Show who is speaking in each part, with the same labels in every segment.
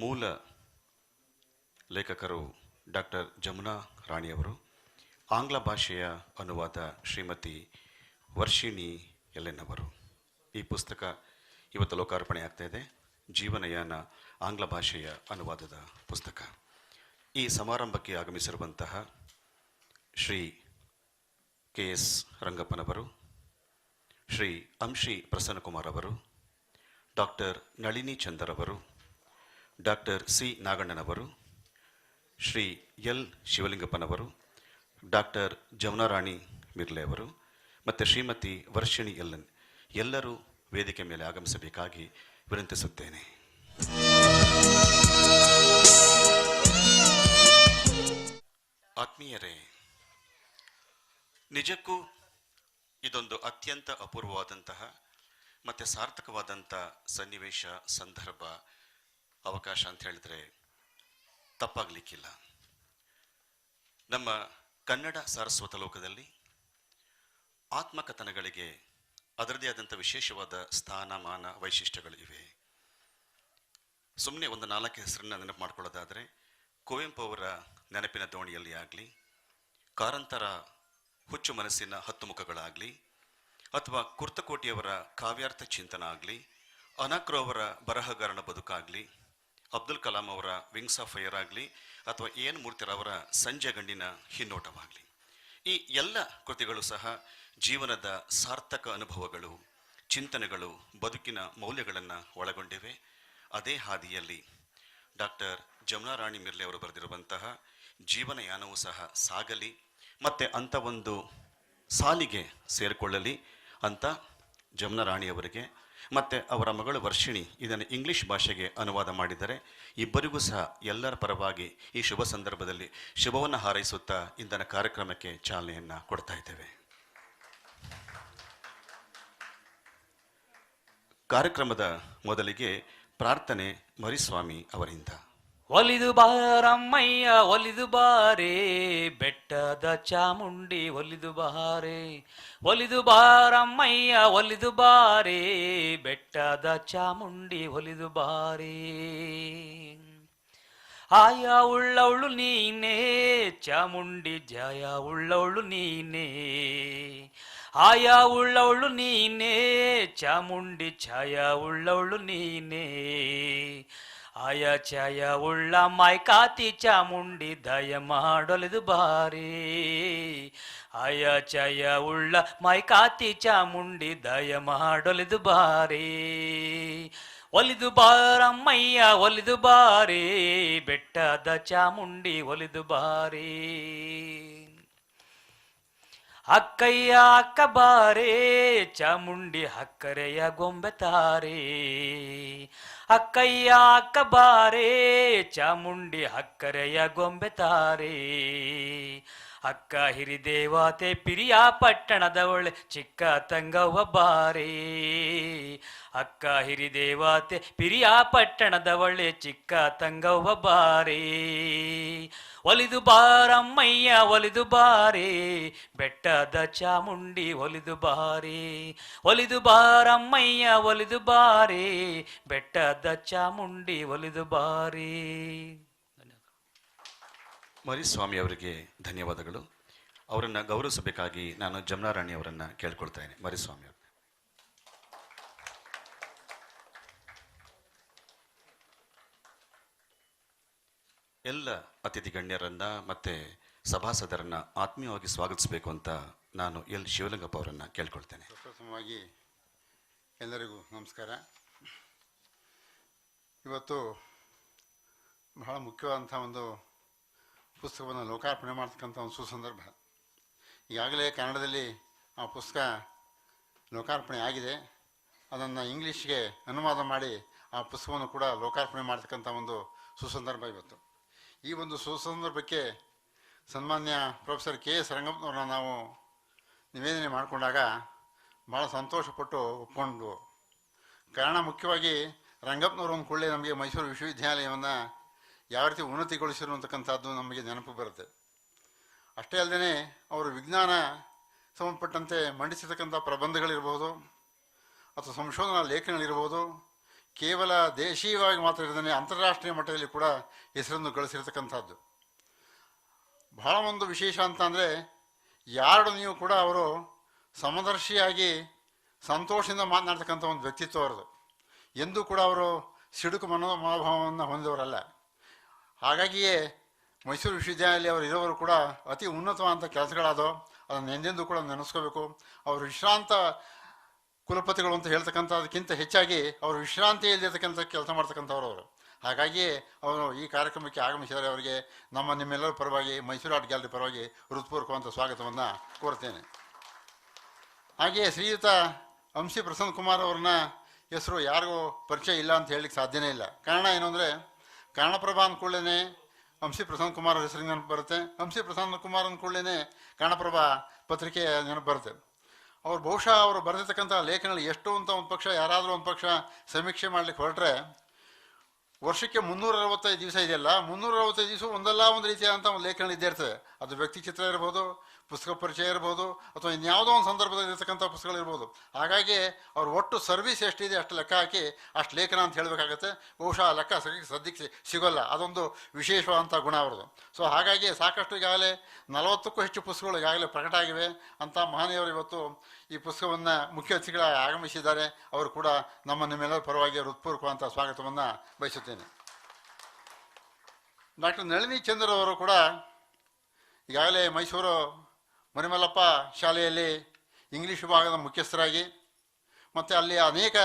Speaker 1: ಮೂಲ ಲೇಖಕರು ಡಾಕ್ಟರ್ ಜಮುನಾ ರಾಣಿಯವರು, ಆಂಗ್ಲ ಭಾಷೆಯ ಅನುವಾದ ಶ್ರೀಮತಿ ವರ್ಷಿಣಿ ಎಲ್ಎನ್ ಅವರು. ಈ ಪುಸ್ತಕ ಇವತ್ತು ಲೋಕಾರ್ಪಣೆ ಆಗ್ತಾ ಇದೆ. ಜೀವನಯಾನ ಆಂಗ್ಲ ಭಾಷೆಯ ಅನುವಾದದ ಪುಸ್ತಕ. ಈ ಸಮಾರಂಭಕ್ಕೆ ಆಗಮಿಸಿರುವಂತಹ ಶ್ರೀ KS ರಂಗಪ್ಪನವರು, ಶ್ರೀ ಅಂಶಿ ಪ್ರಸನ್ನಕುಮಾರ್ ಅವರು, ಡಾಕ್ಟರ್ ನಳಿನಿ ಚಂದರ್ ಅವರು, ಡಾಕ್ಟರ್ C ನಾಗಣ್ಣನವರು, ಶ್ರೀ ಎಲ್ ಶಿವಲಿಂಗಪ್ಪನವರು, ಡಾಕ್ಟರ್ ಜಮುನಾರಾಣಿ ಮಿರ್ಲೆ ಅವರು ಮತ್ತು ಶ್ರೀಮತಿ ವರ್ಷಿಣಿ ಎಲ್ಎನ್ ಎಲ್ಲರೂ ವೇದಿಕೆ ಮೇಲೆ ಆಗಮಿಸಬೇಕಾಗಿ ವಿನಂತಿಸುತ್ತೇನೆ. ಆತ್ಮೀಯರೇ, ನಿಜಕ್ಕೂ ಇದೊಂದು ಅತ್ಯಂತ ಅಪೂರ್ವವಾದಂತಹ ಮತ್ತು ಸಾರ್ಥಕವಾದಂಥ ಸನ್ನಿವೇಶ, ಸಂದರ್ಭ, ಅವಕಾಶ ಅಂತ ಹೇಳಿದ್ರೆ ತಪ್ಪಾಗಲಿಕ್ಕಿಲ್ಲ. ನಮ್ಮ ಕನ್ನಡ ಸಾರಸ್ವತ ಲೋಕದಲ್ಲಿ ಆತ್ಮಕಥನಗಳಿಗೆ ಅದರದೇ ಆದಂಥ ವಿಶೇಷವಾದ ಸ್ಥಾನಮಾನ ವೈಶಿಷ್ಟ್ಯಗಳು ಇವೆ. ಸುಮ್ಮನೆ ಒಂದು 4 ಹೆಸರನ್ನು ನೆನಪು ಮಾಡ್ಕೊಳ್ಳೋದಾದರೆ, ಕುವೆಂಪು ಅವರ ನೆನಪಿನ ದೋಣಿಯಲ್ಲಿ ಆಗಲಿ, ಕಾರಂತರ ಹುಚ್ಚು ಮನಸ್ಸಿನ 10 ಮುಖಗಳಾಗಲಿ, ಅಥವಾ ಕುರ್ತಕೋಟಿಯವರ ಕಾವ್ಯಾರ್ಥ ಚಿಂತನ ಆಗಲಿ, ಅನಕ್ರು ಅವರ ಬರಹಗಾರನ ಬದುಕಾಗಲಿ, ಅಬ್ದುಲ್ ಕಲಾಂ ಅವರ ವಿಂಗ್ಸ್ ಆಫ್ ಫೈರ್ ಆಗಲಿ, ಅಥವಾ ಎನ್ ಮೂರ್ತಿರವರ ಸಂಜೆ ಗಂಡಿನ ಹಿನ್ನೋಟವಾಗಲಿ, ಈ ಎಲ್ಲ ಕೃತಿಗಳು ಸಹ ಜೀವನದ ಸಾರ್ಥಕ ಅನುಭವಗಳು, ಚಿಂತನೆಗಳು, ಬದುಕಿನ ಮೌಲ್ಯಗಳನ್ನು ಒಳಗೊಂಡಿವೆ. ಅದೇ ಹಾದಿಯಲ್ಲಿ ಡಾಕ್ಟರ್ ಜಮುನಾರಾಣಿ ಮಿರ್ಲೆ ಅವರು ಬರೆದಿರುವಂತಹ ಜೀವನಯಾನವೂ ಸಹ ಸಾಗಲಿ ಮತ್ತು ಅಂಥ ಒಂದು ಸಾಲಿಗೆ ಸೇರಿಕೊಳ್ಳಲಿ ಅಂತ ಜಮುನಾರಾಣಿಯವರಿಗೆ ಮತ್ತು ಅವರ ಮಗಳು ವರ್ಷಿಣಿ ಇದನ್ನು ಇಂಗ್ಲಿಷ್ ಭಾಷೆಗೆ ಅನುವಾದ ಮಾಡಿದ್ದಾರೆ. ಇಬ್ಬರಿಗೂ ಸಹ ಎಲ್ಲರ ಪರವಾಗಿ ಈ ಶುಭ ಸಂದರ್ಭದಲ್ಲಿ ಶುಭವನ್ನು ಹಾರೈಸುತ್ತಾ ಇಂದಿನ ಕಾರ್ಯಕ್ರಮಕ್ಕೆ ಚಾಲನೆಯನ್ನು ಕೊಡ್ತಾ ಇದ್ದೇವೆ. ಕಾರ್ಯಕ್ರಮದ ಮೊದಲಿಗೆ ಪ್ರಾರ್ಥನೆ ಮರಿಸ್ವಾಮಿ ಅವರಿಂದ.
Speaker 2: ಒಲಿದು ಬಾರಮ್ಮಯ್ಯ ಒಲಿದು ಬಾರೇ, ಬೆಟ್ಟದ ಚಾಮುಂಡಿ ಒಲಿದು ಬಾರೇ, ಒಲಿದು ಬಾರಮ್ಮಯ್ಯ ಒಲಿದು ಬಾರೇ, ಬೆಟ್ಟದ ಚಾಮುಂಡಿ ಒಲಿದು ಬಾರೇ. ಆಯ ಉಳ್ಳವಳು ನೀನೇ ಚಾಮುಂಡಿ, ಜಾಯ ಉಳ್ಳವಳು ನೀನೇ, ಆಯ ಉಳ್ಳವಳು ನೀನೇ ಚಾಮುಂಡಿ ಛಾಯ ಉಳ್ಳವಳು ನೀನೇ ಆಯ ಛಾಯ ಉಳ್ಳ ಮಾಯ್ಕಾತಿ ಚಾಮುಂಡಿ ದಯ ಮಾಡೊಲಿದು ಬಾರಿ ಆಯ ಛಾಯ ಉಳ್ಳ ಮಾಯ್ಕಾತಿ ಚಾಮುಂಡಿ ದಯ ಮಾಡೊಲಿದು ಬಾರಿ ಒಲಿದು ಬಾರಮ್ಮಯ್ಯ ಒಲಿದು ಬಾರಿ ಬೆಟ್ಟದ ಚಾಮುಂಡಿ ಒಲಿದು ಬಾರಿ ಅಕ್ಕಯ್ಯ ಅಕ್ಕ ಬಾರೇ ಚಾಮುಂಡಿ ಹಕ್ಕರೆಯ ಗೊಂಬೆ ತಾರೆ ಅಕ್ಕಯ್ಯ ಅಕ್ಕ ಬಾರೇ ಚಾಮುಂಡಿ ಹಕ್ಕರೆಯ ಗೊಂಬೆ ತಾರೆ ಅಕ್ಕ ಹಿರಿದೇವತೆ ಪಿರಿಯ ಪಟ್ಟಣದವಳೆ ಚಿಕ್ಕ ತಂಗವ್ವ ಬಾರೇ ಅಕ್ಕ ಹಿರಿದೇವತೆ ಪಿರಿಯ ಪಟ್ಟಣದವಳೆ ಚಿಕ್ಕ ತಂಗವ್ವ ಬಾರೇ ಒಲಿದು ಬಾರಮ್ಮಯ್ಯ ಒಲಿದು ಬಾರೇ ಬೆಟ್ಟದ ಚಾಮುಂಡಿ ಒಲಿದು ಬಾರೇ ಒಲಿದು ಬಾರಮ್ಮಯ್ಯ ಒಲಿದು ಬಾರೇ ಬೆಟ್ಟದ ಚಾಮುಂಡಿ ಒಲಿದು ಬಾರೇ.
Speaker 1: ಮರಿಸ್ವಾಮಿ ಅವರಿಗೆ ಧನ್ಯವಾದಗಳು. ಅವರನ್ನು ಗೌರವಿಸಬೇಕಾಗಿ ನಾನು ಜಮನಾರಾಣಿ ಅವರನ್ನು ಕೇಳ್ಕೊಳ್ತೇನೆ. ಮರಿಸ್ವಾಮಿ ಅವರು. ಎಲ್ಲ ಅತಿಥಿ ಗಣ್ಯರನ್ನ ಮತ್ತೆ ಸಭಾಸದರನ್ನ ಆತ್ಮೀಯವಾಗಿ ಸ್ವಾಗತಿಸಬೇಕು ಅಂತ ನಾನು ಎಲ್ ಶಿವಲಿಂಗಪ್ಪ ಅವರನ್ನು ಕೇಳ್ಕೊಳ್ತೇನೆ.
Speaker 3: ಪ್ರಥಮವಾಗಿ ಎಲ್ಲರಿಗೂ ನಮಸ್ಕಾರ. ಇವತ್ತು ಬಹಳ ಮುಖ್ಯವಾದಂಥ ಒಂದು ಪುಸ್ತಕವನ್ನು ಲೋಕಾರ್ಪಣೆ ಮಾಡ್ತಕ್ಕಂಥ ಒಂದು ಸುಸಂದರ್ಭ. ಈಗಾಗಲೇ ಕನ್ನಡದಲ್ಲಿ ಆ ಪುಸ್ತಕ ಲೋಕಾರ್ಪಣೆ ಆಗಿದೆ. ಅದನ್ನು ಇಂಗ್ಲೀಷ್ಗೆ ಅನುವಾದ ಮಾಡಿ ಆ ಪುಸ್ತಕವನ್ನು ಕೂಡ ಲೋಕಾರ್ಪಣೆ ಮಾಡ್ತಕ್ಕಂಥ ಒಂದು ಸುಸಂದರ್ಭ ಇವತ್ತು. ಈ ಒಂದು ಸುಸಂದರ್ಭಕ್ಕೆ ಸನ್ಮಾನ್ಯ ಪ್ರೊಫೆಸರ್ KS ರಂಗಪ್ಪನವ್ರನ್ನ ನಾವು ನಿವೇದನೆ ಮಾಡಿಕೊಂಡಾಗ ಭಾಳ ಸಂತೋಷಪಟ್ಟು ಒಪ್ಕೊಂಡ್ವು. ಕಾರಣ ಮುಖ್ಯವಾಗಿ ರಂಗಪ್ಪನವರು ಒಂದು ಕೊಳ್ಳೆ ನಮಗೆ ಮೈಸೂರು ವಿಶ್ವವಿದ್ಯಾಲಯವನ್ನು ಯಾವ ರೀತಿ ಉನ್ನತಿಗೊಳಿಸಿರುವಂತಕ್ಕಂಥದ್ದು ನಮಗೆ ನೆನಪು ಬರುತ್ತೆ. ಅಷ್ಟೇ ಅಲ್ಲದೆ ಅವರು ವಿಜ್ಞಾನ ಸಂಬಂಧಪಟ್ಟಂತೆ ಮಂಡಿಸಿರ್ತಕ್ಕಂಥ ಪ್ರಬಂಧಗಳಿರ್ಬೋದು ಅಥವಾ ಸಂಶೋಧನಾ ಲೇಖನಗಳಿರ್ಬೋದು, ಕೇವಲ ದೇಶೀಯವಾಗಿ ಮಾತ್ರ ಇರದೇ ಅಂತಾರಾಷ್ಟ್ರೀಯ ಮಟ್ಟದಲ್ಲಿ ಕೂಡ ಹೆಸರನ್ನು ಗಳಿಸಿರ್ತಕ್ಕಂಥದ್ದು. ಬಹಳ ಒಂದು ವಿಶೇಷ ಅಂತ ಅಂದರೆ ಯಾರು ನೀವು ಕೂಡ ಅವರು ಸಮದರ್ಶಿಯಾಗಿ ಸಂತೋಷದಿಂದ ಮಾತನಾಡ್ತಕ್ಕಂಥ ಒಂದು ವ್ಯಕ್ತಿತ್ವ ಅವರದು. ಎಂದೂ ಕೂಡ ಅವರು ಸಿಡುಕು ಮನೋಭಾವವನ್ನು ಹೊಂದಿದವರಲ್ಲ. ಹಾಗಾಗಿಯೇ ಮೈಸೂರು ವಿಶ್ವವಿದ್ಯಾಲಯ ಅವರು ಇರೋವರು ಕೂಡ ಅತಿ ಉನ್ನತವಾದಂಥ ಕೆಲಸಗಳಾದವು. ಅದನ್ನು ಎಂದೆಂದೂ ಕೂಡ ನೆನೆಸ್ಕೋಬೇಕು. ಅವರು ವಿಶ್ರಾಂತ ಕುಲಪತಿಗಳು ಅಂತ ಹೇಳ್ತಕ್ಕಂಥದಕ್ಕಿಂತ ಹೆಚ್ಚಾಗಿ ಅವರು ವಿಶ್ರಾಂತಿ ಇಲ್ಲದಿರ್ತಕ್ಕಂಥ ಕೆಲಸ ಮಾಡ್ತಕ್ಕಂಥವ್ರು ಅವರು. ಹಾಗಾಗಿಯೇ ಅವರು ಈ ಕಾರ್ಯಕ್ರಮಕ್ಕೆ ಆಗಮಿಸಿದರೆ ಅವರಿಗೆ ನಿಮ್ಮೆಲ್ಲರ ಪರವಾಗಿ ಮೈಸೂರು ಆರ್ಟ್ ಗ್ಯಾಲರಿ ಪರವಾಗಿ ಹೃತ್ಪೂರ್ವಕವಂತ ಸ್ವಾಗತವನ್ನು ಕೋರ್ತೇನೆ. ಹಾಗೆಯೇ ಶ್ರೀಯುತ ಅಂಶಿ ಪ್ರಸನ್ನ ಕುಮಾರ್ ಅವ್ರನ್ನ ಹೆಸರು ಯಾರಿಗೂ ಪರಿಚಯ ಇಲ್ಲ ಅಂತ ಹೇಳಲಿಕ್ಕೆ ಸಾಧ್ಯನೇ ಇಲ್ಲ. ಕಾರಣ ಏನು ಅಂದರೆ ಕನ್ನಡಪ್ರಭಾ ಅಂದ್ಕೊಳ್ಳೇ ಅಂಶಿ ಪ್ರಸನ್ನ ಕುಮಾರ್ ಹೆಸರಿಗೆ ನೆನಪು ಬರುತ್ತೆ. ಅಂಶಿ ಪ್ರಸನ್ನ ಕುಮಾರ್ ಅಂದ್ಕೊಳ್ಳೇ ಕನ್ನಡಪ್ರಭಾ ಪತ್ರಿಕೆ ನೆನಪು ಬರುತ್ತೆ. ಅವ್ರು ಬಹುಶಃ ಅವರು ಬರೆದಿರ್ತಕ್ಕಂಥ ಲೇಖನಗಳು ಎಷ್ಟು ಅಂತ ಒಂದು ಪಕ್ಷ ಯಾರಾದರೂ ಒಂದು ಪಕ್ಷ ಸಮೀಕ್ಷೆ ಮಾಡಲಿಕ್ಕೆ ಹೊರಟ್ರೆ ವರ್ಷಕ್ಕೆ 365 ದಿವಸ ಇದೆಯಲ್ಲ, 365 ದಿವಸ ಒಂದಲ್ಲ ಒಂದು ರೀತಿಯಾದಂಥ ಒಂದು ಲೇಖನ ಇದ್ದೇ ಇರ್ತದೆ. ಅದು ವ್ಯಕ್ತಿ ಚಿತ್ರ ಇರ್ಬೋದು, ಪುಸ್ತಕ ಪರಿಚಯ ಇರ್ಬೋದು, ಅಥವಾ ಇನ್ಯಾವುದೋ ಒಂದು ಸಂದರ್ಭದಲ್ಲಿ ಇರ್ತಕ್ಕಂಥ ಪುಸ್ತಕಗಳಿರ್ಬೋದು. ಹಾಗಾಗಿ ಅವ್ರು ಒಟ್ಟು ಸರ್ವಿಸ್ ಎಷ್ಟಿದೆ ಅಷ್ಟು ಲೆಕ್ಕ ಹಾಕಿ ಅಷ್ಟು ಲೇಖನ ಅಂತ ಹೇಳಬೇಕಾಗತ್ತೆ. ಬಹುಶಃ ಆ ಲೆಕ್ಕ ಸದ್ಯಕ್ಕೆ ಸಿಗೋಲ್ಲ. ಅದೊಂದು ವಿಶೇಷವಾದಂಥ ಗುಣ ಅವರದು. ಸೊ ಹಾಗಾಗಿ ಸಾಕಷ್ಟು ಈಗಾಗಲೇ 40ಕ್ಕೂ ಹೆಚ್ಚು ಪುಸ್ತಕಗಳು ಈಗಾಗಲೇ ಪ್ರಕಟ ಆಗಿವೆ ಅಂತ ಮಹನೀಯವರು ಇವತ್ತು ಈ ಪುಸ್ತಕವನ್ನು ಮುಖ್ಯ ಅತಿಥಿಗಳಾಗಿ ಆಗಮಿಸಿದ್ದಾರೆ. ಅವರು ಕೂಡ ನಿಮ್ಮೆಲ್ಲರ ಪರವಾಗಿ ಹೃತ್ಪೂರ್ವಕವಾದಂಥ ಸ್ವಾಗತವನ್ನು ಬಯಸುತ್ತೇನೆ. ಡಾಕ್ಟರ್ ನಳಿನಿ ಚಂದ್ರ ಅವರು ಕೂಡ ಈಗಾಗಲೇ ಮೈಸೂರು ಮರಿಮಲ್ಲಪ್ಪ ಶಾಲೆಯಲ್ಲಿ ಇಂಗ್ಲೀಷ್ ವಿಭಾಗದ ಮುಖ್ಯಸ್ಥರಾಗಿ ಮತ್ತು ಅಲ್ಲಿ ಅನೇಕ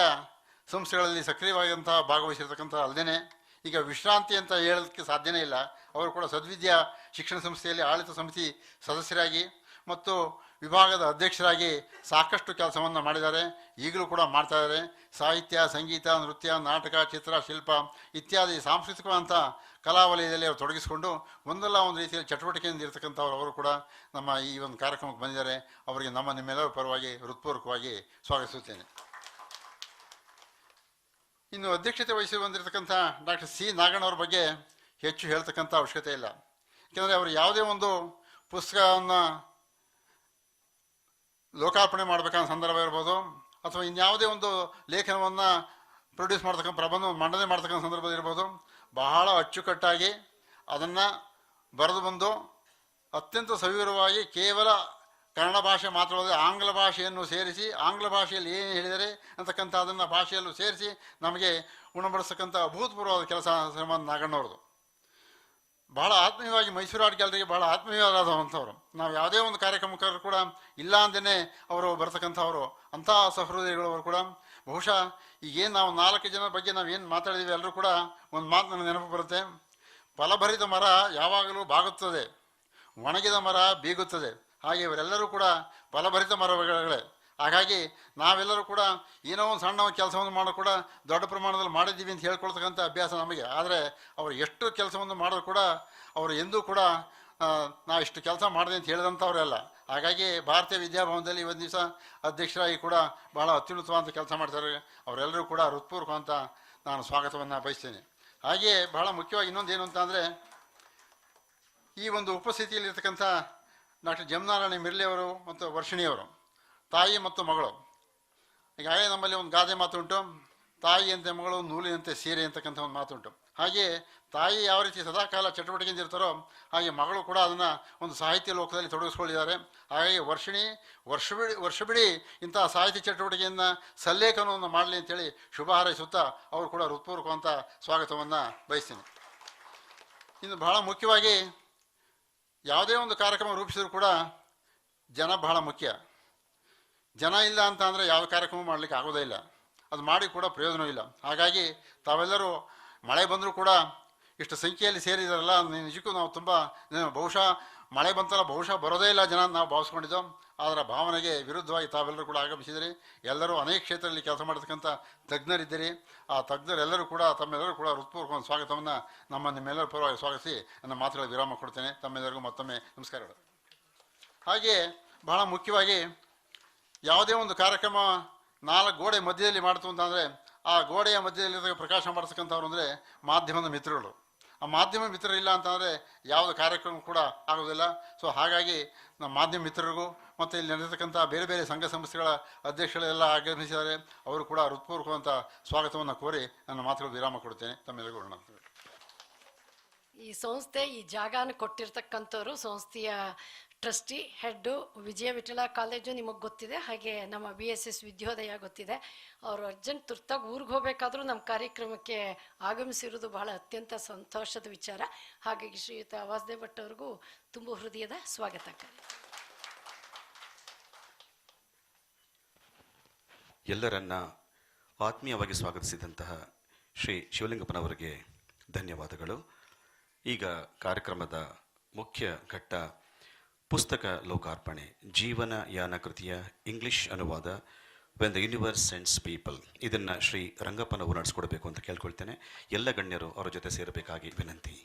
Speaker 3: ಸಂಸ್ಥೆಗಳಲ್ಲಿ ಸಕ್ರಿಯವಾಗಿಂಥ ಭಾಗವಹಿಸಿರ್ತಕ್ಕಂಥ ಅಲ್ಲದೇ ಈಗ ವಿಶ್ರಾಂತಿ ಅಂತ ಹೇಳೋದಕ್ಕೆ ಸಾಧ್ಯನೇ ಇಲ್ಲ. ಅವರು ಕೂಡ ಸದ್ವಿದ್ಯಾ ಶಿಕ್ಷಣ ಸಂಸ್ಥೆಯಲ್ಲಿ ಆಡಳಿತ ಸಮಿತಿ ಸದಸ್ಯರಾಗಿ ಮತ್ತು ವಿಭಾಗದ ಅಧ್ಯಕ್ಷರಾಗಿ ಸಾಕಷ್ಟು ಕೆಲಸವನ್ನು ಮಾಡಿದ್ದಾರೆ. ಈಗಲೂ ಕೂಡ ಮಾಡ್ತಾಯಿದ್ದಾರೆ. ಸಾಹಿತ್ಯ, ಸಂಗೀತ, ನೃತ್ಯ, ನಾಟಕ, ಚಿತ್ರ, ಶಿಲ್ಪ ಇತ್ಯಾದಿ ಸಾಂಸ್ಕೃತಿಕವಾದಂಥ ಕಲಾವಲಯದಲ್ಲಿ ಅವರು ತೊಡಗಿಸಿಕೊಂಡು ಒಂದಲ್ಲ ಒಂದು ರೀತಿಯಲ್ಲಿ ಚಟುವಟಿಕೆಯಿಂದ ಇರತಕ್ಕಂಥವ್ರು ಅವರು ಕೂಡ ನಮ್ಮ ಈ ಒಂದು ಕಾರ್ಯಕ್ರಮಕ್ಕೆ ಬಂದಿದ್ದಾರೆ. ಅವರಿಗೆ ನಿಮ್ಮೆಲ್ಲರ ಪರವಾಗಿ ಹೃತ್ಪೂರ್ವಕವಾಗಿ ಸ್ವಾಗತಿಸುತ್ತೇನೆ. ಇನ್ನು ಅಧ್ಯಕ್ಷತೆ ವಹಿಸಿ ಬಂದಿರತಕ್ಕಂಥ ಡಾಕ್ಟರ್ ಸಿ ನಾಗಣ್ಣವ್ರ ಬಗ್ಗೆ ಹೆಚ್ಚು ಹೇಳ್ತಕ್ಕಂಥ ಅವಶ್ಯಕತೆ ಇಲ್ಲ. ಯಾಕೆಂದರೆ ಅವರು ಯಾವುದೇ ಒಂದು ಪುಸ್ತಕವನ್ನು ಲೋಕಾರ್ಪಣೆ ಮಾಡಬೇಕನ್ನೋ ಸಂದರ್ಭ ಇರ್ಬೋದು, ಅಥವಾ ಇನ್ಯಾವುದೇ ಒಂದು ಲೇಖನವನ್ನು ಪ್ರೊಡ್ಯೂಸ್ ಮಾಡ್ತಕ್ಕಂಥ ಪ್ರಬಂಧ ಮಂಡನೆ ಮಾಡ್ತಕ್ಕಂಥ ಸಂದರ್ಭ ಇರ್ಬೋದು, ಬಹಳ ಅಚ್ಚುಕಟ್ಟಾಗಿ ಅದನ್ನು ಬರೆದು ಬಂದು ಅತ್ಯಂತ ಸವಿವರವಾಗಿ ಕೇವಲ ಕನ್ನಡ ಭಾಷೆ ಮಾತ್ರವಲ್ಲದೆ ಆಂಗ್ಲ ಭಾಷೆಯನ್ನು ಸೇರಿಸಿ, ಆಂಗ್ಲ ಭಾಷೆಯಲ್ಲಿ ಏನು ಹೇಳಿದರೆ ಅಂತಕ್ಕಂಥ ಅದನ್ನು ಭಾಷೆಯಲ್ಲೂ ಸೇರಿಸಿ ನಮಗೆ ಉಣಬಡಿಸ್ತಕ್ಕಂಥ ಅಭೂತಪೂರ್ವವಾದ ಕೆಲಸ ಶ್ರೀಮಾನ್ ನಾಗಣ್ಣವ್ರದ್ದು. ಭಾಳ ಆತ್ಮೀಯವಾಗಿ ಮೈಸೂರು ಆರ್ಟ್ ಗ್ಯಾಲರಿಗೆ ಭಾಳ ಆತ್ಮೀಯರಾದಂಥವ್ರು. ನಾವು ಯಾವುದೇ ಒಂದು ಕಾರ್ಯಕ್ರಮಕ್ಕೆ ಕೂಡ ಇಲ್ಲ ಅಂದೇ ಅವರು ಬರ್ತಕ್ಕಂಥವ್ರು, ಅಂಥ ಸಹೃದಯಗಳವರು ಕೂಡ. ಬಹುಶಃ ಈಗೇನು ನಾವು 4 ಜನ ಬಗ್ಗೆ ನಾವು ಏನು ಮಾತಾಡಿದ್ದೀವಿ ಎಲ್ಲರೂ ಕೂಡ ಒಂದು ಮಾತು ನನಗೆ ನೆನಪು ಬರುತ್ತೆ. ಫಲಭರಿತ ಮರ ಯಾವಾಗಲೂ ಬಾಗುತ್ತದೆ, ಒಣಗಿದ ಮರ ಬೀಗುತ್ತದೆ. ಹಾಗೆ ಇವರೆಲ್ಲರೂ ಕೂಡ ಫಲಭರಿತ ಮರಗಳೇ. ಹಾಗಾಗಿ ನಾವೆಲ್ಲರೂ ಕೂಡ ಏನೋ ಒಂದು ಸಣ್ಣ ಕೆಲಸವನ್ನು ಮಾಡೋ ಕೂಡ ದೊಡ್ಡ ಪ್ರಮಾಣದಲ್ಲಿ ಮಾಡಿದ್ದೀವಿ ಅಂತ ಹೇಳ್ಕೊಳ್ತಕ್ಕಂಥ ಅಭ್ಯಾಸ ನಮಗೆ. ಆದರೆ ಅವರು ಎಷ್ಟು ಕೆಲಸವನ್ನು ಮಾಡೋದು ಕೂಡ ಅವರು ಎಂದೂ ಕೂಡ ನಾವು ಇಷ್ಟು ಕೆಲಸ ಮಾಡಿದೆ ಅಂತ ಹೇಳಿದಂಥವ್ರೆಲ್ಲ. ಹಾಗಾಗಿ ಭಾರತೀಯ ವಿದ್ಯಾಭವನದಲ್ಲಿ ಒಂದು ದಿವಸ ಅಧ್ಯಕ್ಷರಾಗಿ ಕೂಡ ಬಹಳ ಅತ್ಯುನ್ನತವಾದ ಕೆಲಸ ಮಾಡ್ತಾರೆ. ಅವರೆಲ್ಲರೂ ಕೂಡ ಹೃತ್ಪೂರ್ವಕ ಅಂತ ನಾನು ಸ್ವಾಗತವನ್ನು ಬಯಸ್ತೇನೆ. ಹಾಗೆಯೇ ಬಹಳ ಮುಖ್ಯವಾಗಿ ಇನ್ನೊಂದು ಏನು ಅಂತ ಅಂದರೆ, ಈ ಒಂದು ಉಪಸ್ಥಿತಿಯಲ್ಲಿರ್ತಕ್ಕಂಥ ಡಾಕ್ಟರ್ ಜಮನಾರಾಯಣ ಮಿರ್ಲೆಯವರು ಮತ್ತು ವರ್ಷಿಣಿಯವರು ತಾಯಿ ಮತ್ತು ಮಗಳು. ಈಗಾಗಲೇ ನಮ್ಮಲ್ಲಿ ಒಂದು ಗಾದೆ ಮಾತುಂಟು, ತಾಯಿಯಂತೆ ಮಗಳು ನೂಲಿನಂತೆ ಸೀರೆ ಅಂತಕ್ಕಂಥ ಒಂದು ಮಾತುಂಟು. ಹಾಗೆ ತಾಯಿ ಯಾವ ರೀತಿ ಸದಾಕಾಲ ಚಟುವಟಿಕೆಯಿಂದ ಇರ್ತಾರೋ ಹಾಗೆ ಮಗಳು ಕೂಡ ಅದನ್ನು ಒಂದು ಸಾಹಿತ್ಯ ಲೋಕದಲ್ಲಿ ತೊಡಗಿಸ್ಕೊಂಡಿದ್ದಾರೆ. ಹಾಗಾಗಿ ವರ್ಷಬಿಡಿ ಇಂತಹ ಸಾಹಿತ್ಯ ಚಟುವಟಿಕೆಯನ್ನು ಸಲ್ಲೇಖನವನ್ನು ಮಾಡಲಿ ಅಂತೇಳಿ ಶುಭ ಹಾರೈಸುತ್ತಾ ಅವರು ಕೂಡ ಹೃತ್ಪೂರ್ವಕವಂತ ಸ್ವಾಗತವನ್ನು ಬಯಸ್ತೀನಿ. ಇನ್ನು ಬಹಳ ಮುಖ್ಯವಾಗಿ ಯಾವುದೇ ಒಂದು ಕಾರ್ಯಕ್ರಮ ರೂಪಿಸಿದ್ರು ಕೂಡ ಜನ ಬಹಳ ಮುಖ್ಯ. ಜನ ಇಲ್ಲ ಅಂತ ಅಂದರೆ ಯಾವ ಕಾರ್ಯಕ್ರಮ ಮಾಡಲಿಕ್ಕೆ ಆಗೋದೇ ಇಲ್ಲ, ಅದು ಮಾಡಿ ಕೂಡ ಪ್ರಯೋಜನವಿಲ್ಲ. ಹಾಗಾಗಿ ತಾವೆಲ್ಲರೂ ಮಳೆ ಬಂದರೂ ಕೂಡ ಇಷ್ಟು ಸಂಖ್ಯೆಯಲ್ಲಿ ಸೇರಿದಾರಲ್ಲ, ನಿಜಕ್ಕೂ ನಾವು ತುಂಬ ಬಹುಶಃ ಮಳೆ ಬಂತಲ್ಲ ಬಹುಶಃ ಬರೋದೇ ಇಲ್ಲ ಜನ ನಾವು ಭಾವಿಸ್ಕೊಂಡಿದ್ದೋ. ಅದರ ಭಾವನೆಗೆ ವಿರುದ್ಧವಾಗಿ ತಾವೆಲ್ಲರೂ ಕೂಡ ಆಗಮಿಸಿದಿರಿ. ಎಲ್ಲರೂ ಅನೇಕ ಕ್ಷೇತ್ರದಲ್ಲಿ ಕೆಲಸ ಮಾಡತಕ್ಕಂಥ ತಜ್ಞರಿದ್ದೀರಿ. ಆ ತಜ್ಞರೆಲ್ಲರೂ ಕೂಡ ತಮ್ಮೆಲ್ಲರೂ ಕೂಡ ಹೃತ್ಪೂರ್ವಕ ಸ್ವಾಗತವನ್ನು ನಿಮ್ಮೆಲ್ಲರ ಪರವಾಗಿ ಸ್ವಾಗತಿಸಿ ನನ್ನ ಮಾತುಗಳ ವಿರಾಮ ಕೊಡ್ತೇನೆ. ತಮ್ಮೆಲ್ಲರಿಗೂ ಮತ್ತೊಮ್ಮೆ ನಮಸ್ಕಾರಗಳು. ಹಾಗೆಯೇ ಬಹಳ ಮುಖ್ಯವಾಗಿ ಯಾವುದೇ ಒಂದು ಕಾರ್ಯಕ್ರಮ 4 ಗೋಡೆ ಮಧ್ಯದಲ್ಲಿ ಮಾಡ್ತು ಅಂತಂದರೆ ಆ ಗೋಡೆಯ ಮಧ್ಯದಲ್ಲಿ ಪ್ರಕಾಶ ಮಾಡಿಸ್ತಕ್ಕಂಥವ್ರು ಅಂದರೆ ಮಾಧ್ಯಮದ ಮಿತ್ರಗಳು. ಆ ಮಾಧ್ಯಮ ಮಿತ್ರರಿಲ್ಲ ಅಂತಂದರೆ ಯಾವುದೇ ಕಾರ್ಯಕ್ರಮ ಕೂಡ ಆಗೋದಿಲ್ಲ. ಸೊ ಹಾಗಾಗಿ ನಮ್ಮ ಮಾಧ್ಯಮ ಮಿತ್ರರಿಗೂ ಮತ್ತು ಇಲ್ಲಿ ನಡೆಸತಕ್ಕಂಥ ಬೇರೆ ಬೇರೆ ಸಂಘ ಸಂಸ್ಥೆಗಳ ಅಧ್ಯಕ್ಷಗಳೆಲ್ಲ ಆಗಮಿಸಿದ್ದಾರೆ. ಅವರು ಕೂಡ ಹೃತ್ಪೂರ್ವಕವಂತ ಸ್ವಾಗತವನ್ನು ಕೋರಿ ನನ್ನ ಮಾತುಗಳು ವಿರಾಮ ಕೊಡ್ತೇನೆ. ತಮ್ಮೆಲ್ಲರಿಗೂ
Speaker 4: ಈ ಸಂಸ್ಥೆ ಈ ಜಾಗನ ಕೊಟ್ಟಿರ್ತಕ್ಕಂಥವ್ರು ಸಂಸ್ಥೆಯ ಟ್ರಸ್ಟಿ ಹೆಡ್ಡು ವಿಜಯ ವಿಠಲ ಕಾಲೇಜು ನಿಮಗೆ ಗೊತ್ತಿದೆ, ಹಾಗೆ ನಮ್ಮ BSS ವಿದ್ಯೋದಯ ಗೊತ್ತಿದೆ. ಅವರು ಅರ್ಜೆಂಟ್ ತುರ್ತಾಗಿ ಊರಿಗೆ ಹೋಗಬೇಕಾದ್ರೂ ನಮ್ಮ ಕಾರ್ಯಕ್ರಮಕ್ಕೆ ಆಗಮಿಸಿರೋದು ಬಹಳ ಅತ್ಯಂತ ಸಂತೋಷದ ವಿಚಾರ. ಹಾಗಾಗಿ ಶ್ರೀಯುತ ವಾಸುದೇವ್ ಭಟ್ ಅವ್ರಿಗೂ ತುಂಬ ಹೃದಯದ ಸ್ವಾಗತ.
Speaker 1: ಎಲ್ಲರನ್ನ ಆತ್ಮೀಯವಾಗಿ ಸ್ವಾಗತಿಸಿದಂತಹ ಶ್ರೀ ಶಿವಲಿಂಗಪ್ಪನವರಿಗೆ ಧನ್ಯವಾದಗಳು. ಈಗ ಕಾರ್ಯಕ್ರಮದ ಮುಖ್ಯ ಘಟ್ಟ ಪುಸ್ತಕ ಲೋಕಾರ್ಪಣೆ, ಜೀವನ ಯಾನ ಕೃತಿಯ ಇಂಗ್ಲಿಷ್ ಅನುವಾದ when the universe sends people. ಇದನ್ನು ಶ್ರೀ ರಂಗಪ್ಪನವರು ನಡೆಸ್ಕೊಡ್ಬೇಕು ಅಂತ ಕೇಳ್ಕೊಳ್ತೇನೆ. ಎಲ್ಲ ಗಣ್ಯರು ಅವರ ಜೊತೆ ಸೇರಬೇಕಾಗಿ ವಿನಂತಿ.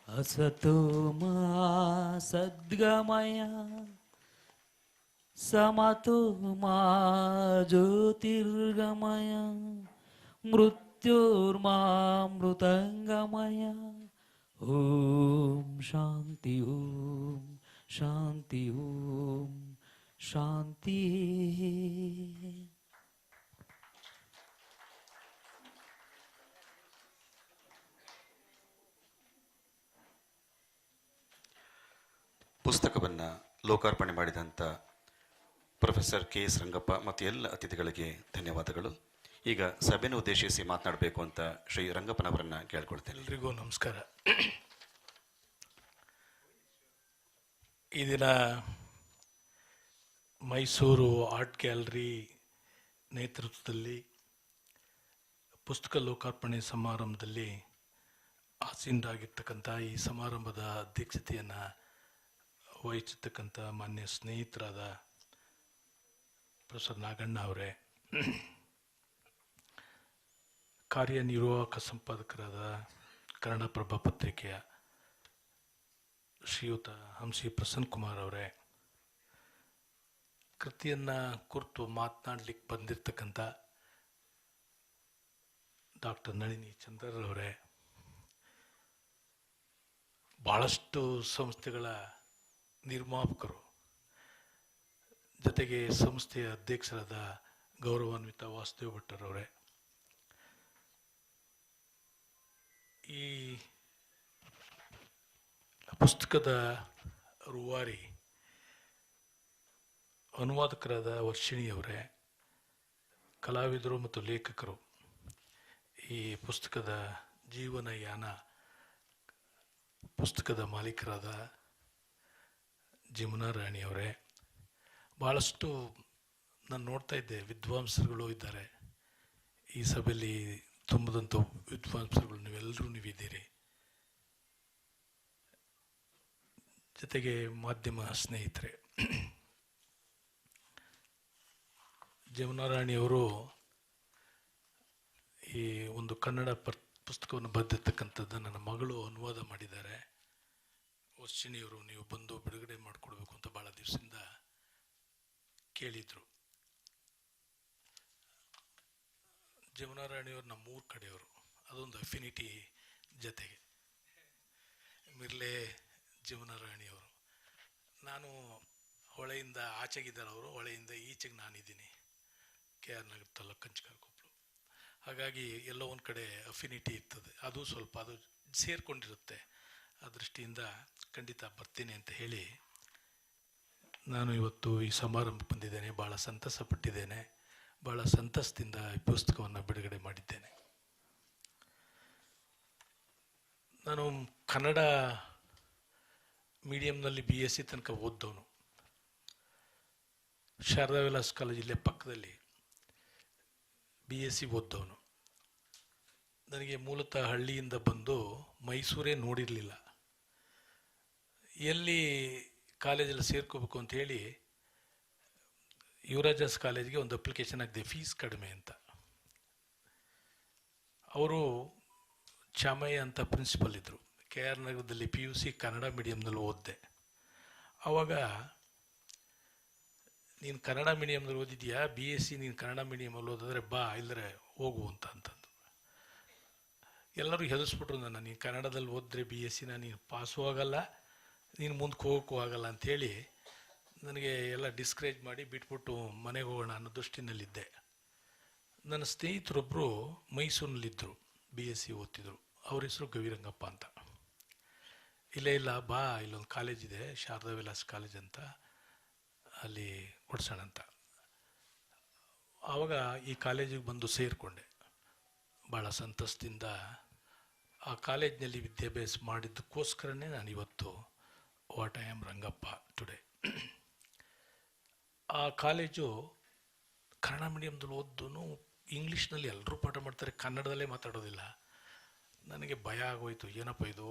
Speaker 2: असतो मा सद्गमय समतो मा ज्योतिर्गमय मृत्युर्मामृतंगमय. ओम शांति ओम शांति ओम शांति.
Speaker 1: ಪುಸ್ತಕವನ್ನು ಲೋಕಾರ್ಪಣೆ ಮಾಡಿದಂಥ ಪ್ರೊಫೆಸರ್ KS ರಂಗಪ್ಪ ಮತ್ತು ಎಲ್ಲ ಅತಿಥಿಗಳಿಗೆ ಧನ್ಯವಾದಗಳು. ಈಗ ಸಭೆಯನ್ನು ಉದ್ದೇಶಿಸಿ ಮಾತನಾಡಬೇಕು ಅಂತ ಶ್ರೀ ರಂಗಪ್ಪನವರನ್ನು ಕೇಳ್ಕೊಳ್ತೇನೆ.
Speaker 5: ಎಲ್ರಿಗೂ ನಮಸ್ಕಾರ. ಈ ದಿನ ಮೈಸೂರು ಆರ್ಟ್ ಗ್ಯಾಲರಿ ನೇತೃತ್ವದಲ್ಲಿ ಪುಸ್ತಕ ಲೋಕಾರ್ಪಣೆ ಸಮಾರಂಭದಲ್ಲಿ ಆಸೀನರಾಗಿರ್ತಕ್ಕಂಥ ಈ ಸಮಾರಂಭದ ಅಧ್ಯಕ್ಷತೆಯನ್ನು ವಹಿಸಿರ್ತಕ್ಕಂಥ ಮಾನ್ಯ ಸ್ನೇಹಿತರಾದ ಪ್ರೊಫೆಸರ್ ನಾಗಣ್ಣ ಅವರೇ, ಕಾರ್ಯನಿರ್ವಾಹಕ ಸಂಪಾದಕರಾದ ಕನ್ನಡಪ್ರಭ ಪತ್ರಿಕೆಯ ಶ್ರೀಯುತ ಹಂಸಿ ಪ್ರಸನ್ನ ಕುಮಾರ್ ಅವರೇ, ಕೃತಿಯನ್ನು ಕುರಿತು ಮಾತನಾಡಲಿಕ್ಕೆ ಬಂದಿರತಕ್ಕಂಥ ಡಾಕ್ಟರ್ ನಳಿನಿ ಚಂದ್ರರವರೇ, ಭಾಳಷ್ಟು ಸಂಸ್ಥೆಗಳ ನಿರ್ಮಾಪಕರು, ಜೊತೆಗೆ ಸಂಸ್ಥೆಯ ಅಧ್ಯಕ್ಷರಾದ ಗೌರವಾನ್ವಿತ ವಾಸುದೇವ್ ಭಟ್ಟರವರೇ, ಈ ಪುಸ್ತಕದ ರೂವಾರಿ ಅನುವಾದಕರಾದ ವರ್ಷಿಣಿಯವರೇ, ಕಲಾವಿದರು ಮತ್ತು ಲೇಖಕರು, ಈ ಪುಸ್ತಕದ ಜೀವನಯಾನ ಪುಸ್ತಕದ ಮಾಲೀಕರಾದ ಜಮುನಾ ರಾಣಿಯವರೇ, ಭಾಳಷ್ಟು ನಾನು ನೋಡ್ತಾ ಇದ್ದೆ ವಿದ್ವಾಂಸರುಗಳು ಇದ್ದಾರೆ ಈ ಸಭೆಯಲ್ಲಿ, ತುಂಬದಂಥ ವಿದ್ವಾಂಸರುಗಳು ನೀವಿದ್ದೀರಿ. ಜೊತೆಗೆ ಮಾಧ್ಯಮ ಸ್ನೇಹಿತರೆ, ಜಮುನಾ ರಾಣಿಯವರು ಈ ಒಂದು ಕನ್ನಡ ಪುಸ್ತಕವನ್ನು ಬರೆದಿರ್ತಕ್ಕಂಥದ್ದು ನನ್ನ ಮಗಳು ಅನುವಾದ ಮಾಡಿದ್ದಾರೆ. ವರ್ಷಿಣಿಯವರು ನೀವು ಬಂದು ಬಿಡುಗಡೆ ಮಾಡಿಕೊಡ್ಬೇಕು ಅಂತ ಭಾಳ ದಿವಸದಿಂದ ಕೇಳಿದರು. ಜಮುನಾ ರಾಣಿಯವರು ನಮ್ಮ ಊರ ಕಡೆಯವರು, ಅದೊಂದು ಅಫಿನಿಟಿ. ಜೊತೆಗೆ ಮಿರ್ಲೆ ಜಮುನಾ ರಾಣಿಯವರು, ನಾನು ಹೊಳೆಯಿಂದ ಆಚೆಗಿದ್ದಾರೆ, ಅವರು ಹೊಳೆಯಿಂದ ಈಚೆಗೆ ನಾನಿದ್ದೀನಿ, KR ನಗರ ತಾಲೂಕು ಕಂಚಿಕಾರಕೊಪ್ಪಲು. ಹಾಗಾಗಿ ಎಲ್ಲೋ ಒಂದು ಕಡೆ ಅಫಿನಿಟಿ ಇರ್ತದೆ, ಅದು ಸ್ವಲ್ಪ ಅದು ಸೇರಿಕೊಂಡಿರುತ್ತೆ. ಆ ದೃಷ್ಟಿಯಿಂದ ಖಂಡಿತ ಬರ್ತೀನಿ ಅಂತ ಹೇಳಿ ನಾನು ಇವತ್ತು ಈ ಸಮಾರಂಭ ಬಂದಿದ್ದೇನೆ. ಭಾಳ ಸಂತಸ ಪಟ್ಟಿದ್ದೇನೆ, ಭಾಳ ಸಂತಸದಿಂದ ಈ ಪುಸ್ತಕವನ್ನು ಬಿಡುಗಡೆ ಮಾಡಿದ್ದೇನೆ. ನಾನು ಕನ್ನಡ ಮೀಡಿಯಂನಲ್ಲಿ BSc ತನಕ ಓದ್ದವನು. ಶಾರದಾ ವಿಲಾಸ್ ಕಾಲೇಜ್ ಇಲ್ಲೇ ಪಕ್ಕದಲ್ಲಿ BSc ಓದ್ದವನು. ನನಗೆ ಮೂಲತಃ ಹಳ್ಳಿಯಿಂದ ಬಂದು ಮೈಸೂರೇ ನೋಡಿರಲಿಲ್ಲ. ಎಲ್ಲಿ ಕಾಲೇಜಲ್ಲಿ ಸೇರ್ಕೋಬೇಕು ಅಂತ ಹೇಳಿ ಯುವರಾಜಸ್ ಕಾಲೇಜ್ಗೆ ಒಂದು ಅಪ್ಲಿಕೇಶನ್ ಹಾಕಿದೆ, ಫೀಸ್ ಕಡಿಮೆ ಅಂತ. ಅವರು ಚಾಮಯ್ಯ ಅಂತ ಪ್ರಿನ್ಸಿಪಲ್ ಇದ್ದರು. KR ನಗರದಲ್ಲಿ PUC ಕನ್ನಡ ಮೀಡಿಯಮ್ನಲ್ಲಿ ಓದಿದೆ. ಆವಾಗ ನೀನು ಕನ್ನಡ ಮೀಡಿಯಮ್ನಲ್ಲಿ ಓದಿದ್ಯಾ, BSc ನೀನು ಕನ್ನಡ ಮೀಡಿಯಮಲ್ಲಿ ಓದಿದ್ರೆ ಬಾ, ಇಲ್ಲರೆ ಹೋಗು ಅಂತಂದು ಎಲ್ಲರೂ ಹೆದರ್ಸ್ಬಿಟ್ರು ನನ್ನ. ನೀನು ಕನ್ನಡದಲ್ಲಿ ಓದಿದ್ರೆ BScನ ನೀನು ಪಾಸು ಆಗಲ್ಲ, ನೀನು ಮುಂದಕ್ಕೆ ಹೋಗೋಕ್ಕೂ ಆಗಲ್ಲ ಅಂಥೇಳಿ ನನಗೆ ಎಲ್ಲ ಡಿಸ್ಕರೇಜ್ ಮಾಡಿ ಬಿಟ್ಬಿಟ್ಟು ಮನೆಗೆ ಹೋಗೋಣ ಅನ್ನೋ ದೃಷ್ಟಿನಲ್ಲಿದ್ದೆ. ನನ್ನ ಸ್ನೇಹಿತರೊಬ್ಬರು ಮೈಸೂರಿನಲ್ಲಿದ್ದರು, BSc ಓದ್ತಿದ್ರು. ಅವ್ರ ಹೆಸರು ಗವಿರಂಗಪ್ಪ ಅಂತ. ಇಲ್ಲ ಬಾ, ಇಲ್ಲೊಂದು ಕಾಲೇಜ್ ಇದೆ ಶಾರದಾ ವಿಲಾಸ್ ಕಾಲೇಜ್ ಅಂತ, ಅಲ್ಲಿ ಕೊಡ್ಸೋಣ ಅಂತ. ಆವಾಗ ಈ ಕಾಲೇಜಿಗೆ ಬಂದು ಸೇರಿಕೊಂಡೆ. ಭಾಳ ಸಂತಸದಿಂದ ಆ ಕಾಲೇಜಿನಲ್ಲಿ ವಿದ್ಯಾಭ್ಯಾಸ ಮಾಡಿದ್ದಕ್ಕೋಸ್ಕರನೇ ನಾನು ಇವತ್ತು what I am Rangappa today. ಆ ಕಾಲೇಜು ಕನ್ನಡ ಮೀಡಿಯಮ್ದಲ್ಲಿ ಓದ್ದೂ ಇಂಗ್ಲೀಷ್ನಲ್ಲಿ ಎಲ್ಲರೂ ಪಾಠ ಮಾಡ್ತಾರೆ, ಕನ್ನಡದಲ್ಲೇ ಮಾತಾಡೋದಿಲ್ಲ. ನನಗೆ ಭಯ ಆಗೋಯ್ತು, ಏನಪ್ಪ ಇದು,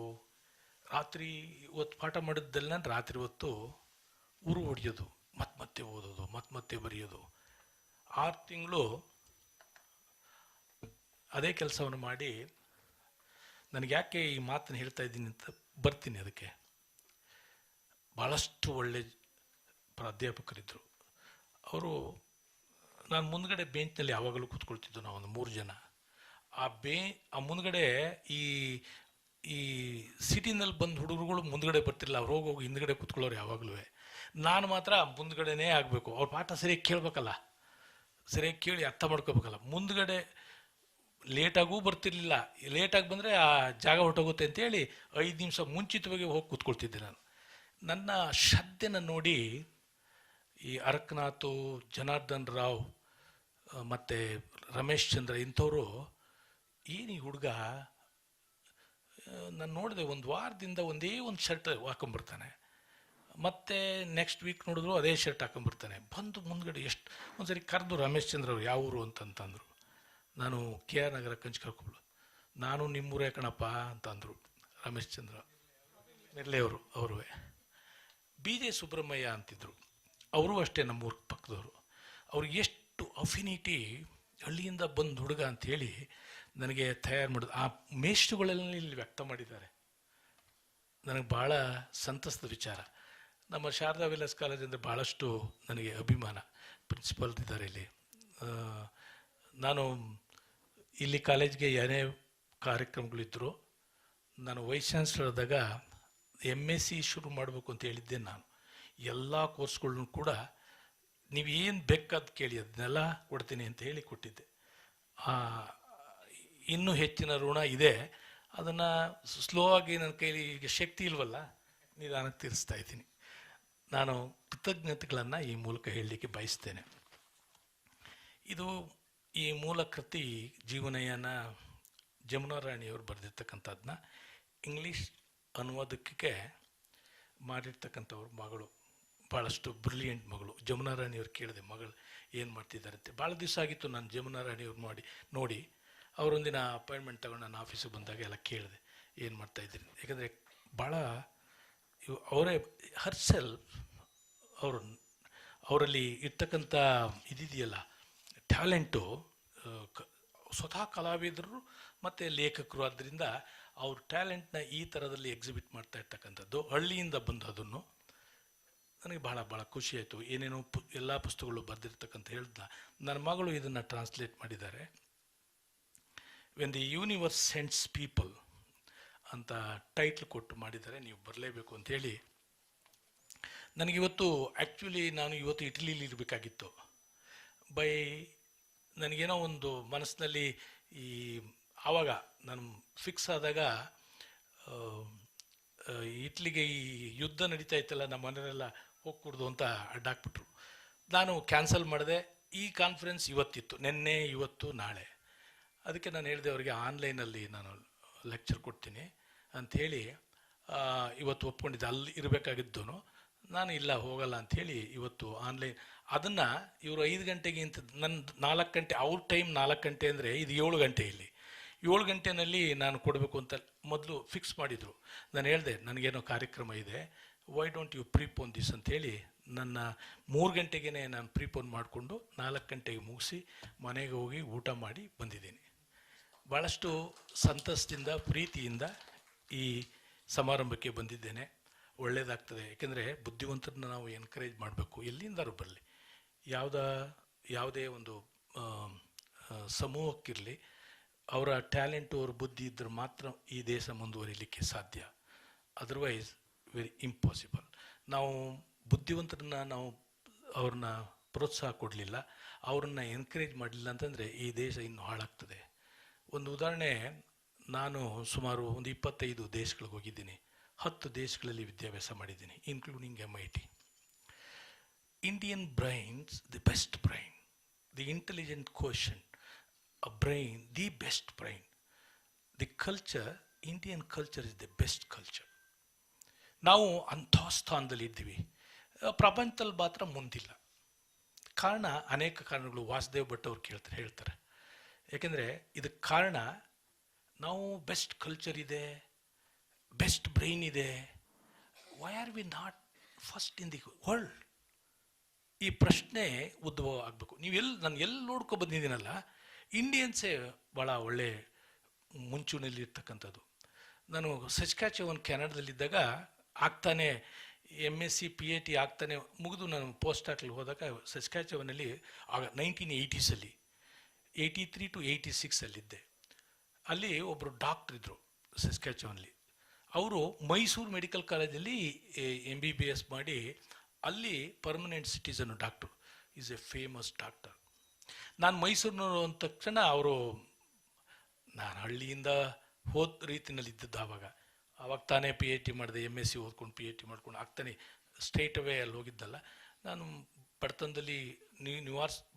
Speaker 5: ರಾತ್ರಿ ಇವತ್ತು ಪಾಠ ಮಾಡಿದ್ದೆಲ್ಲ ರಾತ್ರಿ ಹೊತ್ತು ಊರು ಹೊಡೆಯೋದು, ಮತ್ತೆ ಓದೋದು, ಮತ್ತೆ ಬರೆಯೋದು. 6 ತಿಂಗಳು ಅದೇ ಕೆಲಸವನ್ನು ಮಾಡಿ, ನನಗೆ ಯಾಕೆ ಈ ಮಾತನ್ನು ಹೇಳ್ತಾ ಇದ್ದೀನಿ ಅಂತ ಬರ್ತೀನಿ ಅದಕ್ಕೆ. ಭಾಳಷ್ಟು ಒಳ್ಳೆ ಪ್ರಾಧ್ಯಾಪಕರಿದ್ದರು ಅವರು. ನಾನು ಮುಂದ್ಗಡೆ ಬೆಂಚ್ನಲ್ಲಿ ಯಾವಾಗಲೂ ಕೂತ್ಕೊಳ್ತಿದ್ದು, ನಾವು ಒಂದು 3 ಜನ. ಆ ಮುಂದ್ಗಡೆ ಈ ಸಿಟಿನಲ್ಲಿ ಬಂದು ಹುಡುಗರುಗಳು ಮುಂದ್ಗಡೆ ಬರ್ತಿರಲಿಲ್ಲ, ಅವ್ರು ಹೋಗಿ ಹಿಂದ್ಗಡೆ ಕೂತ್ಕೊಳ್ಳೋರು ಯಾವಾಗಲೂ. ನಾನು ಮಾತ್ರ ಮುಂದ್ಗಡೆನೇ ಆಗಬೇಕು. ಅವ್ರ ಪಾಠ ಸರಿಯಾಗಿ ಕೇಳಬೇಕಲ್ಲ, ಸರಿಯಾಗಿ ಕೇಳಿ ಅರ್ಥ ಮಾಡ್ಕೋಬೇಕಲ್ಲ. ಮುಂದ್ಗಡೆ ಲೇಟಾಗೂ ಬರ್ತಿರ್ಲಿಲ್ಲ, ಲೇಟಾಗಿ ಬಂದರೆ ಆ ಜಾಗ ಹೊರಟೋಗುತ್ತೆ ಅಂತೇಳಿ 5 ನಿಮಿಷ ಮುಂಚಿತವಾಗಿ ಹೋಗಿ ಕೂತ್ಕೊಳ್ತಿದ್ದೆ ನಾನು. ನನ್ನ ಶ್ರದ್ಧೆನ ನೋಡಿ ಈ ಅರಕನಾಥು, ಜನಾರ್ದನ್ ರಾವ್ ಮತ್ತು ರಮೇಶ್ ಚಂದ್ರ ಇಂಥವರು, ಏನು ಈ ಹುಡುಗ, ನಾನು ನೋಡಿದೆ ಒಂದು ವಾರದಿಂದ ಒಂದೇ ಒಂದು ಶರ್ಟ್ ಹಾಕೊಂಬರ್ತಾನೆ, ಮತ್ತು ನೆಕ್ಸ್ಟ್ ವೀಕ್ ನೋಡಿದ್ರು ಅದೇ ಶರ್ಟ್ ಹಾಕೊಂಬರ್ತಾನೆ. ಬಂದು ಮುಂದ್ಗಡೆ ಎಷ್ಟು ಒಂದ್ಸರಿ ಕರೆದು, ರಮೇಶ್ ಚಂದ್ರ ಅವರು ಯಾವ ಊರು ಅಂತಂತಂದರು. ನಾನು KR ನಗರ ಕಂಚಿಕಾರಕೊಪ್ಪಲು. ನಾನು ನಿಮ್ಮೂರೇ ಕಣಪ್ಪ ಅಂತಂದರು ರಮೇಶ್ ಚಂದ್ರ. ಮಿರ್ಲೆಯವರು ಅವರು. BJ ಸುಬ್ರಹ್ಮಣ್ಯ ಅಂತಿದ್ರು, ಅವರು ಅಷ್ಟೇ ನಮ್ಮೂರ ಪಕ್ಕದವರು. ಅವ್ರಿಗೆ ಎಷ್ಟು ಅಫಿನಿಟಿ, ಹಳ್ಳಿಯಿಂದ ಬಂದು ಹುಡುಗ ಅಂಥೇಳಿ ನನಗೆ ತಯಾರು ಮಾಡೋದು. ಆ ಮೇಷ್ಟ್ರುಗಳೆಲ್ಲ ಇಲ್ಲಿ ವ್ಯಕ್ತ ಮಾಡಿದ್ದಾರೆ. ನನಗೆ ಭಾಳ ಸಂತಸದ ವಿಚಾರ. ನಮ್ಮ ಶಾರದಾ ವಿಲಾಸ್ ಕಾಲೇಜ್ ಅಂದರೆ ಭಾಳಷ್ಟು ನನಗೆ ಅಭಿಮಾನ. ಪ್ರಿನ್ಸಿಪಾಲ್ ಇದ್ದಾರೆ ಇಲ್ಲಿ. ನಾನು ಇಲ್ಲಿ ಕಾಲೇಜ್ಗೆ ಏನೇ ಕಾರ್ಯಕ್ರಮಗಳಿದ್ದರು, ನಾನು ವೈಸ್ ಚಾನ್ಸಲರ್ ಆದಾಗ MSc ಶುರು ಮಾಡಬೇಕು ಅಂತ ಹೇಳಿದ್ದೆ ನಾನು. ಎಲ್ಲ ಕೋರ್ಸ್ಗಳನ್ನು ಕೂಡ ನೀವು ಏನು ಬೇಕಾದ ಕೇಳಿ ಅದನ್ನೆಲ್ಲ ಕೊಡ್ತೀನಿ ಅಂತ ಹೇಳಿ ಕೊಟ್ಟಿದ್ದೆ. ಇನ್ನೂ ಹೆಚ್ಚಿನ ಋಣ ಇದೆ. ಅದನ್ನು ಸ್ಲೋ ಆಗಿ ನನ್ನ ಕೈಲಿ ಈಗ ಶಕ್ತಿ ಇಲ್ವಲ್ಲ, ನಿಧಾನಕ್ಕೆ ತೀರಿಸ್ತಾ ಇದ್ದೀನಿ. ನಾನು ಕೃತಜ್ಞತೆಗಳನ್ನು ಈ ಮೂಲಕ ಹೇಳಲಿಕ್ಕೆ ಬಯಸ್ತೇನೆ. ಇದು ಈ ಮೂಲ ಕೃತಿ ಜೀವನಯಾನ ಜಮುನಾ ರಾಣಿಯವರು ಬರೆದಿರ್ತಕ್ಕಂಥದ್ದನ್ನ ಇಂಗ್ಲೀಷ್ ಅನುವಾದಕ್ಕೆ ಮಾಡಿರ್ತಕ್ಕಂಥವ್ರ ಮಗಳು, ಭಾಳಷ್ಟು ಬ್ರಿಲಿಯಂಟ್ ಮಗಳು. ಜಮುನಾ ರಾಣಿಯವ್ರು ಕೇಳಿದೆ ಮಗಳು ಏನು ಮಾಡ್ತಿದ್ದಾರಂತೆ. ಭಾಳ ದಿವಸ ಆಗಿತ್ತು ನಾನು ಜಮುನಾ ರಾಣಿಯವ್ರು ನೋಡಿ ಅವರೊಂದಿನ ಅಪಾಯಿಂಟ್ಮೆಂಟ್ ತಗೊಂಡು ನಾನು ಆಫೀಸಿಗೆ ಬಂದಾಗ ಎಲ್ಲ ಕೇಳಿದೆ ಏನು ಮಾಡ್ತಾಯಿದ್ದೀನಿ. ಯಾಕಂದರೆ ಭಾಳ ಅವರೇ ಹರ್ಸೆಲ್ಫ್ ಅವರಲ್ಲಿ ಇರ್ತಕ್ಕಂಥ ಇದಿದೆಯಲ್ಲ ಟ್ಯಾಲೆಂಟು, ಸ್ವತಃ ಕಲಾವಿದರು ಮತ್ತು ಲೇಖಕರು. ಆದ್ದರಿಂದ ಅವ್ರ ಟ್ಯಾಲೆಂಟ್ನ ಈ ಥರದಲ್ಲಿ ಎಕ್ಸಿಬಿಟ್ ಮಾಡ್ತಾ ಇರ್ತಕ್ಕಂಥದ್ದು, ಹಳ್ಳಿಯಿಂದ ಬಂದದನ್ನು ನನಗೆ ಭಾಳ ಭಾಳ ಖುಷಿಯಾಯಿತು. ಏನೇನೋ ಎಲ್ಲ ಪುಸ್ತಕಗಳು ಬರೆದಿರ್ತಕ್ಕಂಥ ಹೇಳ್ದ ನನ್ನ ಮಗಳು ಇದನ್ನು ಟ್ರಾನ್ಸ್ಲೇಟ್ ಮಾಡಿದ್ದಾರೆ. When the universe sends people ಅಂತ ಟೈಟ್ಲ್ ಕೊಟ್ಟು ಮಾಡಿದ್ದಾರೆ. ನೀವು ಬರಲೇಬೇಕು ಅಂಥೇಳಿ ನನಗಿವತ್ತು ಆ್ಯಕ್ಚುಲಿ ನಾನು ಇವತ್ತು ಇಟಲಿಲಿ ಇರಬೇಕಾಗಿತ್ತು. ನನಗೇನೋ ಒಂದು ಮನಸ್ಸಿನಲ್ಲಿ ಆವಾಗ ನಾನು ಫಿಕ್ಸ್ ಆದಾಗ ಇಟ್ಲಿಗೆ ಈ ಯುದ್ಧ ನಡೀತಾ ಇತ್ತಲ್ಲ, ನಮ್ಮ ಮನೆಯಲ್ಲ ಹೋಗ್ಕೂಡ್ದು ಅಂತ ಅಡ್ಡಾಕ್ಬಿಟ್ರು. ನಾನು ಕ್ಯಾನ್ಸಲ್ ಮಾಡಿದೆ. ಈ ಕಾನ್ಫರೆನ್ಸ್ ಇವತ್ತಿತ್ತು, ನಿನ್ನೆ ಇವತ್ತು ನಾಳೆ. ಅದಕ್ಕೆ ನಾನು ಹೇಳಿದೆ ಅವರಿಗೆ ಆನ್ಲೈನಲ್ಲಿ ನಾನು ಲೆಕ್ಚರ್ ಕೊಡ್ತೀನಿ ಅಂಥೇಳಿ ಇವತ್ತು ಒಪ್ಕೊಂಡಿದ್ದೆ. ಅಲ್ಲಿ ಇರಬೇಕಾಗಿದ್ದನು ನಾನು ಇಲ್ಲ ಹೋಗಲ್ಲ ಅಂಥೇಳಿ ಇವತ್ತು ಆನ್ಲೈನ್. ಅದನ್ನು ಇವರು 5 ಗಂಟೆಗೆ ಅಂತ ನನ್ನ 4 ಗಂಟೆ, ಅವ್ರ ಟೈಮ್ 4 ಗಂಟೆ ಅಂದರೆ ಇದು 7 ಗಂಟೆ. ಇಲ್ಲಿ 7 ಗಂಟೆನಲ್ಲಿ ನಾನು ಕೊಡಬೇಕು ಅಂತ ಮೊದಲು ಫಿಕ್ಸ್ ಮಾಡಿದರು. ನಾನು ಹೇಳಿದೆ ನನಗೇನೋ ಕಾರ್ಯಕ್ರಮ ಇದೆ, why don't you prepone this ಅಂಥೇಳಿ ನನ್ನ 3 ಗಂಟೆಗೇ ನಾನು ಪ್ರೀಪೋನ್ ಮಾಡಿಕೊಂಡು 4 ಗಂಟೆಗೆ ಮುಗಿಸಿ ಮನೆಗೆ ಹೋಗಿ ಊಟ ಮಾಡಿ ಬಂದಿದ್ದೀನಿ. ಭಾಳಷ್ಟು ಸಂತಸದಿಂದ ಪ್ರೀತಿಯಿಂದ ಈ ಸಮಾರಂಭಕ್ಕೆ ಬಂದಿದ್ದೇನೆ. ಒಳ್ಳೆಯದಾಗ್ತದೆ. ಏಕೆಂದರೆ ಬುದ್ಧಿವಂತರನ್ನ ನಾವು ಎನ್ಕರೇಜ್ ಮಾಡಬೇಕು, ಎಲ್ಲಿಂದಾರು ಬರಲಿ, ಯಾವುದೇ ಒಂದು ಸಮೂಹಕ್ಕಿರಲಿ, ಅವರ ಟ್ಯಾಲೆಂಟು ಅವ್ರ ಬುದ್ಧಿ ಇದ್ದರೆ ಮಾತ್ರ ಈ ದೇಶ ಮುಂದುವರಿಲಿಕ್ಕೆ ಸಾಧ್ಯ. Otherwise very impossible. ನಾವು ಬುದ್ಧಿವಂತರನ್ನ ನಾವು ಅವ್ರನ್ನ ಪ್ರೋತ್ಸಾಹ ಕೊಡಲಿಲ್ಲ, ಅವ್ರನ್ನ ಎನ್ಕರೇಜ್ ಮಾಡಲಿಲ್ಲ ಅಂತಂದರೆ ಈ ದೇಶ ಇನ್ನೂ ಹಾಳಾಗ್ತದೆ. ಒಂದು ಉದಾಹರಣೆ, ನಾನು ಸುಮಾರು ಒಂದು 25 ದೇಶಗಳಿಗೆ ಹೋಗಿದ್ದೀನಿ. 10 ದೇಶಗಳಲ್ಲಿ ವಿದ್ಯಾಭ್ಯಾಸ ಮಾಡಿದ್ದೀನಿ, including MIT. Indian brains the best brain, the intelligent quotient, a brain, the best brain. The culture, Indian culture is the best culture. ನಾವು ಅಂಥ ಸ್ಥಾನದಲ್ಲಿ ಇದ್ದೀವಿ, ಪ್ರಪಂಚದಲ್ಲಿ ಮಾತ್ರ ಮುಂದಿಲ್ಲ. ಕಾರಣ ಅನೇಕ ಕಾರಣಗಳು. ವಾಸುದೇವ್ ಭಟ್ ಅವ್ರು ಹೇಳ್ತಾರೆ. ಏಕೆಂದರೆ ಇದಕ್ಕೆ ಕಾರಣ ನಾವು ಬೆಸ್ಟ್ ಕಲ್ಚರ್ ಇದೆ, ಬೆಸ್ಟ್ ಬ್ರೈನ್ ಇದೆ, why are we not first in the world? ಈ ಪ್ರಶ್ನೆ ಉದ್ಭವ ಆಗಬೇಕು. ನಾನು ಎಲ್ಲಿ ನೋಡ್ಕೊ ಬಂದಿದ್ದೀನಲ್ಲ, ಇಂಡಿಯನ್ಸೇ ಭಾಳ ಒಳ್ಳೆ ಮುಂಚೂಣಿಯಲ್ಲಿ ಇರ್ತಕ್ಕಂಥದ್ದು. ನಾನು ಸಸ್ಕ್ಯಾಚುವನ್ ಕೆನಡಾದಲ್ಲಿದ್ದಾಗ ಆಗ್ತಾನೆ MSc PhD ಆಗ್ತಾನೆ ಮುಗಿದು ನಾನು ಪೋಸ್ಟ್ ಡಾಕ್ಟರ್ಗೆ ಹೋದಾಗ ಸಸ್ಕ್ಯಾಚುವನಲ್ಲಿ ಆಗ 1980s 83 to 86 ಅಲ್ಲಿ ಒಬ್ಬರು ಡಾಕ್ಟ್ರ್ ಇದ್ದರು ಸಸ್ಕ್ಯಾಚುವನ್ಲಿ. ಅವರು ಮೈಸೂರು ಮೆಡಿಕಲ್ ಕಾಲೇಜಲ್ಲಿ MBBS ಮಾಡಿ ಅಲ್ಲಿ permanent ಸಿಟಿಸನ್ನು doctor. Is A famous doctor. ನಾನು ಮೈಸೂರಿನವರು ಅಂದ ತಕ್ಷಣ ಅವರು, ನಾನು ಹಳ್ಳಿಯಿಂದ ಹೋದ ರೀತಿಯಲ್ಲಿ ಇದ್ದದ್ದು ಆವಾಗ ತಾನೇ PhD ಮಾಡಿದೆ, MSc ಓದ್ಕೊಂಡು PhD ಮಾಡ್ಕೊಂಡು ಆಗ್ತಾನೆ ಸ್ಟ್ರೈಟ್ ಅವೇ ಅಲ್ಲಿ ಹೋಗಿದ್ದಲ್ಲ. ನಾನು ಬಡತನದಲ್ಲಿ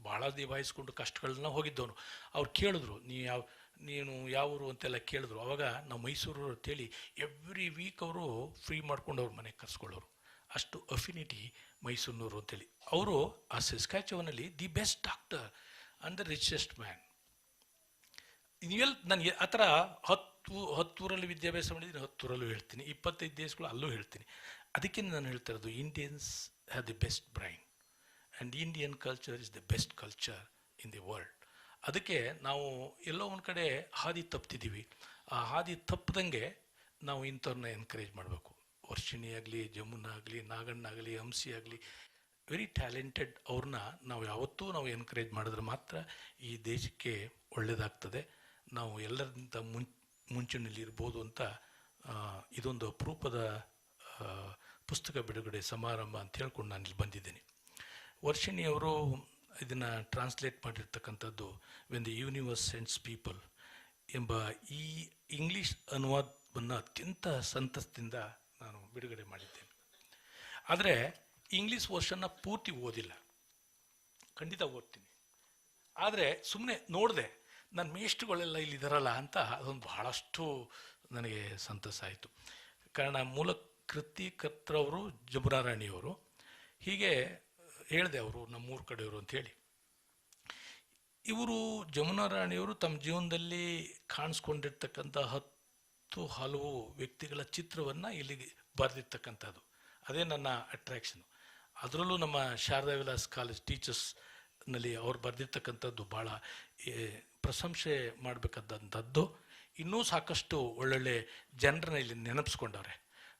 Speaker 5: ಭಾಳ ನಿಭಾಯಿಸ್ಕೊಂಡು ಕಷ್ಟಗಳನ್ನ ಹೋಗಿದ್ದವನು. ಅವ್ರು ಕೇಳಿದ್ರು, ನೀನು ಯಾವ ಊರು ಅಂತೆಲ್ಲ ಕೇಳಿದ್ರು. ಆವಾಗ ನಾವು ಮೈಸೂರು ಅಂತೇಳಿ ಎವ್ರಿ ವೀಕ್ ಅವರು ಫ್ರೀ ಮಾಡ್ಕೊಂಡು ಅವ್ರ ಮನೆಗೆ ಕರ್ಸ್ಕೊಳ್ಳೋರು. ಅಷ್ಟು ಅಫಿನಿಟಿ ಮೈಸೂರಿನವರು ಅಂತೇಳಿ. ಅವರು ಆ ಸಸ್ಕ್ಯಾಚುವನಲ್ಲಿ the best doctor and the richest man. ನನಗೆ ಆ ಥರ 10 ಊರಲ್ಲಿ ವಿದ್ಯಾಭ್ಯಾಸ ಮಾಡಿದ್ದೀನಿ, 10 ಊರಲ್ಲೂ ಹೇಳ್ತೀನಿ, 25 ದೇಶಗಳು ಅಲ್ಲೂ ಹೇಳ್ತೀನಿ. ಅದಕ್ಕೆ ನಾನು ಹೇಳ್ತಾ ಇರೋದು, Indians have the best brain and Indian culture is the best culture in the world. ಅದಕ್ಕೆ ನಾವು ಎಲ್ಲೋ ಒಂದು ಕಡೆ ಹಾದಿ ತಪ್ತಿದ್ದೀವಿ. ಆ ಹಾದಿ ತಪ್ಪದಂಗೆ ನಾವು ಇಂಥವ್ರನ್ನ ಎನ್ಕರೇಜ್ ಮಾಡಬೇಕು. ವರ್ಷಿಣಿ ಆಗಲಿ, ಜಮುನಾ ಆಗಲಿ, ನಾಗಣ್ಣ ಆಗಲಿ, ಹಂಸಿ ಆಗಲಿ, ವೆರಿ ಟ್ಯಾಲೆಂಟೆಡ್. ಅವ್ರನ್ನ ನಾವು ಯಾವತ್ತೂ ಎನ್ಕರೇಜ್ ಮಾಡಿದ್ರೆ ಮಾತ್ರ ಈ ದೇಶಕ್ಕೆ ಒಳ್ಳೆಯದಾಗ್ತದೆ. ನಾವು ಎಲ್ಲರಿಂದ ಮುಂಚೂಣಿಯಲ್ಲಿ ಇರ್ಬೋದು ಅಂತ ಇದೊಂದು ಅಪರೂಪದ ಪುಸ್ತಕ ಬಿಡುಗಡೆ ಸಮಾರಂಭ ಅಂತ ಹೇಳ್ಕೊಂಡು ನಾನು ಇಲ್ಲಿ ಬಂದಿದ್ದೀನಿ. ವರ್ಷಿಣಿಯವರು ಇದನ್ನು ಟ್ರಾನ್ಸ್ಲೇಟ್ ಮಾಡಿರ್ತಕ್ಕಂಥದ್ದು when the universe sends people ಎಂಬ ಈ ಇಂಗ್ಲೀಷ್ ಅನುವಾದವನ್ನು ಅತ್ಯಂತ ಸಂತಸದಿಂದ ನಾನು ಬಿಡುಗಡೆ ಮಾಡಿದ್ದೇನೆ. ಆದರೆ ಇಂಗ್ಲೀಷ್ ವರ್ಷನ್ನ ಪೂರ್ತಿ ಓದಿಲ್ಲ, ಖಂಡಿತ ಓದ್ತೀನಿ. ಆದರೆ ಸುಮ್ಮನೆ ನೋಡಿದೆ, ನನ್ನ ಮೇಷ್ಟ್ರುಗಳೆಲ್ಲ ಇಲ್ಲಿದ್ದಾರಲ್ಲ ಅಂತ ಅದೊಂದು ಬಹಳಷ್ಟು ನನಗೆ ಸಂತಸ ಆಯಿತು. ಕಾರಣ ಮೂಲ ಕೃತಿಕರ್ತರವರು ಜಮುನಾ ರಾಣಿಯವರು. ಹೀಗೆ ಹೇಳಿದೆ ಅವರು ನಮ್ಮೂರ ಕಡೆಯವರು ಅಂಥೇಳಿ. ಇವರು ಜಮುನಾ ರಾಣಿಯವರು ತಮ್ಮ ಜೀವನದಲ್ಲಿ ಕಾಣಿಸ್ಕೊಂಡಿರ್ತಕ್ಕಂಥ 10 ಹಲವು ವ್ಯಕ್ತಿಗಳ ಚಿತ್ರವನ್ನು ಇಲ್ಲಿ ಬರೆದಿರ್ತಕ್ಕಂಥದ್ದು. ಅದೇ ನನ್ನ ಅಟ್ರ್ಯಾಕ್ಷನು. ಅದರಲ್ಲೂ ನಮ್ಮ ಶಾರದಾ ವಿಲಾಸ್ ಕಾಲೇಜ್ ಟೀಚರ್ಸ್ನಲ್ಲಿ ಅವ್ರು ಬರೆದಿರ್ತಕ್ಕಂಥದ್ದು ಭಾಳ ಪ್ರಶಂಸೆ ಮಾಡಬೇಕಾದಂಥದ್ದು. ಇನ್ನೂ ಸಾಕಷ್ಟು ಒಳ್ಳೊಳ್ಳೆ ಜನರನ್ನ ಇಲ್ಲಿ ನೆನಪಿಸ್ಕೊಂಡವ್ರೆ.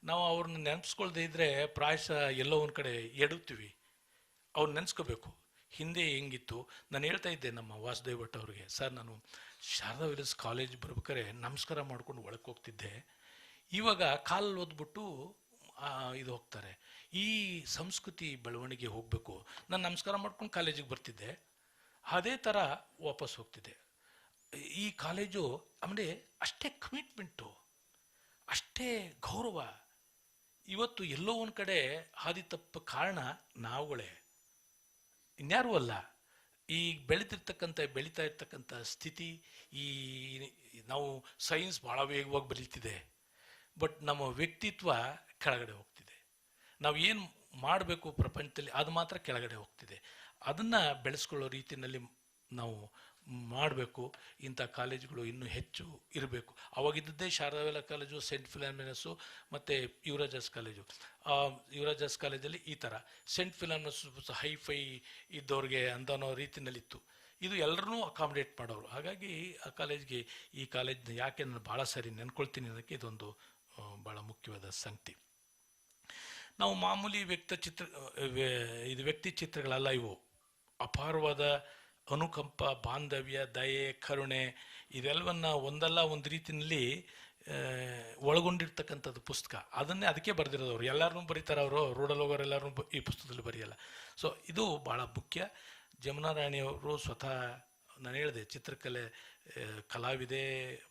Speaker 5: ನಾವು ಅವ್ರನ್ನ ನೆನಪಿಸ್ಕೊಳ್ದೇ ಇದ್ದರೆ ಪ್ರಾಯಶಃ ಎಲ್ಲೋ ಒಂದು ಕಡೆ ಎಡುತ್ತೀವಿ. ಅವ್ರು ನೆನೆಸ್ಕೋಬೇಕು ಹಿಂದೆ ಹೆಂಗಿತ್ತು. ನಾನು ಹೇಳ್ತಾ ಇದ್ದೆ ನಮ್ಮ ವಾಸುದೇವ್ ಭಟ್ ಅವ್ರಿಗೆ, ಸರ್ ನಾನು ಶಾರದಾ ವಿಲಾಸ್ ಕಾಲೇಜ್ ಬರ್ಬೇಕಾದ್ರೆ ನಮಸ್ಕಾರ ಮಾಡ್ಕೊಂಡು ಒಳಗೆ ಹೋಗ್ತಿದ್ದೆ, ಇವಾಗ ಕಾಲು ಓದ್ಬಿಟ್ಟು ಇದು ಹೋಗ್ತಾರೆ. ಈ ಸಂಸ್ಕೃತಿ ಬೆಳವಣಿಗೆ ಹೋಗಬೇಕು. ನಾನು ನಮಸ್ಕಾರ ಮಾಡ್ಕೊಂಡು ಕಾಲೇಜಿಗೆ ಬರ್ತಿದ್ದೆ, ಅದೇ ಥರ ವಾಪಸ್ ಹೋಗ್ತಿದ್ದೆ. ಈ ಕಾಲೇಜು ಆಮೇಲೆ ಅಷ್ಟೇ ಕಮಿಟ್ಮೆಂಟು, ಅಷ್ಟೇ ಗೌರವ. ಇವತ್ತು ಎಲ್ಲೋ ಒಂದು ಕಡೆ ಹಾದಿ ತಪ್ಪ ಕಾರಣ ನಾವುಗಳೇ, ಇನ್ಯಾರೂ ಅಲ್ಲ. ಈ ಬೆಳೀತಾ ಇರ್ತಕ್ಕಂಥ ಸ್ಥಿತಿ, ಈ ನಾವು ಸೈನ್ಸ್ ಭಾಳ ವೇಗವಾಗಿ ಬೆಳೀತಿದೆ, ಬಟ್ ನಮ್ಮ ವ್ಯಕ್ತಿತ್ವ ಕೆಳಗಡೆ ಹೋಗ್ತಿದೆ. ನಾವು ಏನು ಮಾಡಬೇಕು ಪ್ರಪಂಚದಲ್ಲಿ ಅದು ಮಾತ್ರ ಕೆಳಗಡೆ ಹೋಗ್ತಿದೆ. ಅದನ್ನು ಬೆಳೆಸ್ಕೊಳ್ಳೋ ರೀತಿಯಲ್ಲಿ ನಾವು ಮಾಡಬೇಕು. ಇಂಥ ಕಾಲೇಜುಗಳು ಇನ್ನೂ ಹೆಚ್ಚು ಇರಬೇಕು. ಅವಾಗಿದ್ದದ್ದೇ ಶಾರದಾ ವಿಲಾಸ್ ಕಾಲೇಜು, ಸೆಂಟ್ ಫಿಲಾಮಿನಸ್ಸು ಮತ್ತು ಯುವರಾಜಾಸ್ ಕಾಲೇಜು. ಯುವರಾಜಾಸ್ ಕಾಲೇಜಲ್ಲಿ ಈ ಥರ, ಸೆಂಟ್ ಫಿಲಾಮಿನಸ್ ಹೈಫೈ ಇದ್ದವ್ರಿಗೆ ಅನ್ನೋ ರೀತಿಯಲ್ಲಿತ್ತು. ಇದು ಎಲ್ಲರನ್ನೂ ಅಕಾಮಿಡೇಟ್ ಮಾಡೋರು. ಹಾಗಾಗಿ ಆ ಕಾಲೇಜ್ಗೆ, ಈ ಕಾಲೇಜ್ನ ಯಾಕೆ ನಾನು ಭಾಳ ಸಾರಿ ನೆನ್ಕೊಳ್ತೀನಿ ಅನ್ನೋಕ್ಕೆ ಇದೊಂದು ಭಾಳ ಮುಖ್ಯವಾದ ಸಂಗತಿ. ನಾವು ಮಾಮೂಲಿ ವ್ಯಕ್ತಿ ಚಿತ್ರಗಳಲ್ಲ ಇವು. ಅಪಾರವಾದ ಅನುಕಂಪ, ಬಾಂಧವ್ಯ, ದಯೆ, ಕರುಣೆ ಇದೆಲ್ಲವನ್ನ ಒಂದಲ್ಲ ಒಂದು ರೀತಿಯಲ್ಲಿ ಒಳಗೊಂಡಿರ್ತಕ್ಕಂಥದ್ದು ಪುಸ್ತಕ. ಅದನ್ನೇ ಅದಕ್ಕೆ ಬರೆದಿರೋದವ್ರು. ಎಲ್ಲರೂ ಬರೀತಾರೆ, ಅವರು ರೋಡಲ್ಲಿ ಹೋಗೋರು ಎಲ್ಲರೂ ಈ ಪುಸ್ತಕದಲ್ಲಿ ಬರೆಯಲ್ಲ. ಸೊ ಇದು ಭಾಳ ಮುಖ್ಯ. ಜಮುನಾ ರಾಣಿಯವರು ಸ್ವತಃ, ನಾನು ಹೇಳಿದೆ, ಚಿತ್ರಕಲೆ ಕಲಾವಿದೆ,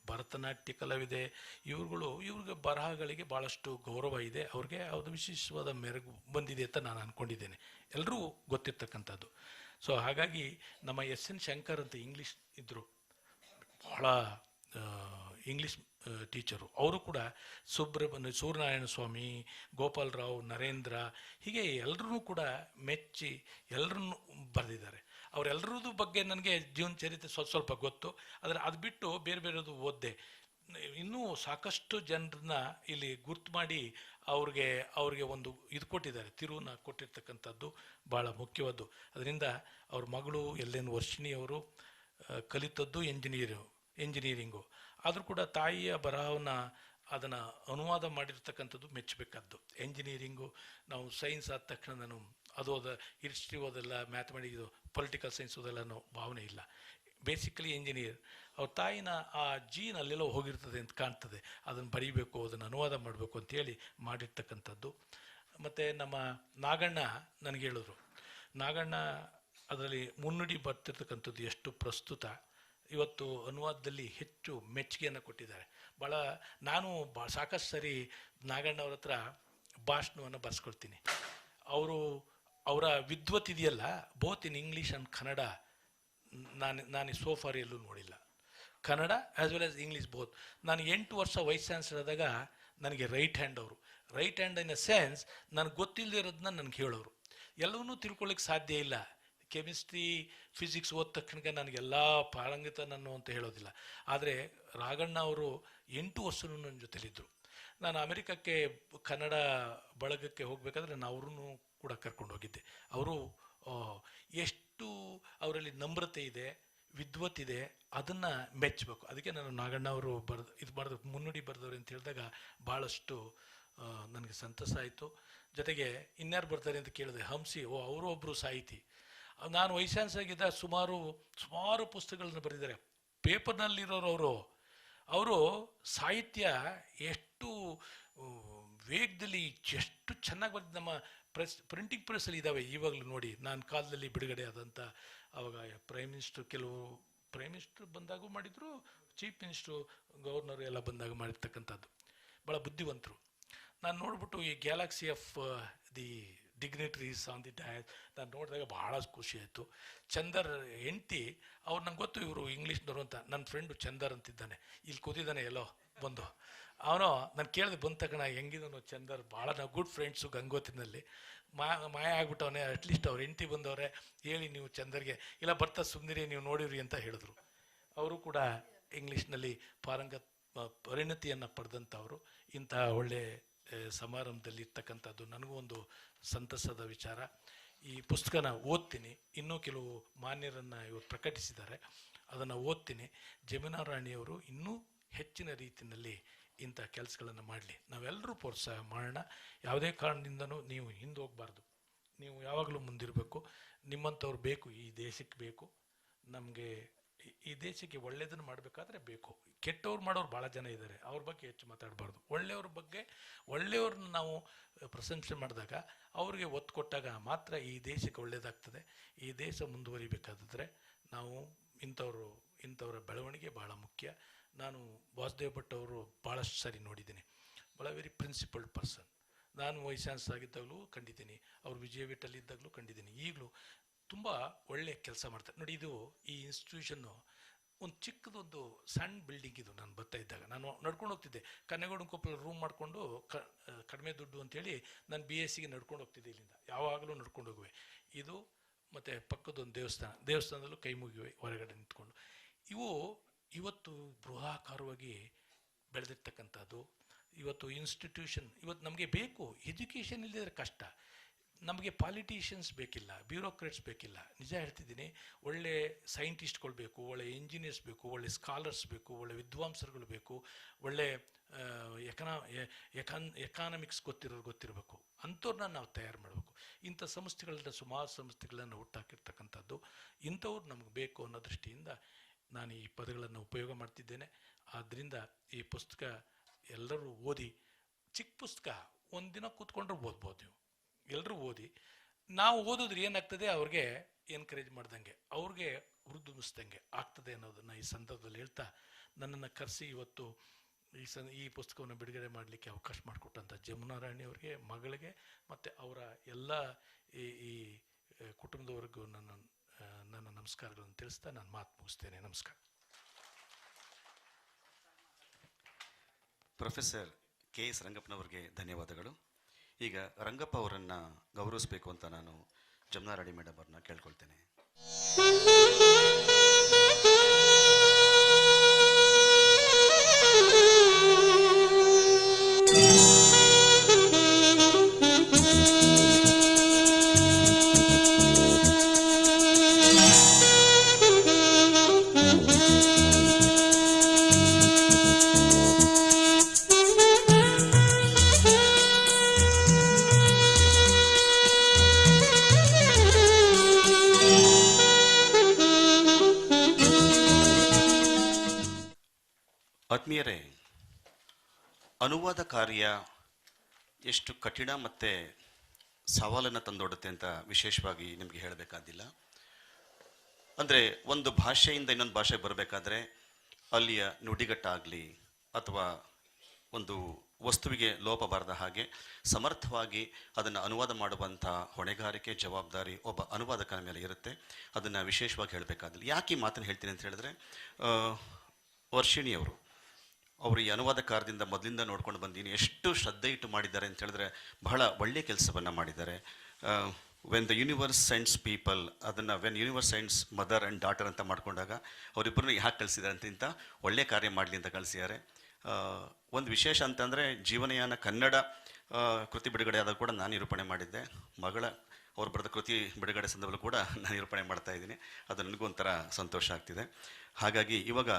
Speaker 5: ಭರತನಾಟ್ಯ ಕಲಾವಿದೆ. ಇವ್ರಿಗೆ ಬರಹಗಳಿಗೆ ಭಾಳಷ್ಟು ಗೌರವ ಇದೆ. ಅವ್ರಿಗೆ ಅದು ವಿಶೇಷವಾದ ಮೆರುಗು ಬಂದಿದೆ ಅಂತ ನಾನು ಅಂದ್ಕೊಂಡಿದ್ದೇನೆ, ಎಲ್ಲರೂ ಗೊತ್ತಿರ್ತಕ್ಕಂಥದ್ದು. ಸೊ ಹಾಗಾಗಿ ನಮ್ಮ ಎಸ್.ಎನ್. ಶಂಕರ್ ಅಂತ ಇಂಗ್ಲೀಷ್ ಇದ್ದರು, ಭಾಳ ಇಂಗ್ಲೀಷ್ ಟೀಚರು. ಅವರು ಕೂಡ ಸೂರ್ಯನಾರಾಯಣ ಸ್ವಾಮಿ, ಗೋಪಾಲರಾವ್, ನರೇಂದ್ರ, ಹೀಗೆ ಎಲ್ಲರೂ ಕೂಡ ಮೆಚ್ಚಿ ಎಲ್ಲರನ್ನೂ ಬರೆದಿದ್ದಾರೆ. ಅವರೆಲ್ಲರದ್ದು ಬಗ್ಗೆ ನನಗೆ ಜೀವನ ಚರಿತ್ರೆ ಸ್ವಲ್ಪ ಗೊತ್ತು. ಆದರೆ ಅದು ಬಿಟ್ಟು ಬೇರೆ ಬೇರೆದು ಓದಿದೆ. ಇನ್ನೂ ಸಾಕಷ್ಟು ಜನರನ್ನ ಇಲ್ಲಿ ಗುರ್ತು ಮಾಡಿ ಅವ್ರಿಗೆ ಒಂದು ಇದು ಕೊಟ್ಟಿದ್ದಾರೆ, ತಿರುವನ್ನ ಕೊಟ್ಟಿರ್ತಕ್ಕಂಥದ್ದು ಭಾಳ ಮುಖ್ಯವಾದ್ದು. ಅದರಿಂದ ಅವ್ರ ಮಗಳು ಎಲ್.ಎನ್. ವರ್ಷಿಣಿಯವರು ಕಲಿತದ್ದು ಎಂಜಿನಿಯರಿಂಗು. ಆದರೂ ಕೂಡ ತಾಯಿಯ ಬರಹವನ್ನು ಅದನ್ನು ಅನುವಾದ ಮಾಡಿರ್ತಕ್ಕಂಥದ್ದು ಮೆಚ್ಚಬೇಕಾದ್ದು. ಎಂಜಿನಿಯರಿಂಗು, ನಾವು ಸೈನ್ಸ್ ಆದ ತಕ್ಷಣ ನಾನು ಅದು ಹಿಸ್ಟ್ರಿ ಓದಲ್ಲ, ಮ್ಯಾಥಮೆಟಿಕ್ಸ್, ಪೊಲಿಟಿಕಲ್ ಸೈನ್ಸ್ ಓದಲ್ಲ ಅನ್ನೋ ಭಾವನೆ ಇಲ್ಲ. Basically engineer. ಅವ್ರ ತಾಯಿನ ಆ ಜೀನ್ ಅಲ್ಲೆಲ್ಲೋ ಹೋಗಿರ್ತದೆ ಅಂತ ಕಾಣ್ತದೆ. ಅದನ್ನು ಬರೀಬೇಕು, ಅದನ್ನು ಅನುವಾದ ಮಾಡಬೇಕು ಅಂತೇಳಿ ಮಾಡಿರ್ತಕ್ಕಂಥದ್ದು. ಮತ್ತು ನಮ್ಮ ನಾಗಣ್ಣ ನನಗೆ ಹೇಳಿದ್ರು, ನಾಗಣ್ಣ ಅದರಲ್ಲಿ ಮುನ್ನುಡಿ ಬರ್ತಿರ್ತಕ್ಕಂಥದ್ದು ಎಷ್ಟು ಪ್ರಸ್ತುತ. ಇವತ್ತು ಅನುವಾದದಲ್ಲಿ ಹೆಚ್ಚು ಮೆಚ್ಚುಗೆಯನ್ನು ಕೊಟ್ಟಿದ್ದಾರೆ. ನಾನು ಸಾಕಷ್ಟು ಸರಿ ನಾಗಣ್ಣವ್ರ ಹತ್ರ ಭಾಷಣವನ್ನು ಬರ್ಸ್ಕೊಳ್ತೀನಿ. ಅವರ ವಿದ್ವತ್ ಇದೆಯಲ್ಲ, both in English and Kannada, ನಾನು ಸೋಫಾರ್ ಎಲ್ಲೂ ನೋಡಿಲ್ಲ. Kannada as well as English both. ನಾನು 8 ವರ್ಷ ವೈಸ್ ಚಾನ್ಸಲರ್ ಆದಾಗ ನನಗೆ ರೈಟ್ ಹ್ಯಾಂಡ್ ಅವರು. Right hand in a sense, ನನಗೆ ಗೊತ್ತಿಲ್ಲದೆ ಇರೋದನ್ನ ನನಗೆ ಹೇಳೋರು. ಎಲ್ಲವನ್ನೂ ತಿಳ್ಕೊಳ್ಳಿಕ್ಕೆ ಸಾಧ್ಯ ಇಲ್ಲ. ಕೆಮಿಸ್ಟ್ರಿ, ಫಿಸಿಕ್ಸ್ ಓದ ತಕ್ಷಣ ನನಗೆಲ್ಲ ಪಾರಂಗತ ನಾನು ಅಂತ ಹೇಳೋದಿಲ್ಲ. ಆದರೆ ರಾಘಣ್ಣ ಅವರು 8 ವರ್ಷನೂ ನನ್ನ ಜೊತೆಲಿದ್ದರು. ನಾನು ಅಮೆರಿಕಕ್ಕೆ ಕನ್ನಡ ಬಳಗಕ್ಕೆ ಹೋಗಬೇಕಾದ್ರೆ ನಾನು ಅವ್ರನ್ನೂ ಕೂಡ ಕರ್ಕೊಂಡು ಹೋಗಿದ್ದೆ. ಅವರು ಎಷ್ಟು ಅವರಲ್ಲಿ ನಮ್ರತೆ ಇದೆ, ವಿದ್ವತ್ ಇದೆ, ಅದನ್ನು ಮೆಚ್ಚಬೇಕು. ಅದಕ್ಕೆ ನಾನು ನಾಗಣ್ಣ ಅವರು ಮುನ್ನುಡಿ ಬರೆದವ್ರು ಅಂತ ಹೇಳಿದಾಗ ಭಾಳಷ್ಟು ನನಗೆ ಸಂತಸ ಆಯಿತು. ಜೊತೆಗೆ ಇನ್ಯಾರು ಬರ್ತಾರೆ ಅಂತ ಕೇಳಿದೆ, ಹಂಸಿ, ಅವರು ಒಬ್ಬರು ಸಾಹಿತಿ. ನಾನು ವೈಶಾನ್ಸಾಗಿದ್ದ ಸುಮಾರು ಪುಸ್ತಕಗಳನ್ನ ಬರೆದಿದ್ದಾರೆ. ಪೇಪರ್ನಲ್ಲಿರೋರು ಅವರು ಸಾಹಿತ್ಯ ಎಷ್ಟು ವೇಗದಲ್ಲಿ ಎಷ್ಟು ಚೆನ್ನಾಗಿ ಬರೆದು ನಮ್ಮ ಪ್ರಿಂಟಿಂಗ್ ಪ್ರೆಸ್ಸಲ್ಲಿ ಇದ್ದಾವೆ ಇವಾಗಲೂ ನೋಡಿ. ನಾನು ಕಾಲದಲ್ಲಿ ಬಿಡುಗಡೆ ಆದಂಥ ಆವಾಗ ಪ್ರೈಮ್ ಮಿನಿಸ್ಟ್ರು ಬಂದಾಗೂ ಮಾಡಿದರು, ಚೀಫ್ ಮಿನಿಸ್ಟ್ರು ಗವರ್ನರು ಎಲ್ಲ ಬಂದಾಗ ಮಾಡಿರ್ತಕ್ಕಂಥದ್ದು. ಭಾಳ ಬುದ್ಧಿವಂತರು. ನಾನು ನೋಡ್ಬಿಟ್ಟು ಈ Galaxy of the dignitaries on the dais ನಾನು ನೋಡಿದಾಗ ಭಾಳ ಖುಷಿ ಆಯಿತು. ಚಂದರ್ ಹೆಂಡ್ತಿ ಅವ್ರು ನಂಗೆ ಗೊತ್ತು ಇವರು ಇಂಗ್ಲೀಷ್ನವರು ಅಂತ. ನನ್ನ ಫ್ರೆಂಡು ಚಂದರ್ ಅಂತಿದ್ದಾನೆ, ಇಲ್ಲಿ ಕೂತಿದ್ದಾನೆ ಎಲ್ಲೋ ಬಂದು. ಅವನು ನಾನು ಕೇಳಿದೆ ಬಂದ ತಕ್ಷಣ ಹೆಂಗಿದನು ಚಂದರ್, ಭಾಳ ನಾವು ಗುಡ್ ಫ್ರೆಂಡ್ಸು ಗಂಗೋತ್ರಿನಲ್ಲಿ. ಮಾಯ ಆಗ್ಬಿಟ್ಟವನೇ. ಅಟ್ಲೀಸ್ಟ್ ಅವ್ರ ಹೆಂಡ್ತಿ ಬಂದವರೇ ಹೇಳಿ ನೀವು ಚಂದರ್ಗೆ, ಇಲ್ಲ ಬರ್ತಾ ಸುಮ್ಮನಿರಿ ನೀವು ನೋಡಿರಿ ಅಂತ ಹೇಳಿದ್ರು. ಅವರು ಕೂಡ ಇಂಗ್ಲೀಷ್ನಲ್ಲಿ ಪರಿಣತಿಯನ್ನು ಪಡೆದಂಥವರು. ಇಂಥ ಒಳ್ಳೆ ಸಮಾರಂಭದಲ್ಲಿ ಇರ್ತಕ್ಕಂಥದ್ದು ನನಗೂ ಒಂದು ಸಂತಸದ ವಿಚಾರ. ಈ ಪುಸ್ತಕನ ಓದ್ತೀನಿ. ಇನ್ನೂ ಕೆಲವು ಮಾನ್ಯರನ್ನು ಇವರು ಪ್ರಕಟಿಸಿದ್ದಾರೆ, ಅದನ್ನು ಓದ್ತೀನಿ. ಜಮುನಾ ರಾಣಿಯವರು ಇನ್ನೂ ಹೆಚ್ಚಿನ ರೀತಿಯಲ್ಲಿ ಇಂಥ ಕೆಲಸಗಳನ್ನು ಮಾಡಲಿ, ನಾವೆಲ್ಲರೂ ಪ್ರೋತ್ಸಾಹ ಮಾಡೋಣ. ಯಾವುದೇ ಕಾರಣದಿಂದನೂ ನೀವು ಹಿಂದೆ ಹೋಗಬಾರ್ದು, ನೀವು ಯಾವಾಗಲೂ ಮುಂದಿರಬೇಕು. ನಿಮ್ಮಂಥವ್ರು ಬೇಕು, ಈ ದೇಶಕ್ಕೆ ಬೇಕು. ನಮಗೆ ಈ ದೇಶಕ್ಕೆ ಒಳ್ಳೆಯದನ್ನು ಮಾಡಬೇಕಾದ್ರೆ ಬೇಕು. ಕೆಟ್ಟವ್ರು ಮಾಡೋರು ಭಾಳ ಜನ ಇದ್ದಾರೆ, ಅವ್ರ ಬಗ್ಗೆ ಹೆಚ್ಚು ಮಾತಾಡಬಾರ್ದು. ಒಳ್ಳೆಯವ್ರನ್ನ ನಾವು ಪ್ರಶಂಸೆ ಮಾಡಿದಾಗ, ಅವ್ರಿಗೆ ಒತ್ತು ಕೊಟ್ಟಾಗ ಮಾತ್ರ ಈ ದೇಶಕ್ಕೆ ಒಳ್ಳೆಯದಾಗ್ತದೆ. ಈ ದೇಶ ಮುಂದುವರಿಬೇಕಾದ್ರೆ ನಾವು ಇಂಥವರ ಬೆಳವಣಿಗೆ ಭಾಳ ಮುಖ್ಯ. ನಾನು ವಾಸುದೇವ್ ಭಟ್ ಅವರು ಭಾಳಷ್ಟು ಸಾರಿ ನೋಡಿದ್ದೀನಿ. ಭಾಳ ವೆರಿ ಪ್ರಿನ್ಸಿಪಲ್ಡ್ ಪರ್ಸನ್. ನಾನು ವೈಸ್ ಚಾನ್ಸಲರ್ ಆಗಿದ್ದಾಗಲೂ ಕಂಡಿದ್ದೀನಿ, ಅವ್ರು ವಿಜಯವಿಟ್ಟಲ್ಲಿದ್ದಾಗಲೂ ಕಂಡಿದ್ದೀನಿ. ಈಗಲೂ ತುಂಬ ಒಳ್ಳೆಯ ಕೆಲಸ ಮಾಡ್ತಾರೆ ನೋಡಿ. ಇದು ಈ ಇನ್ಸ್ಟಿಟ್ಯೂಷನ್ನು ಒಂದು ಚಿಕ್ಕದೊಂದು ಸಣ್ಣ ಬಿಲ್ಡಿಂಗ್. ಇದು ನಾನು ಬರ್ತಾ ಇದ್ದಾಗ ನಾನು ನಡ್ಕೊಂಡು ಹೋಗ್ತಿದ್ದೆ. ಕನ್ನೆಗೌಡನ ಕೊಪ್ಪಳ ರೂಮ್ ಮಾಡಿಕೊಂಡು ಕಡಿಮೆ ದುಡ್ಡು ಅಂತೇಳಿ ನಾನು BScಗೆ ನಡ್ಕೊಂಡು ಹೋಗ್ತಿದ್ದೆ. ಇಲ್ಲಿಂದ ಯಾವಾಗಲೂ ನಡ್ಕೊಂಡು ಹೋಗುವೆ. ಇದು ಮತ್ತು ಪಕ್ಕದೊಂದು ದೇವಸ್ಥಾನದಲ್ಲೂ ಕೈ ಮುಗಿವೆ ಹೊರಗಡೆ ನಿಂತ್ಕೊಂಡು. ಇವು ಇವತ್ತು ಬೃಹಾಕಾರವಾಗಿ ಬೆಳೆದಿರ್ತಕ್ಕಂಥದ್ದು. ಇವತ್ತು ಇನ್ಸ್ಟಿಟ್ಯೂಷನ್ ಇವತ್ತು ನಮಗೆ ಬೇಕು. ಎಜುಕೇಷನ್ ಇಲ್ಲದಿದ್ರೆ ಕಷ್ಟ. ನಮಗೆ ಪಾಲಿಟಿಷಿಯನ್ಸ್ ಬೇಕಿಲ್ಲ, ಬ್ಯೂರೋಕ್ರೇಟ್ಸ್ ಬೇಕಿಲ್ಲ. ನಿಜ ಹೇಳ್ತಿದ್ದೀನಿ. ಒಳ್ಳೆ ಸೈಂಟಿಸ್ಟ್ಗಳು ಬೇಕು, ಒಳ್ಳೆ ಇಂಜಿನಿಯರ್ಸ್ ಬೇಕು, ಒಳ್ಳೆ ಸ್ಕಾಲರ್ಸ್ ಬೇಕು, ಒಳ್ಳೆ ವಿದ್ವಾಂಸರುಗಳು ಬೇಕು, ಒಳ್ಳೆ ಎಕಾನಮಿಕ್ಸ್ ಗೊತ್ತಿರಬೇಕು. ಅಂಥವ್ರನ್ನ ನಾವು ತಯಾರು ಮಾಡಬೇಕು. ಇಂಥ ಸಂಸ್ಥೆಗಳನ್ನ, ಸುಮಾರು ಸಂಸ್ಥೆಗಳನ್ನು ಹುಟ್ಟಾಕಿರ್ತಕ್ಕಂಥದ್ದು. ಇಂಥವ್ರು ನಮಗೆ ಬೇಕು ಅನ್ನೋ ದೃಷ್ಟಿಯಿಂದ ನಾನು ಈ ಪದಗಳನ್ನು ಉಪಯೋಗ ಮಾಡ್ತಿದ್ದೇನೆ. ಆದ್ದರಿಂದ ಈ ಪುಸ್ತಕ ಎಲ್ಲರೂ ಓದಿ. ಚಿಕ್ಕ ಪುಸ್ತಕ, ಒಂದು ದಿನ ಕೂತ್ಕೊಂಡ್ರೆ ಓದ್ಬೋದು. ನೀವು ಎಲ್ಲರೂ ಓದಿ. ನಾವು ಓದಿದ್ರೆ ಏನಾಗ್ತದೆ, ಅವ್ರಿಗೆ ಎನ್ಕರೇಜ್ ಮಾಡ್ದಂಗೆ, ಅವ್ರಿಗೆ ಹುರಿದುಂಬಿಸ್ದಂಗೆ ಆಗ್ತದೆ ಅನ್ನೋದನ್ನು ಈ ಸಂದರ್ಭದಲ್ಲಿ ಹೇಳ್ತಾ, ನನ್ನನ್ನು ಕರೆಸಿ ಇವತ್ತು ಈ ಪುಸ್ತಕವನ್ನು ಬಿಡುಗಡೆ ಮಾಡಲಿಕ್ಕೆ ಅವಕಾಶ ಮಾಡಿಕೊಟ್ಟಂಥ ಜಮುನಾ ರಾಣಿ ಅವರಿಗೆ, ಮಗಳಿಗೆ ಮತ್ತು ಅವರ ಎಲ್ಲ ಈ ಕುಟುಂಬದವರೆಗೂ ನನ್ನ ನಮಸ್ಕಾರಗಳನ್ನು ತಿಳಿಸ್ತಾ ನಾನು ಮಾತು ಮುಗಿಸ್ತೇನೆ. ನಮಸ್ಕಾರ.
Speaker 1: ಪ್ರೊಫೆಸರ್ KS ರಂಗಪ್ಪನವ್ರಿಗೆ ಧನ್ಯವಾದಗಳು. ಈಗ ರಂಗಪ್ಪ ಅವರನ್ನು ಗೌರವಿಸಬೇಕು ಅಂತ ನಾನು ಜಮುನಾ ರಾಣಿ ಮೇಡಮ್ ಅವ್ರನ್ನ ಕೇಳ್ಕೊಳ್ತೇನೆ. ಆತ್ಮೀಯರೇ, ಅನುವಾದ ಕಾರ್ಯ ಎಷ್ಟು ಕಠಿಣ ಮತ್ತು ಸವಾಲನ್ನು ತಂದೊಡುತ್ತೆ ಅಂತ ವಿಶೇಷವಾಗಿ ನಿಮಗೆ ಹೇಳಬೇಕಾದಿಲ್ಲ. ಅಂದರೆ ಒಂದು ಭಾಷೆಯಿಂದ ಇನ್ನೊಂದು ಭಾಷೆಗೆ ಬರಬೇಕಾದ್ರೆ ಅಲ್ಲಿಯ ನುಡಿಗಟ್ಟಾಗಲಿ ಅಥವಾ ಒಂದು ವಸ್ತುವಿಗೆ ಲೋಪ ಬಾರದ ಹಾಗೆ ಸಮರ್ಥವಾಗಿ ಅದನ್ನು ಅನುವಾದ ಮಾಡುವಂಥ ಹೊಣೆಗಾರಿಕೆ, ಜವಾಬ್ದಾರಿ ಒಬ್ಬ ಅನುವಾದಕನ ಮೇಲೆ ಇರುತ್ತೆ. ಅದನ್ನು ವಿಶೇಷವಾಗಿ ಹೇಳಬೇಕಾದಿಲ್ಲ. ಯಾಕೆ ಈ ಮಾತನ್ನು ಹೇಳ್ತೀನಿ ಅಂತ ಹೇಳಿದ್ರೆ, ವರ್ಷಿಣಿಯವರು ಅವರು ಈ ಅನುವಾದ ಕಾರ್ಯದಿಂದ ಮೊದಲಿಂದ ನೋಡ್ಕೊಂಡು ಬಂದೀನಿ. ಎಷ್ಟು ಶ್ರದ್ಧೆ ಇಟ್ಟು ಮಾಡಿದ್ದಾರೆ ಅಂತ ಹೇಳಿದ್ರೆ ಬಹಳ ಒಳ್ಳೆಯ ಕೆಲಸವನ್ನು ಮಾಡಿದ್ದಾರೆ. When the universe sends people, ಅದನ್ನು when universe sends mother and daughter ಅಂತ ಮಾಡ್ಕೊಂಡಾಗ ಅವರಿಬ್ಬರನ್ನ ಯಾಕೆ ಕಳಿಸಿದ್ದಾರೆ ಅಂತ ಒಳ್ಳೆಯ ಕಾರ್ಯ ಮಾಡಲಿ ಅಂತ ಕಳಿಸಿದ್ದಾರೆ. ಒಂದು ವಿಶೇಷ ಅಂತಂದರೆ, ಜೀವನಯಾನ ಕನ್ನಡ ಕೃತಿ ಬಿಡುಗಡೆ ಆದಾಗ ಕೂಡ ನಾನು ನಿರೂಪಣೆ ಮಾಡಿದ್ದೆ. ಅವ್ರು ಬರೆದ ಕೃತಿ ಬಿಡುಗಡೆ ಸಂದರ್ಭದಲ್ಲೂ ಕೂಡ ನಾನು ನಿರೂಪಣೆ ಮಾಡ್ತಾಯಿದ್ದೀನಿ. ಅದು ನನಗೂ ಒಂಥರ ಸಂತೋಷ ಆಗ್ತಿದೆ. ಹಾಗಾಗಿ ಇವಾಗ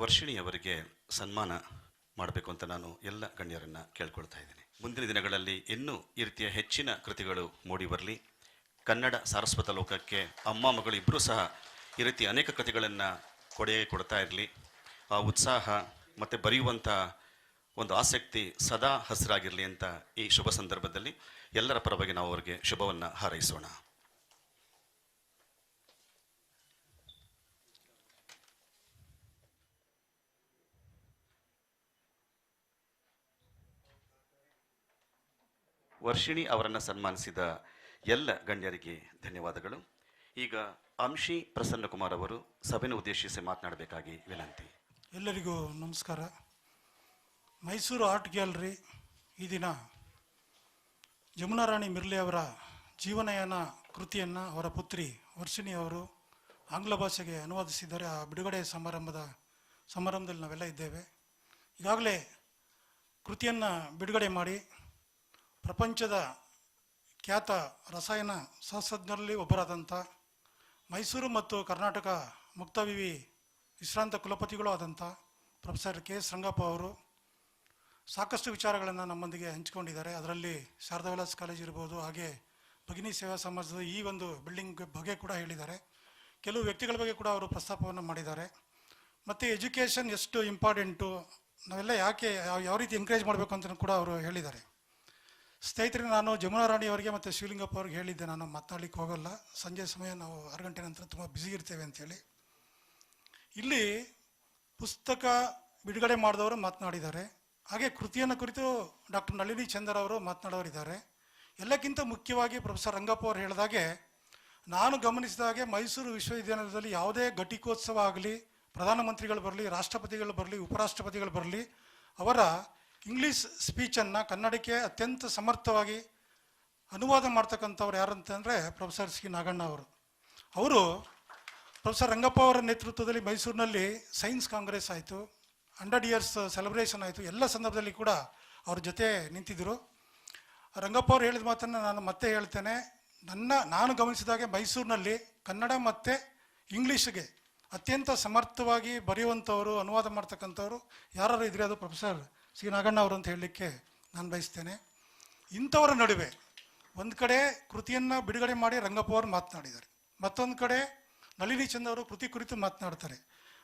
Speaker 1: ವರ್ಷಿಣಿಯವರಿಗೆ ಸನ್ಮಾನ ಮಾಡಬೇಕು ಅಂತ ನಾನು ಎಲ್ಲ ಗಣ್ಯರನ್ನು ಕೇಳ್ಕೊಳ್ತಾ ಇದ್ದೀನಿ. ಮುಂದಿನ ದಿನಗಳಲ್ಲಿ ಇನ್ನೂ ಈ ರೀತಿಯ ಹೆಚ್ಚಿನ ಕೃತಿಗಳು ಮೂಡಿ ಬರಲಿ. ಕನ್ನಡ ಸಾರಸ್ವತ ಲೋಕಕ್ಕೆ ಅಮ್ಮ ಮಗಳು ಇಬ್ಬರೂ ಸಹ ಈ ರೀತಿ ಅನೇಕ ಕೃತಿಗಳನ್ನು ಕೊಡುಗೆ ಕೊಡ್ತಾ ಇರಲಿ. ಆ ಉತ್ಸಾಹ ಮತ್ತು ಬರೆಯುವಂಥ ಒಂದು ಆಸಕ್ತಿ ಸದಾ ಹಸಿರಾಗಿರಲಿ ಅಂತ ಈ ಶುಭ ಸಂದರ್ಭದಲ್ಲಿ ಎಲ್ಲರ ಪರವಾಗಿ ನಾವು ಅವರಿಗೆ ಶುಭವನ್ನು ಹಾರೈಸೋಣ. ವರ್ಷಿಣಿ ಅವರನ್ನು ಸನ್ಮಾನಿಸಿದ ಎಲ್ಲ ಗಣ್ಯರಿಗೆ ಧನ್ಯವಾದಗಳು. ಈಗ ಅಂಶಿ ಪ್ರಸನ್ನಕುಮಾರ್ ಅವರು ಸಭೆಯನ್ನು ಉದ್ದೇಶಿಸಿ ಮಾತನಾಡಬೇಕಾಗಿ ವಿನಂತಿ.
Speaker 6: ಎಲ್ಲರಿಗೂ ನಮಸ್ಕಾರ. ಮೈಸೂರು ಆರ್ಟ್ ಗ್ಯಾಲರಿ ಈ ದಿನ ಜಮುನಾ ರಾಣಿ ಮಿರ್ಲೆ ಅವರ ಜೀವನಯಾನ ಕೃತಿಯನ್ನು ಅವರ ಪುತ್ರಿ ವರ್ಷಿಣಿ ಅವರು ಆಂಗ್ಲ ಭಾಷೆಗೆ ಅನುವಾದಿಸಿದ್ದಾರೆ. ಆ ಬಿಡುಗಡೆ ಸಮಾರಂಭದಲ್ಲಿ ನಾವೆಲ್ಲ ಇದ್ದೇವೆ. ಈಗಾಗಲೇ ಕೃತಿಯನ್ನು ಬಿಡುಗಡೆ ಮಾಡಿ ಪ್ರಪಂಚದ ಖ್ಯಾತ ರಸಾಯನ ಶಾಸ್ತ್ರಜ್ಞರಲ್ಲಿ ಒಬ್ಬರಾದಂಥ ಮೈಸೂರು ಮತ್ತು ಕರ್ನಾಟಕ ಮುಕ್ತ ವಿವಿ ವಿಶ್ರಾಂತ ಕುಲಪತಿಗಳು ಆದಂಥ ಪ್ರೊಫೆಸರ್ ಕೆ.ಎಸ್. ರಂಗಪ್ಪ ಅವರು ಸಾಕಷ್ಟು ವಿಚಾರಗಳನ್ನು ನಮ್ಮೊಂದಿಗೆ ಹಂಚಿಕೊಂಡಿದ್ದಾರೆ. ಅದರಲ್ಲಿ ಶಾರದಾ ವಿಲಾಸ್ ಕಾಲೇಜ್ ಇರ್ಬೋದು, ಹಾಗೆ ಭಗಿನಿ ಸೇವಾ ಸಮಾಜದ ಈ ಒಂದು ಬಿಲ್ಡಿಂಗ್ ಬಗ್ಗೆ ಕೂಡ ಹೇಳಿದ್ದಾರೆ. ಕೆಲವು ವ್ಯಕ್ತಿಗಳ ಬಗ್ಗೆ ಕೂಡ ಅವರು ಪ್ರಸ್ತಾಪವನ್ನು ಮಾಡಿದ್ದಾರೆ. ಮತ್ತು ಎಜುಕೇಷನ್ ಎಷ್ಟು ಇಂಪಾರ್ಟೆಂಟು, ನಾವೆಲ್ಲ ಯಾಕೆ ಯಾವ ರೀತಿ ಎಂಕರೇಜ್ ಮಾಡಬೇಕು ಅಂತ ಕೂಡ ಅವರು ಹೇಳಿದ್ದಾರೆ. ಸ್ನೇಹಿತರೆ, ನಾನು ಜಮುನಾ ರಾಣಿ ಅವರಿಗೆ ಮತ್ತು ಶಿವಲಿಂಗಪ್ಪ ಅವ್ರಿಗೆ ಹೇಳಿದ್ದೆ, ನಾನು ಮಾತನಾಡಲಿಕ್ಕೆ ಹೋಗಲ್ಲ, ಸಂಜೆ ಸಮಯ ನಾವು 6 ಗಂಟೆ ನಂತರ ತುಂಬ ಬ್ಯುಸಿ ಇರ್ತೇವೆ ಅಂಥೇಳಿ. ಇಲ್ಲಿ ಪುಸ್ತಕ ಬಿಡುಗಡೆ ಮಾಡಿದವರು ಮಾತನಾಡಿದ್ದಾರೆ, ಹಾಗೆ ಕೃತಿಯನ್ನು ಕುರಿತು ಡಾಕ್ಟರ್ ನಳಿನಿ ಚಂದರ್ ಅವರು ಮಾತನಾಡೋರಿದ್ದಾರೆ. ಎಲ್ಲಕ್ಕಿಂತ ಮುಖ್ಯವಾಗಿ ಪ್ರೊಫೆಸರ್ ರಂಗಪ್ಪ ಅವರು ಹೇಳಿದಾಗೆ, ನಾನು ಗಮನಿಸಿದ ಹಾಗೆ ಮೈಸೂರು ವಿಶ್ವವಿದ್ಯಾನಿಲಯದಲ್ಲಿ ಯಾವುದೇ ಘಟಿಕೋತ್ಸವ ಆಗಲಿ, ಪ್ರಧಾನಮಂತ್ರಿಗಳು ಬರಲಿ, ರಾಷ್ಟ್ರಪತಿಗಳು ಬರಲಿ, ಉಪರಾಷ್ಟ್ರಪತಿಗಳು ಬರಲಿ, ಅವರ ಇಂಗ್ಲೀಷ್ ಸ್ಪೀಚನ್ನು ಕನ್ನಡಕ್ಕೆ ಅತ್ಯಂತ ಸಮರ್ಥವಾಗಿ ಅನುವಾದ ಮಾಡ್ತಕ್ಕಂಥವ್ರು ಯಾರಂತಂದರೆ ಪ್ರೊಫೆಸರ್ ಸಿ ನಾಗಣ್ಣ ಅವರು ಪ್ರೊಫೆಸರ್ ರಂಗಪ್ಪ ಅವರ ನೇತೃತ್ವದಲ್ಲಿ ಮೈಸೂರಿನಲ್ಲಿ ಸೈನ್ಸ್ ಕಾಂಗ್ರೆಸ್ ಆಯಿತು, 100 years ಸೆಲೆಬ್ರೇಷನ್ ಆಯಿತು. ಎಲ್ಲ ಸಂದರ್ಭದಲ್ಲಿ ಕೂಡ ಅವ್ರ ಜೊತೆ ನಿಂತಿದ್ದರು. ರಂಗಪ್ಪ ಅವರು ಹೇಳಿದ ಮಾತನ್ನು ನಾನು ಮತ್ತೆ ಹೇಳ್ತೇನೆ. ನಾನು ಗಮನಿಸಿದಾಗೆ ಮೈಸೂರಿನಲ್ಲಿ ಕನ್ನಡ ಮತ್ತು ಇಂಗ್ಲೀಷ್ಗೆ ಅತ್ಯಂತ ಸಮರ್ಥವಾಗಿ ಬರೆಯುವಂಥವರು, ಅನುವಾದ ಮಾಡ್ತಕ್ಕಂಥವ್ರು ಯಾರು ಇದ್ರೆ ಅದು ಪ್ರೊಫೆಸರ್ ಸಿ ನಾಗಣ್ಣ ಅವರು ಅಂತ ಹೇಳಲಿಕ್ಕೆ ನಾನು ಬಯಸ್ತೇನೆ. ಇಂಥವರ ನಡುವೆ ಒಂದು ಕಡೆ ಕೃತಿಯನ್ನು ಬಿಡುಗಡೆ ಮಾಡಿ ರಂಗಪ್ಪ ಅವರು ಮಾತನಾಡಿದ್ದಾರೆ, ಮತ್ತೊಂದು ಕಡೆ ನಳಿನಿ ಚಂದ್ ಅವರು ಕೃತಿ ಕುರಿತು ಮಾತನಾಡ್ತಾರೆ,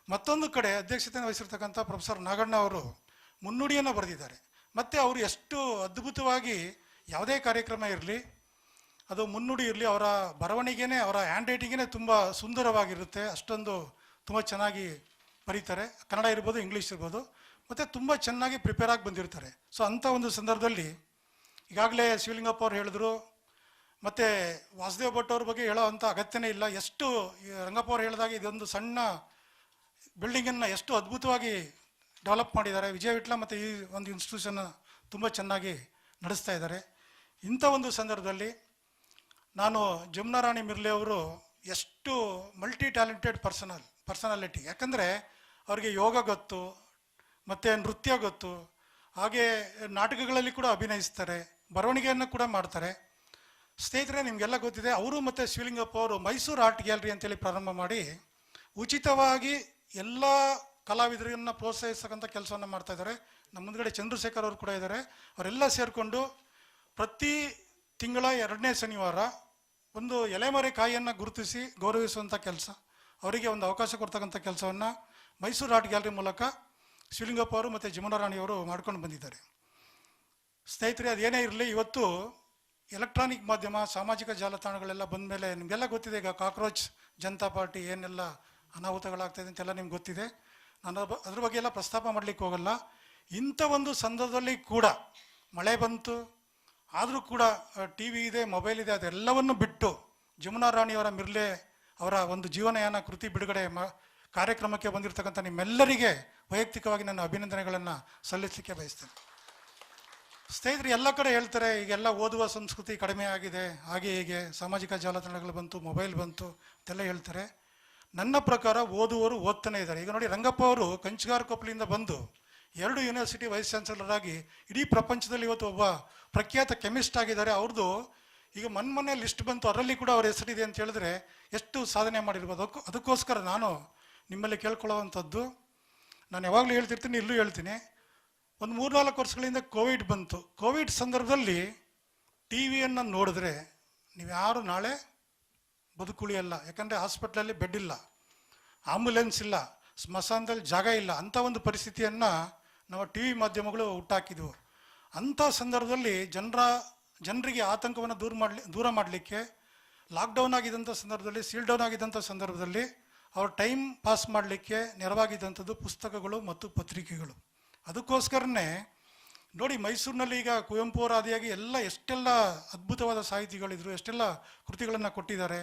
Speaker 6: ಮತ್ತೊಂದು ಕಡೆ ಅಧ್ಯಕ್ಷತೆ ವಹಿಸಿರ್ತಕ್ಕಂಥ ಪ್ರೊಫೆಸರ್ ನಾಗಣ್ಣ ಅವರು ಮುನ್ನುಡಿಯನ್ನು ಬರೆದಿದ್ದಾರೆ. ಮತ್ತು ಅವರು ಎಷ್ಟು ಅದ್ಭುತವಾಗಿ ಯಾವುದೇ ಕಾರ್ಯಕ್ರಮ ಇರಲಿ, ಅದು ಮುನ್ನುಡಿ ಇರಲಿ, ಅವರ ಬರವಣಿಗೆನೇ, ಅವರ ಹ್ಯಾಂಡ್ ರೈಟಿಂಗೇ ತುಂಬ ಸುಂದರವಾಗಿರುತ್ತೆ. ಅಷ್ಟೊಂದು ತುಂಬ ಚೆನ್ನಾಗಿ ಬರೀತಾರೆ. ಕನ್ನಡ ಇರ್ಬೋದು, ಇಂಗ್ಲೀಷ್ ಇರ್ಬೋದು, ಮತ್ತು ತುಂಬ ಚೆನ್ನಾಗಿ ಪ್ರಿಪೇರ್ ಆಗಿ ಬಂದಿರ್ತಾರೆ. ಸೊ ಅಂಥ ಒಂದು ಸಂದರ್ಭದಲ್ಲಿ ಈಗಾಗಲೇ ಶಿವಲಿಂಗಪ್ಪ ಅವ್ರು ಹೇಳಿದ್ರು, ಮತ್ತು ವಾಸುದೇವ್ ಭಟ್ ಅವ್ರ ಬಗ್ಗೆ ಹೇಳೋ ಅಂಥ ಅಗತ್ಯನೇ ಇಲ್ಲ. ಎಷ್ಟು ರಂಗಪ್ಪ ಅವ್ರು ಹೇಳಿದಾಗ ಇದೊಂದು ಸಣ್ಣ ಬಿಲ್ಡಿಂಗನ್ನು ಎಷ್ಟು ಅದ್ಭುತವಾಗಿ ಡೆವಲಪ್ ಮಾಡಿದ್ದಾರೆ. ವಿಜಯ ವಿಟ್ಲ ಮತ್ತು ಈ ಒಂದು ಇನ್ಸ್ಟಿಟ್ಯೂಷನ್ನ ತುಂಬ ಚೆನ್ನಾಗಿ ನಡೆಸ್ತಾ ಇದ್ದಾರೆ. ಇಂಥ ಒಂದು ಸಂದರ್ಭದಲ್ಲಿ ನಾನು ಜಮುನಾ ರಾಣಿ ಮಿರ್ಲೆ ಅವರು ಎಷ್ಟು ಮಲ್ಟಿ ಟ್ಯಾಲೆಂಟೆಡ್ ಪರ್ಸನಾಲಿಟಿ, ಯಾಕಂದರೆ ಅವರಿಗೆ ಯೋಗ ಗೊತ್ತು, ಮತ್ತು ನೃತ್ಯ ಗೊತ್ತು, ಹಾಗೆ ನಾಟಕಗಳಲ್ಲಿ ಕೂಡ ಅಭಿನಯಿಸ್ತಾರೆ, ಬರವಣಿಗೆಯನ್ನು ಕೂಡ ಮಾಡ್ತಾರೆ. ಸ್ನೇಹಿತರೆ, ನಿಮಗೆಲ್ಲ ಗೊತ್ತಿದೆ, ಅವರು ಮತ್ತು ಶಿವಲಿಂಗಪ್ಪ ಅವರು ಮೈಸೂರು ಆರ್ಟ್ ಗ್ಯಾಲರಿ ಅಂತೇಳಿ ಪ್ರಾರಂಭ ಮಾಡಿ ಉಚಿತವಾಗಿ ಎಲ್ಲ ಕಲಾವಿದರನ್ನು ಪ್ರೋತ್ಸಾಹಿಸ್ತಕ್ಕಂಥ ಕೆಲಸವನ್ನು ಮಾಡ್ತಾ ಇದ್ದಾರೆ. ನಮ್ಮ ಮುಂದ್ಗಡೆ ಚಂದ್ರಶೇಖರ್ ಅವರು ಕೂಡ ಇದ್ದಾರೆ. ಅವರೆಲ್ಲ ಸೇರಿಕೊಂಡು ಪ್ರತಿ ತಿಂಗಳ 2ನೇ ಶನಿವಾರ ಒಂದು ಎಲೆಮರೆ ಕಾಯಿಯನ್ನು ಗುರುತಿಸಿ ಗೌರವಿಸುವಂಥ ಕೆಲಸ, ಅವರಿಗೆ ಒಂದು ಅವಕಾಶ ಕೊಡ್ತಕ್ಕಂಥ ಕೆಲಸವನ್ನು ಮೈಸೂರು ಆರ್ಟ್ ಗ್ಯಾಲರಿ ಮೂಲಕ ಶಿವಲಿಂಗಪ್ಪ ಅವರು ಮತ್ತು ಜಮುನಾ ರಾಣಿಯವರು ಮಾಡ್ಕೊಂಡು ಬಂದಿದ್ದಾರೆ. ಸ್ನೇಹಿತರೆ, ಅದೇನೇ ಇರಲಿ, ಇವತ್ತು ಎಲೆಕ್ಟ್ರಾನಿಕ್ ಮಾಧ್ಯಮ, ಸಾಮಾಜಿಕ ಜಾಲತಾಣಗಳೆಲ್ಲ ಬಂದ ಮೇಲೆ ನಿಮಗೆಲ್ಲ ಗೊತ್ತಿದೆ, ಈಗ ಕಾಕ್ರೋಚ್ ಜನತಾ ಪಾರ್ಟಿ ಏನೆಲ್ಲ ಅನಾಹುತಗಳಾಗ್ತಾಯಿದೆ ಅಂತೆಲ್ಲ ನಿಮ್ಗೆ ಗೊತ್ತಿದೆ. ನಾನು ಅದ್ರ ಬಗ್ಗೆ ಎಲ್ಲ ಪ್ರಸ್ತಾಪ ಮಾಡಲಿಕ್ಕೆ ಹೋಗಲ್ಲ. ಇಂಥ ಒಂದು ಸಂದರ್ಭದಲ್ಲಿ ಕೂಡ ಮಳೆ ಬಂತು, ಆದರೂ ಕೂಡ TV ಇದೆ, ಮೊಬೈಲ್ ಇದೆ, ಅದೆಲ್ಲವನ್ನು ಬಿಟ್ಟು ಜಮುನಾ ರಾಣಿಯವರ ಮಿರ್ಲೆ ಅವರ ಒಂದು ಜೀವನಯಾನ ಕೃತಿ ಬಿಡುಗಡೆ ಕಾರ್ಯಕ್ರಮಕ್ಕೆ ಬಂದಿರತಕ್ಕಂಥ ನಿಮ್ಮೆಲ್ಲರಿಗೆ ವೈಯಕ್ತಿಕವಾಗಿ ನನ್ನ ಅಭಿನಂದನೆಗಳನ್ನು ಸಲ್ಲಿಸಲಿಕ್ಕೆ ಬಯಸ್ತೇನೆ. ಸ್ನೇಹಿತರು, ಎಲ್ಲ ಕಡೆ ಹೇಳ್ತಾರೆ ಈಗೆಲ್ಲ ಓದುವ ಸಂಸ್ಕೃತಿ ಕಡಿಮೆ ಆಗಿದೆ, ಹಾಗೆ ಹೀಗೆ ಸಾಮಾಜಿಕ ಜಾಲತಾಣಗಳು ಬಂತು, ಮೊಬೈಲ್ ಬಂತು ಅಂತೆಲ್ಲ ಹೇಳ್ತಾರೆ. ನನ್ನ ಪ್ರಕಾರ ಓದುವವರು ಓದ್ತಾನೆ ಇದ್ದಾರೆ. ಈಗ ನೋಡಿ, ರಂಗಪ್ಪ ಅವರು ಕಂಚಿಗಾರ ಕೊಪ್ಪಲಿಂದ ಬಂದು 2 ಯೂನಿವರ್ಸಿಟಿ ವೈಸ್ ಚಾನ್ಸಲರ್ ಆಗಿ ಇಡೀ ಪ್ರಪಂಚದಲ್ಲಿ ಇವತ್ತು ಒಬ್ಬ ಪ್ರಖ್ಯಾತ ಕೆಮಿಸ್ಟ್ ಆಗಿದ್ದಾರೆ. ಅವ್ರದ್ದು ಈಗ ಮೊನ್ನೆ ಲಿಸ್ಟ್ ಬಂತು, ಅದರಲ್ಲಿ ಕೂಡ ಅವ್ರ ಹೆಸರಿದೆ ಅಂತ ಹೇಳಿದ್ರೆ ಎಷ್ಟು ಸಾಧನೆ ಮಾಡಿರ್ಬೋದು. ಅದಕ್ಕೋಸ್ಕರ ನಾನು ನಿಮ್ಮಲ್ಲಿ ಕೇಳ್ಕೊಳ್ಳೋವಂಥದ್ದು, ನಾನು ಯಾವಾಗಲೂ ಹೇಳ್ತಿರ್ತೀನಿ, ಇಲ್ಲೂ ಹೇಳ್ತೀನಿ, ಒಂದು 3-4 ವರ್ಷಗಳಿಂದ ಕೋವಿಡ್ ಬಂತು. ಕೋವಿಡ್ ಸಂದರ್ಭದಲ್ಲಿ TV ನೋಡಿದ್ರೆ ನೀವು ಯಾರು ನಾಳೆ ಬದುಕುಳಿಯಲ್ಲ. ಯಾಕಂದರೆ ಹಾಸ್ಪಿಟ್ಲಲ್ಲಿ ಬೆಡ್ ಇಲ್ಲ, ಆಂಬುಲೆನ್ಸ್ ಇಲ್ಲ, ಸ್ಮಶಾನದಲ್ಲಿ ಜಾಗ ಇಲ್ಲ. ಅಂಥ ಒಂದು ಪರಿಸ್ಥಿತಿಯನ್ನು ನಮ್ಮ ಟಿ ವಿ ಮಾಧ್ಯಮಗಳು ಹುಟ್ಟಾಕಿದ್ವು. ಅಂಥ ಸಂದರ್ಭದಲ್ಲಿ ಜನರಿಗೆ ಆತಂಕವನ್ನು ದೂರ ಮಾಡಲಿಕ್ಕೆ ಲಾಕ್ಡೌನ್ ಆಗಿದ್ದಂಥ ಸಂದರ್ಭದಲ್ಲಿ, ಸೀಲ್ ಡೌನ್ ಆಗಿದ್ದಂಥ ಸಂದರ್ಭದಲ್ಲಿ ಅವ್ರ ಟೈಮ್ ಪಾಸ್ ಮಾಡಲಿಕ್ಕೆ ನೆರವಾಗಿದ್ದಂಥದ್ದು ಪುಸ್ತಕಗಳು ಮತ್ತು ಪತ್ರಿಕೆಗಳು. ಅದಕ್ಕೋಸ್ಕರನೇ ನೋಡಿ, ಮೈಸೂರಿನಲ್ಲಿ ಈಗ ಕುವೆಂಪು ಅವರ ಆದಿಯಾಗಿ ಎಷ್ಟೆಲ್ಲ ಅದ್ಭುತವಾದ ಸಾಹಿತಿಗಳಿದ್ರು, ಎಷ್ಟೆಲ್ಲ ಕೃತಿಗಳನ್ನು ಕೊಟ್ಟಿದ್ದಾರೆ.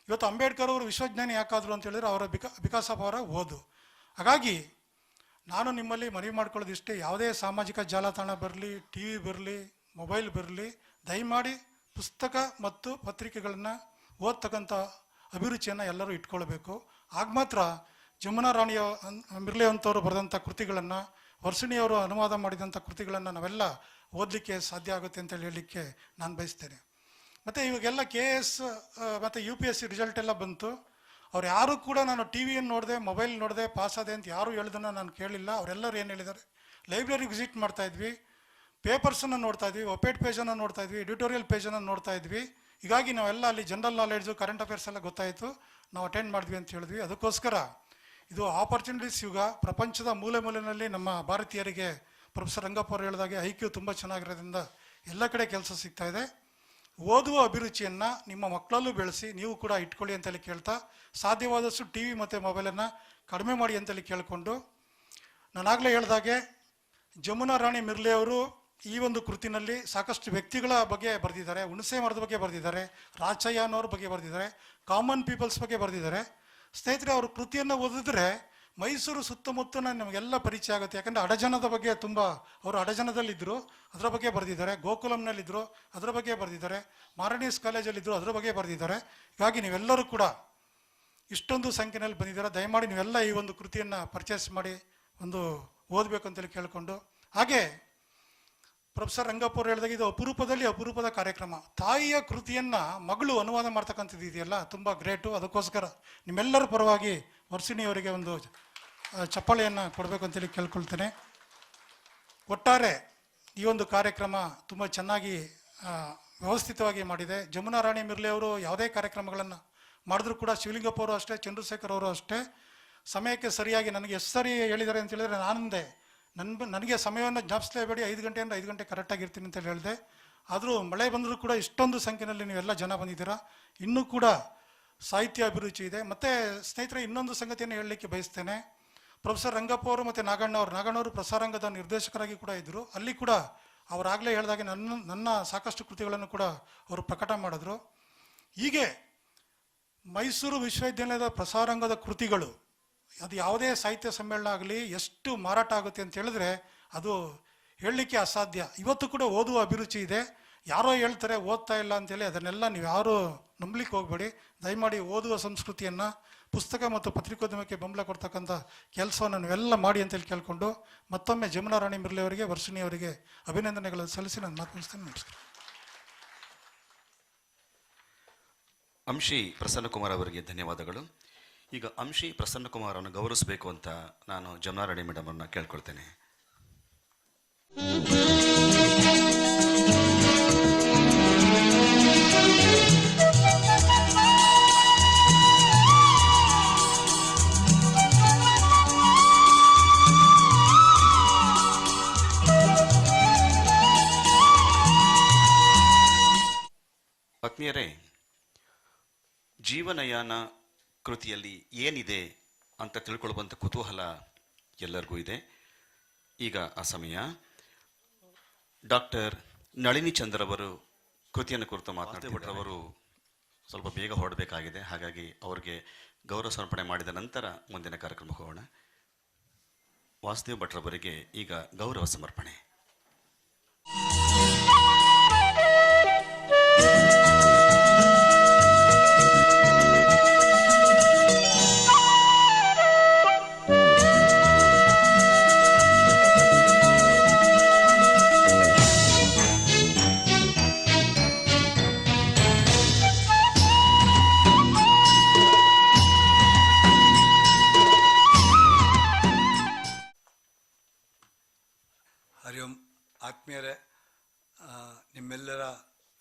Speaker 6: ಇವತ್ತು ಅಂಬೇಡ್ಕರ್ ಅವರು ವಿಶ್ವಜ್ಞಾನಿ ಯಾಕಾದರು ಅಂತ ಹೇಳಿದ್ರೆ ಅವರ ಬಿಕಾಸ್ ಆಫ್ ಅವರ ಓದು. ಹಾಗಾಗಿ ನಾನು ನಿಮ್ಮಲ್ಲಿ ಮನವಿ ಮಾಡ್ಕೊಳ್ಳೋದಿಷ್ಟೇ, ಯಾವುದೇ ಸಾಮಾಜಿಕ ಜಾಲತಾಣ ಬರಲಿ, ಟಿ ವಿ ಬರಲಿ, ಮೊಬೈಲ್ ಬರಲಿ, ದಯಮಾಡಿ ಪುಸ್ತಕ ಮತ್ತು ಪತ್ರಿಕೆಗಳನ್ನು ಓದ್ತಕ್ಕಂಥ ಅಭಿರುಚಿಯನ್ನು ಎಲ್ಲರೂ ಇಟ್ಕೊಳ್ಬೇಕು. ಆಗ ಮಾತ್ರ ಜಮುನಾ ರಾಣಿಯ ಮಿರ್ಲೆ ಅಂತವರು ಬರೆದಂಥ ಕೃತಿಗಳನ್ನು, ವರ್ಷಿಣಿಯವರು ಅನುವಾದ ಮಾಡಿದಂಥ ಕೃತಿಗಳನ್ನು ನಾವೆಲ್ಲ ಓದಲಿಕ್ಕೆ ಸಾಧ್ಯ ಆಗುತ್ತೆ ಅಂತೇಳಿ ಹೇಳಲಿಕ್ಕೆ ನಾನು ಬಯಸ್ತೇನೆ. ಮತ್ತು ಇವಾಗೆಲ್ಲ KS ಮತ್ತು UPSC ರಿಸಲ್ಟ್ ಎಲ್ಲ ಬಂತು. ಅವ್ರು ಯಾರೂ ಕೂಡ ನಾನು ಟಿ ವಿಯನ್ನು ನೋಡಿದೆ, ಮೊಬೈಲ್ ನೋಡಿದೆ, ಪಾಸ್ ಆದೆ ಅಂತ ಯಾರೂ ಹೇಳಿದನ್ನು ನಾನು ಕೇಳಿಲ್ಲ. ಅವರೆಲ್ಲರೂ ಏನು ಹೇಳಿದ್ದಾರೆ, ಲೈಬ್ರರಿಗೆ ವಿಸಿಟ್ ಮಾಡ್ತಾಯಿದ್ವಿ, ಪೇಪರ್ಸನ್ನು ನೋಡ್ತಾ ಇದ್ವಿ, ಒಪೇಟ್ ಪೇಜನ್ನು ನೋಡ್ತಾ ಇದ್ವಿ, ಎಡಿಟೋರಿಯಲ್ ಪೇಜನ್ನು ನೋಡ್ತಾ ಇದ್ವಿ. ಹೀಗಾಗಿ ನಾವೆಲ್ಲ ಅಲ್ಲಿ ಜನರಲ್ ನಾಲೆಡ್ಜು, ಕರೆಂಟ್ ಅಫೇರ್ಸ್ ಎಲ್ಲ ಗೊತ್ತಾಯಿತು, ನಾವು ಅಟೆಂಡ್ ಮಾಡಿದ್ವಿ ಅಂತ ಹೇಳಿದ್ವಿ. ಅದಕ್ಕೋಸ್ಕರ ಇದು ಆಪರ್ಚುನಿಟೀಸ್ ಯುಗ. ಪ್ರಪಂಚದ ಮೂಲೆ ಮೂಲೆಯಲ್ಲಿ ನಮ್ಮ ಭಾರತೀಯರಿಗೆ ಪ್ರೊಫೆಸರ್ ರಂಗಪ್ಪ ಅವರು ಹೇಳಿದಾಗೆ IQ ತುಂಬ ಚೆನ್ನಾಗಿರೋದ್ರಿಂದ ಎಲ್ಲ ಕಡೆ ಕೆಲಸ ಸಿಗ್ತಾ ಇದೆ. ಓದುವ ಅಭಿರುಚಿಯನ್ನು ನಿಮ್ಮ ಮಕ್ಕಳಲ್ಲೂ ಬೆಳೆಸಿ ನೀವು ಕೂಡ ಇಟ್ಕೊಳ್ಳಿ ಅಂತೇಳಿ ಕೇಳ್ತಾ, ಸಾಧ್ಯವಾದಷ್ಟು ಟಿ ವಿ ಮತ್ತು ಮೊಬೈಲನ್ನು ಕಡಿಮೆ ಮಾಡಿ ಅಂತೇಳಿ ಕೇಳಿಕೊಂಡು, ನಾನಾಗಲೇ ಹೇಳಿದಾಗೆ ಜಮುನಾ ರಾಣಿ ಮಿರ್ಲೆ ಅವರು ಈ ಒಂದು ಕೃತಿನಲ್ಲಿ ಸಾಕಷ್ಟು ವ್ಯಕ್ತಿಗಳ ಬಗ್ಗೆ ಬರೆದಿದ್ದಾರೆ. ಹುಣಸೆ ಮರದ ಬಗ್ಗೆ ಬರೆದಿದ್ದಾರೆ, ರಾಚಯ್ಯ ಅನ್ನೋರ ಬಗ್ಗೆ ಬರೆದಿದ್ದಾರೆ, ಕಾಮನ್ ಪೀಪಲ್ಸ್ ಬಗ್ಗೆ ಬರೆದಿದ್ದಾರೆ. ಸ್ನೇಹಿತರೆ, ಅವ್ರ ಕೃತಿಯನ್ನು ಓದಿದ್ರೆ ಮೈಸೂರು ಸುತ್ತಮುತ್ತ ನಮಗೆಲ್ಲ ಪರಿಚಯ ಆಗುತ್ತೆ. ಯಾಕಂದರೆ ಅಡಜನದ ಬಗ್ಗೆ ತುಂಬ, ಅವರು ಅಡಜನದಲ್ಲಿದ್ದರು, ಅದರ ಬಗ್ಗೆ ಬರೆದಿದ್ದಾರೆ. ಗೋಕುಲಂನಲ್ಲಿದ್ದರು, ಅದರ ಬಗ್ಗೆ ಬರೆದಿದ್ದಾರೆ. ಮಾರನೀಸ್ ಕಾಲೇಜಲ್ಲಿದ್ದರು, ಅದರ ಬಗ್ಗೆ ಬರೆದಿದ್ದಾರೆ. ಹೀಗಾಗಿ ನೀವೆಲ್ಲರೂ ಕೂಡ ಇಷ್ಟೊಂದು ಸಂಖ್ಯೆಯಲ್ಲಿ ಬಂದಿದ್ದಾರೆ. ದಯಮಾಡಿ ನೀವೆಲ್ಲ ಈ ಒಂದು ಕೃತಿಯನ್ನು ಪರ್ಚೇಸ್ ಮಾಡಿ ಒಂದು ಓದಬೇಕು ಅಂತೇಳಿ ಕೇಳಿಕೊಂಡು, ಹಾಗೆ ಪ್ರೊಫೆಸರ್ ರಂಗಪ್ಪ ಅವರು ಹೇಳಿದಾಗ ಇದು ಅಪರೂಪದಲ್ಲಿ ಅಪರೂಪದ ಕಾರ್ಯಕ್ರಮ. ತಾಯಿಯ ಕೃತಿಯನ್ನು ಮಗಳು ಅನುವಾದ ಮಾಡ್ತಕ್ಕಂಥದ್ದು ಇದೆಯಲ್ಲ, ತುಂಬ ಗ್ರೇಟು. ಅದಕ್ಕೋಸ್ಕರ ನಿಮ್ಮೆಲ್ಲರ ಪರವಾಗಿ ವರ್ಷಿಣಿಯವರಿಗೆ ಒಂದು ಚಪ್ಪಾಳೆಯನ್ನು ಕೊಡಬೇಕು ಅಂತೇಳಿ ಕೇಳ್ಕೊಳ್ತೇನೆ. ಒಟ್ಟಾರೆ ಈ ಒಂದು ಕಾರ್ಯಕ್ರಮ ತುಂಬ ಚೆನ್ನಾಗಿ ವ್ಯವಸ್ಥಿತವಾಗಿ ಮಾಡಿದೆ. ಜಮುನಾ ರಾಣಿ ಮಿರ್ಲೆ ಅವರು ಯಾವುದೇ ಕಾರ್ಯಕ್ರಮಗಳನ್ನು ಮಾಡಿದ್ರು ಕೂಡ, ಶಿವಲಿಂಗಪ್ಪ ಅವರು ಅಷ್ಟೇ, ಚಂದ್ರಶೇಖರ್ ಅವರು ಅಷ್ಟೇ, ಸಮಯಕ್ಕೆ ಸರಿಯಾಗಿ ನನಗೆ ಎಷ್ಟು ಸರಿ ಹೇಳಿದ್ದಾರೆ ಅಂತ ಹೇಳಿದರೆ ನಾನಂದೆ ನನಗೆ ಸಮಯವನ್ನು ಜ್ಞಾಪಿಸಲೇಬೇಡಿ, 5 ಗಂಟೆಯಿಂದ 5 ಗಂಟೆ ಕರೆಕ್ಟಾಗಿರ್ತೀನಿ ಅಂತೇಳಿ ಹೇಳಿದೆ. ಆದರೂ ಮಳೆ ಬಂದರೂ ಕೂಡ ಇಷ್ಟೊಂದು ಸಂಖ್ಯೆಯಲ್ಲಿ ನೀವೆಲ್ಲ ಜನ ಬಂದಿದ್ದೀರಾ. ಇನ್ನೂ ಕೂಡ ಸಾಹಿತ್ಯ ಅಭಿರುಚಿ ಇದೆ. ಮತ್ತು ಸ್ನೇಹಿತರೆ, ಇನ್ನೊಂದು ಸಂಗತಿಯನ್ನು ಹೇಳಲಿಕ್ಕೆ ಬಯಸ್ತೇನೆ. ಪ್ರೊಫೆಸರ್ ರಂಗಪ್ಪ ಅವರು ಮತ್ತು ನಾಗಣ್ಣವರು ಪ್ರಸಾರಾಂಗದ ನಿರ್ದೇಶಕರಾಗಿ ಕೂಡ ಇದ್ದರು. ಅಲ್ಲಿ ಕೂಡ ಅವರಾಗಲೇ ಹೇಳಿದಾಗೆ ನನ್ನ ಸಾಕಷ್ಟು ಕೃತಿಗಳನ್ನು ಕೂಡ ಅವರು ಪ್ರಕಟ ಮಾಡಿದ್ರು. ಹೀಗೆ ಮೈಸೂರು ವಿಶ್ವವಿದ್ಯಾಲಯದ ಪ್ರಸಾರಾಂಗದ ಕೃತಿಗಳು, ಅದು ಯಾವುದೇ ಸಾಹಿತ್ಯ ಸಮ್ಮೇಳನ ಆಗಲಿ ಎಷ್ಟು ಮಾರಾಟ ಆಗುತ್ತೆ ಅಂತ ಹೇಳಿದ್ರೆ ಅದು ಹೇಳಲಿಕ್ಕೆ ಅಸಾಧ್ಯ. ಇವತ್ತು ಕೂಡ ಓದುವ ಅಭಿರುಚಿ ಇದೆ. ಯಾರೋ ಹೇಳ್ತಾರೆ ಓದ್ತಾ ಇಲ್ಲ ಅಂತೇಳಿ, ಅದನ್ನೆಲ್ಲ ನೀವು ಯಾರೂ ನಂಬಲಿಕ್ಕೆ ಹೋಗಬೇಡಿ. ದಯಮಾಡಿ ಓದುವ ಸಂಸ್ಕೃತಿಯನ್ನು, ಪುಸ್ತಕ ಮತ್ತು ಪತ್ರಿಕೋದ್ಯಮಕ್ಕೆ ಬೆಂಬಲ ಕೊಡ್ತಕ್ಕಂಥ ಕೆಲಸವನ್ನು ನೀವೆಲ್ಲ ಮಾಡಿ ಅಂತೇಳಿ ಕೇಳಿಕೊಂಡು, ಮತ್ತೊಮ್ಮೆ ಜಮುನಾ ರಾಣಿ ಮಿರ್ಲೆ ಅವರಿಗೆ, ವರ್ಷಿಣಿಯವರಿಗೆ ಅಭಿನಂದನೆಗಳನ್ನು ಸಲ್ಲಿಸಿ ನಾನು ಮಾತು ಮುಗಿಸ್ತೇನೆ. ನಮಸ್ಕಾರ.
Speaker 1: ಅಂಶಿ ಪ್ರಸನ್ನಕುಮಾರ್ ಅವರಿಗೆ ಧನ್ಯವಾದಗಳು. ಈಗ ಅಂಶಿ ಪ್ರಸನ್ನಕುಮಾರ್ ಅನ್ನು ಗೌರವಿಸಬೇಕು ಅಂತ ನಾನು ಜಮುನಾ ರಾಣಿ ಮೇಡಮ್ ಅನ್ನು ಕೇಳ್ಕೊಳ್ತೇನೆ. ಆತ್ಮೀಯರೇ, ಜೀವನಯಾನ ಕೃತಿಯಲ್ಲಿ ಏನಿದೆ ಅಂತ ತಿಳ್ಕೊಳ್ಳುವಂಥ ಕುತೂಹಲ ಎಲ್ಲರಿಗೂ ಇದೆ. ಈಗ ಆ ಸಮಯ. ಡಾಕ್ಟರ್ ನಳಿನಿ ಚಂದ್ರವರು ಕೃತಿಯನ್ನು ಕುರಿತು ಮಾತನಾಡಿಬಿಟ್ರವರು ಸ್ವಲ್ಪ ಬೇಗ ಹೊರಡಬೇಕಾಗಿದೆ. ಹಾಗಾಗಿ ಅವರಿಗೆ ಗೌರವ ಸಮರ್ಪಣೆ ಮಾಡಿದ ನಂತರ ಮುಂದಿನ ಕಾರ್ಯಕ್ರಮಕ್ಕೆ ಹೋಗೋಣ. ವಾಸುದೇವ್ ಭಟ್ರವರಿಗೆ ಈಗ ಗೌರವ ಸಮರ್ಪಣೆ.
Speaker 7: ಹರಿ ಓಂ. ಆತ್ಮೀಯರೇ, ನಿಮ್ಮೆಲ್ಲರ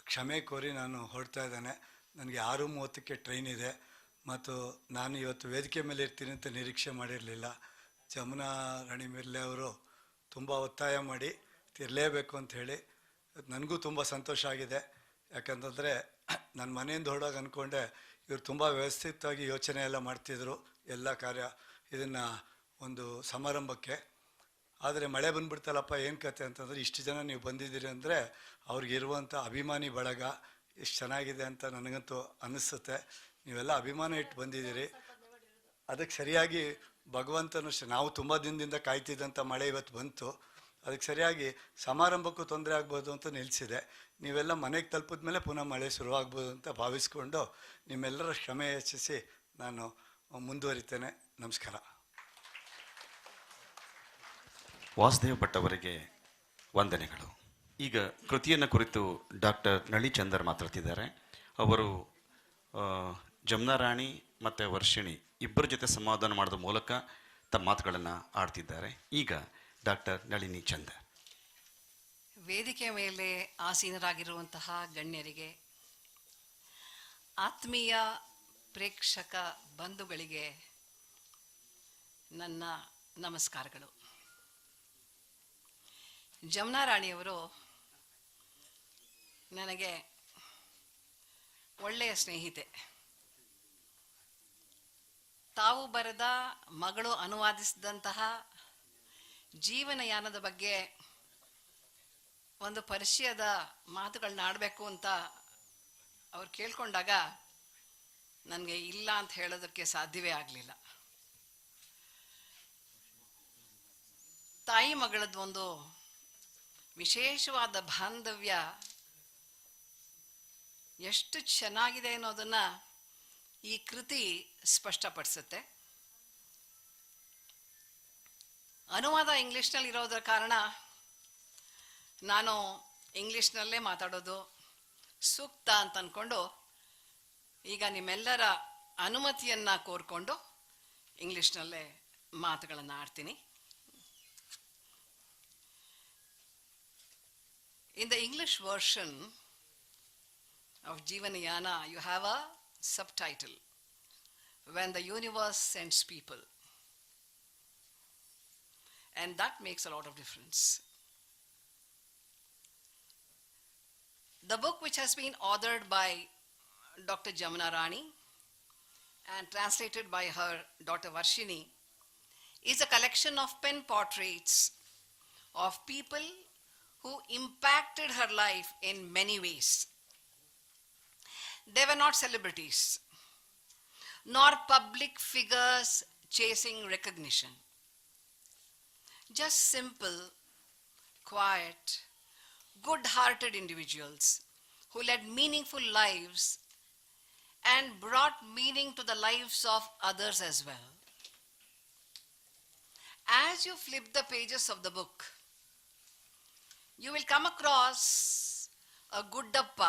Speaker 7: ಕ್ಷಮೆ ಕೋರಿ ನಾನು ಹೊರಡ್ತಾ ಇದ್ದೇನೆ. ನನಗೆ 6:30ಕ್ಕೆ ಟ್ರೈನ್ ಇದೆ ಮತ್ತು ನಾನು ಇವತ್ತು ವೇದಿಕೆ ಮೇಲೆ ಇರ್ತೀನಿ ಅಂತ ನಿರೀಕ್ಷೆ ಮಾಡಿರಲಿಲ್ಲ. ಜಮುನಾ ರಾಣಿ ಮಿರ್ಲೆ ಅವರು ತುಂಬ ಒತ್ತಾಯ ಮಾಡಿ ತಿರಲೇಬೇಕು ಅಂತ ಹೇಳಿ. ನನಗೂ ತುಂಬ ಸಂತೋಷ ಆಗಿದೆ. ಯಾಕಂತಂದರೆ ನನ್ನ ಮನೆಯಿಂದ ಹೊರಡೋಕೆ ಅಂದ್ಕೊಂಡೆ ಇವರು ತುಂಬ ವ್ಯವಸ್ಥಿತವಾಗಿ ಯೋಚನೆ ಎಲ್ಲ ಮಾಡ್ತಿದ್ರು ಎಲ್ಲ ಕಾರ್ಯ ಇದನ್ನು ಒಂದು ಸಮಾರಂಭಕ್ಕೆ. ಆದರೆ ಮಳೆ ಬಂದುಬಿಡ್ತಲ್ಲಪ್ಪ ಏನು ಕತೆ ಅಂತಂದರೆ ಇಷ್ಟು ಜನ ನೀವು ಬಂದಿದ್ದೀರಿ ಅಂದರೆ ಅವ್ರಿಗಿರುವಂಥ ಅಭಿಮಾನಿ ಬಳಗ ಎಷ್ಟು ಚೆನ್ನಾಗಿದೆ ಅಂತ ನನಗಂತೂ ಅನ್ನಿಸುತ್ತೆ. ನೀವೆಲ್ಲ ಅಭಿಮಾನ ಇಟ್ಟು ಬಂದಿದ್ದೀರಿ. ಅದಕ್ಕೆ ಸರಿಯಾಗಿ ಭಗವಂತನು ನಾವು ತುಂಬ ದಿನದಿಂದ ಕಾಯ್ತಿದ್ದಂಥ ಮಳೆ ಇವತ್ತು ಬಂತು. ಅದಕ್ಕೆ ಸರಿಯಾಗಿ ಸಮಾರಂಭಕ್ಕೂ ತೊಂದರೆ ಆಗ್ಬೋದು ಅಂತ ನಿಲ್ಲಿಸಿದೆ. ನೀವೆಲ್ಲ ಮನೆಗೆ ತಲುಪಿದ ಮೇಲೆ ಪುನಃ ಮಳೆ ಶುರುವಾಗ್ಬೋದು ಅಂತ ಭಾವಿಸ್ಕೊಂಡು ನಿಮ್ಮೆಲ್ಲರ ಕ್ಷಮೆ ಯಾಚಿಸಿ ನಾನು ಮುಂದುವರಿತೇನೆ. ನಮಸ್ಕಾರ.
Speaker 1: ವಾಸುದೇವ್ ಭಟ್ ಅವರಿಗೆ ವಂದನೆಗಳು. ಈಗ ಕೃತಿಯನ್ನು ಕುರಿತು ಡಾಕ್ಟರ್ ನಳಿಚಂದರ್ ಮಾತಾಡ್ತಿದ್ದಾರೆ. ಅವರು ಜಮುನಾ ರಾಣಿ ಮತ್ತು ವರ್ಷಿಣಿ ಇಬ್ಬರ ಜೊತೆ ಸಂವಾದ ಮಾಡೋದ್ರ ಮೂಲಕ ತಮ್ಮ ಮಾತುಗಳನ್ನು ಆಡ್ತಿದ್ದಾರೆ. ಈಗ ಡಾಕ್ಟರ್ ನಳಿನಿ ಚಂದರ್.
Speaker 8: ವೇದಿಕೆ ಮೇಲೆ ಆಸೀನರಾಗಿರುವಂತಹ ಗಣ್ಯರಿಗೆ, ಆತ್ಮೀಯ ಪ್ರೇಕ್ಷಕ ಬಂಧುಗಳಿಗೆ ನನ್ನ ನಮಸ್ಕಾರಗಳು. ಜಮುನಾ ರಾಣಿಯವರು ನನಗೆ ಒಳ್ಳೆಯ ಸ್ನೇಹಿತೆ. ತಾವು ಬರೆದ, ಮಗಳು ಅನುವಾದಿಸಿದಂತಹ ಜೀವನಯಾನದ ಬಗ್ಗೆ ಒಂದು ಪರಿಚಯದ ಮಾತುಗಳನ್ನ ಆಡಬೇಕು ಅಂತ ಅವ್ರು ಕೇಳ್ಕೊಂಡಾಗ ನನಗೆ ಇಲ್ಲ ಅಂತ ಹೇಳೋದಕ್ಕೆ ಸಾಧ್ಯವೇ ಆಗಲಿಲ್ಲ. ತಾಯಿ ಮಗಳದ್ದು ಒಂದು ವಿಶೇಷವಾದ ಬಾಂಧವ್ಯ ಎಷ್ಟು ಚೆನ್ನಾಗಿದೆ ಅನ್ನೋದನ್ನು ಈ ಕೃತಿ ಸ್ಪಷ್ಟಪಡಿಸುತ್ತೆ. ಅನುವಾದ ಇಂಗ್ಲೀಷ್ನಲ್ಲಿ ಇರೋದರ ಕಾರಣ ನಾನು ಇಂಗ್ಲೀಷ್ನಲ್ಲೇ ಮಾತಾಡೋದು ಸೂಕ್ತ ಅಂತ ಅಂದ್ಕೊಂಡು ಈಗ ನಿಮ್ಮೆಲ್ಲರ ಅನುಮತಿಯನ್ನು ಕೋರ್ಕೊಂಡು ಇಂಗ್ಲೀಷ್ನಲ್ಲೇ ಮಾತುಗಳನ್ನು ಆಡ್ತೀನಿ. In the English version of Jivanayana, you have a subtitle, When the Universe Sends People. And that makes a lot of difference. The book, which has been authored by Dr. Jamuna Rani and translated by her daughter Varshini, is a collection of pen portraits of people who impacted her life in many ways. They were not celebrities, nor public figures chasing recognition. Just simple, quiet, good-hearted individuals who led meaningful lives and brought meaning to the lives of others as well. As you flip the pages of the book, you will come across a Guddappa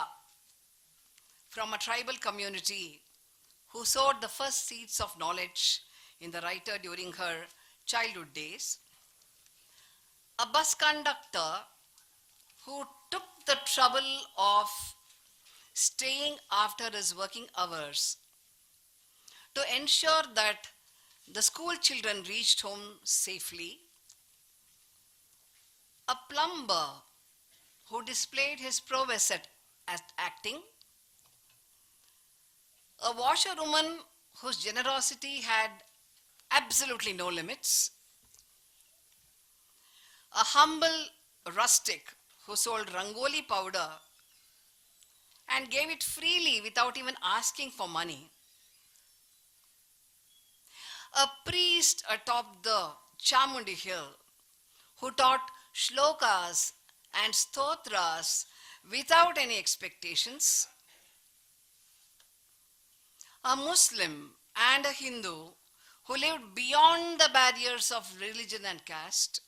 Speaker 8: from a tribal community who sowed the first seeds of knowledge in the writer during her childhood days, a bus conductor who took the trouble of staying after his working hours to ensure that the school children reached home safely, a plumber who displayed his prowess at acting, a washerwoman whose generosity had absolutely no limits, a humble rustic who sold rangoli powder and gave it freely without even asking for money, a priest atop the Chamundi hill who taught shlokas and stotras without any expectations, a Muslim and a Hindu who lived beyond the barriers of religion and caste,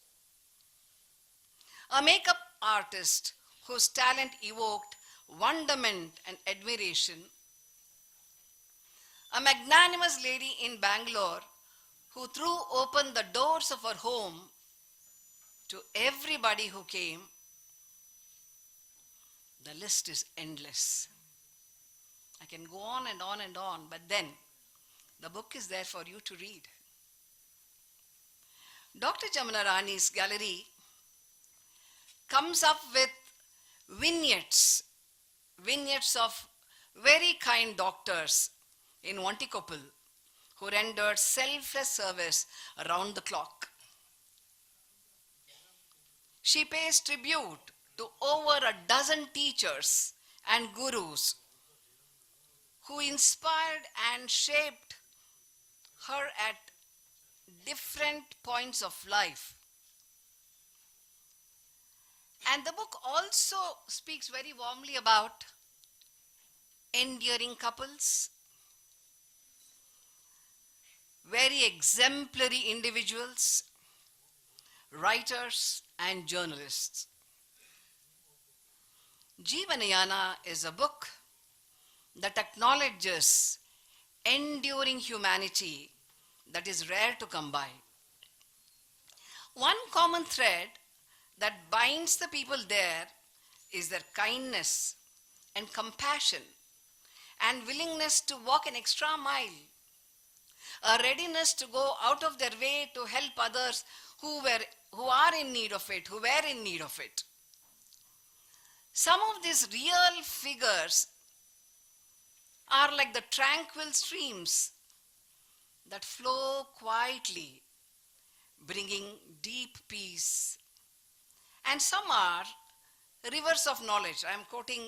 Speaker 8: a makeup artist whose talent evoked wonderment and admiration, a magnanimous lady in Bangalore who threw open the doors of her home to everybody who came. The list is endless. I can go on and on and on, but then the book is there for you to read. Dr. Jamuna Rani's gallery comes up with vignettes of very kind doctors in Vantikopul who rendered selfless service around the clock. She pays tribute to over a dozen teachers and gurus who inspired and shaped her at different points of life. And the book also speaks very warmly about endearing couples, very exemplary individuals, writers, and journalists. Jeevanayana is a book that acknowledges enduring humanity that is rare to come by. One common thread that binds the people there is their kindness and compassion and willingness to walk an extra mile, a readiness to go out of their way to help others who are in need of it, who were in need of it. Some of these real figures are like the tranquil streams that flow quietly, bringing deep peace. And some are rivers of knowledge. I am quoting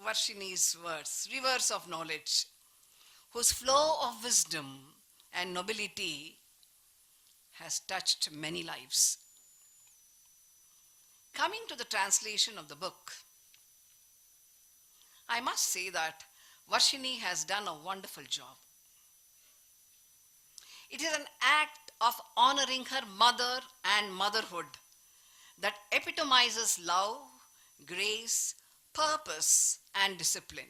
Speaker 8: Varshini's words, rivers of knowledge, whose flow of wisdom and nobility has touched many lives. Coming to the translation of the book, I must say that Varshini has done a wonderful job. It is an act of honoring her mother and motherhood that epitomizes love, grace, purpose, and discipline.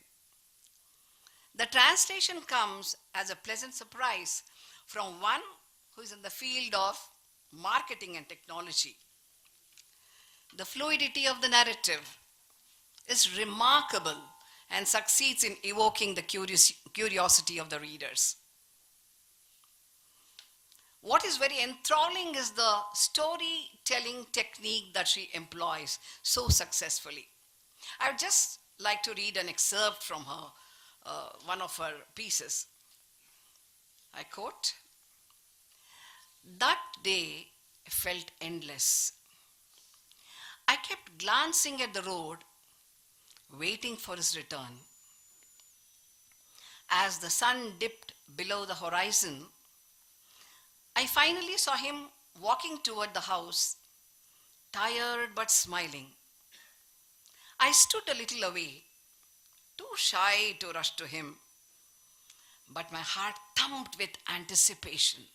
Speaker 8: The translation comes as a pleasant surprise from one who is in the field of marketing and technology. The fluidity of the narrative is remarkable and succeeds in evoking the curiosity of the readers. What is very enthralling is the storytelling technique that she employs so successfully. I would just like to read an excerpt from her, one of her pieces. I quote, "That day felt endless. I kept glancing at the road, waiting for his return. As the sun dipped below the horizon, I finally saw him walking toward the house, tired but smiling. I stood a little away, too shy to rush to him, but my heart thumped with anticipation.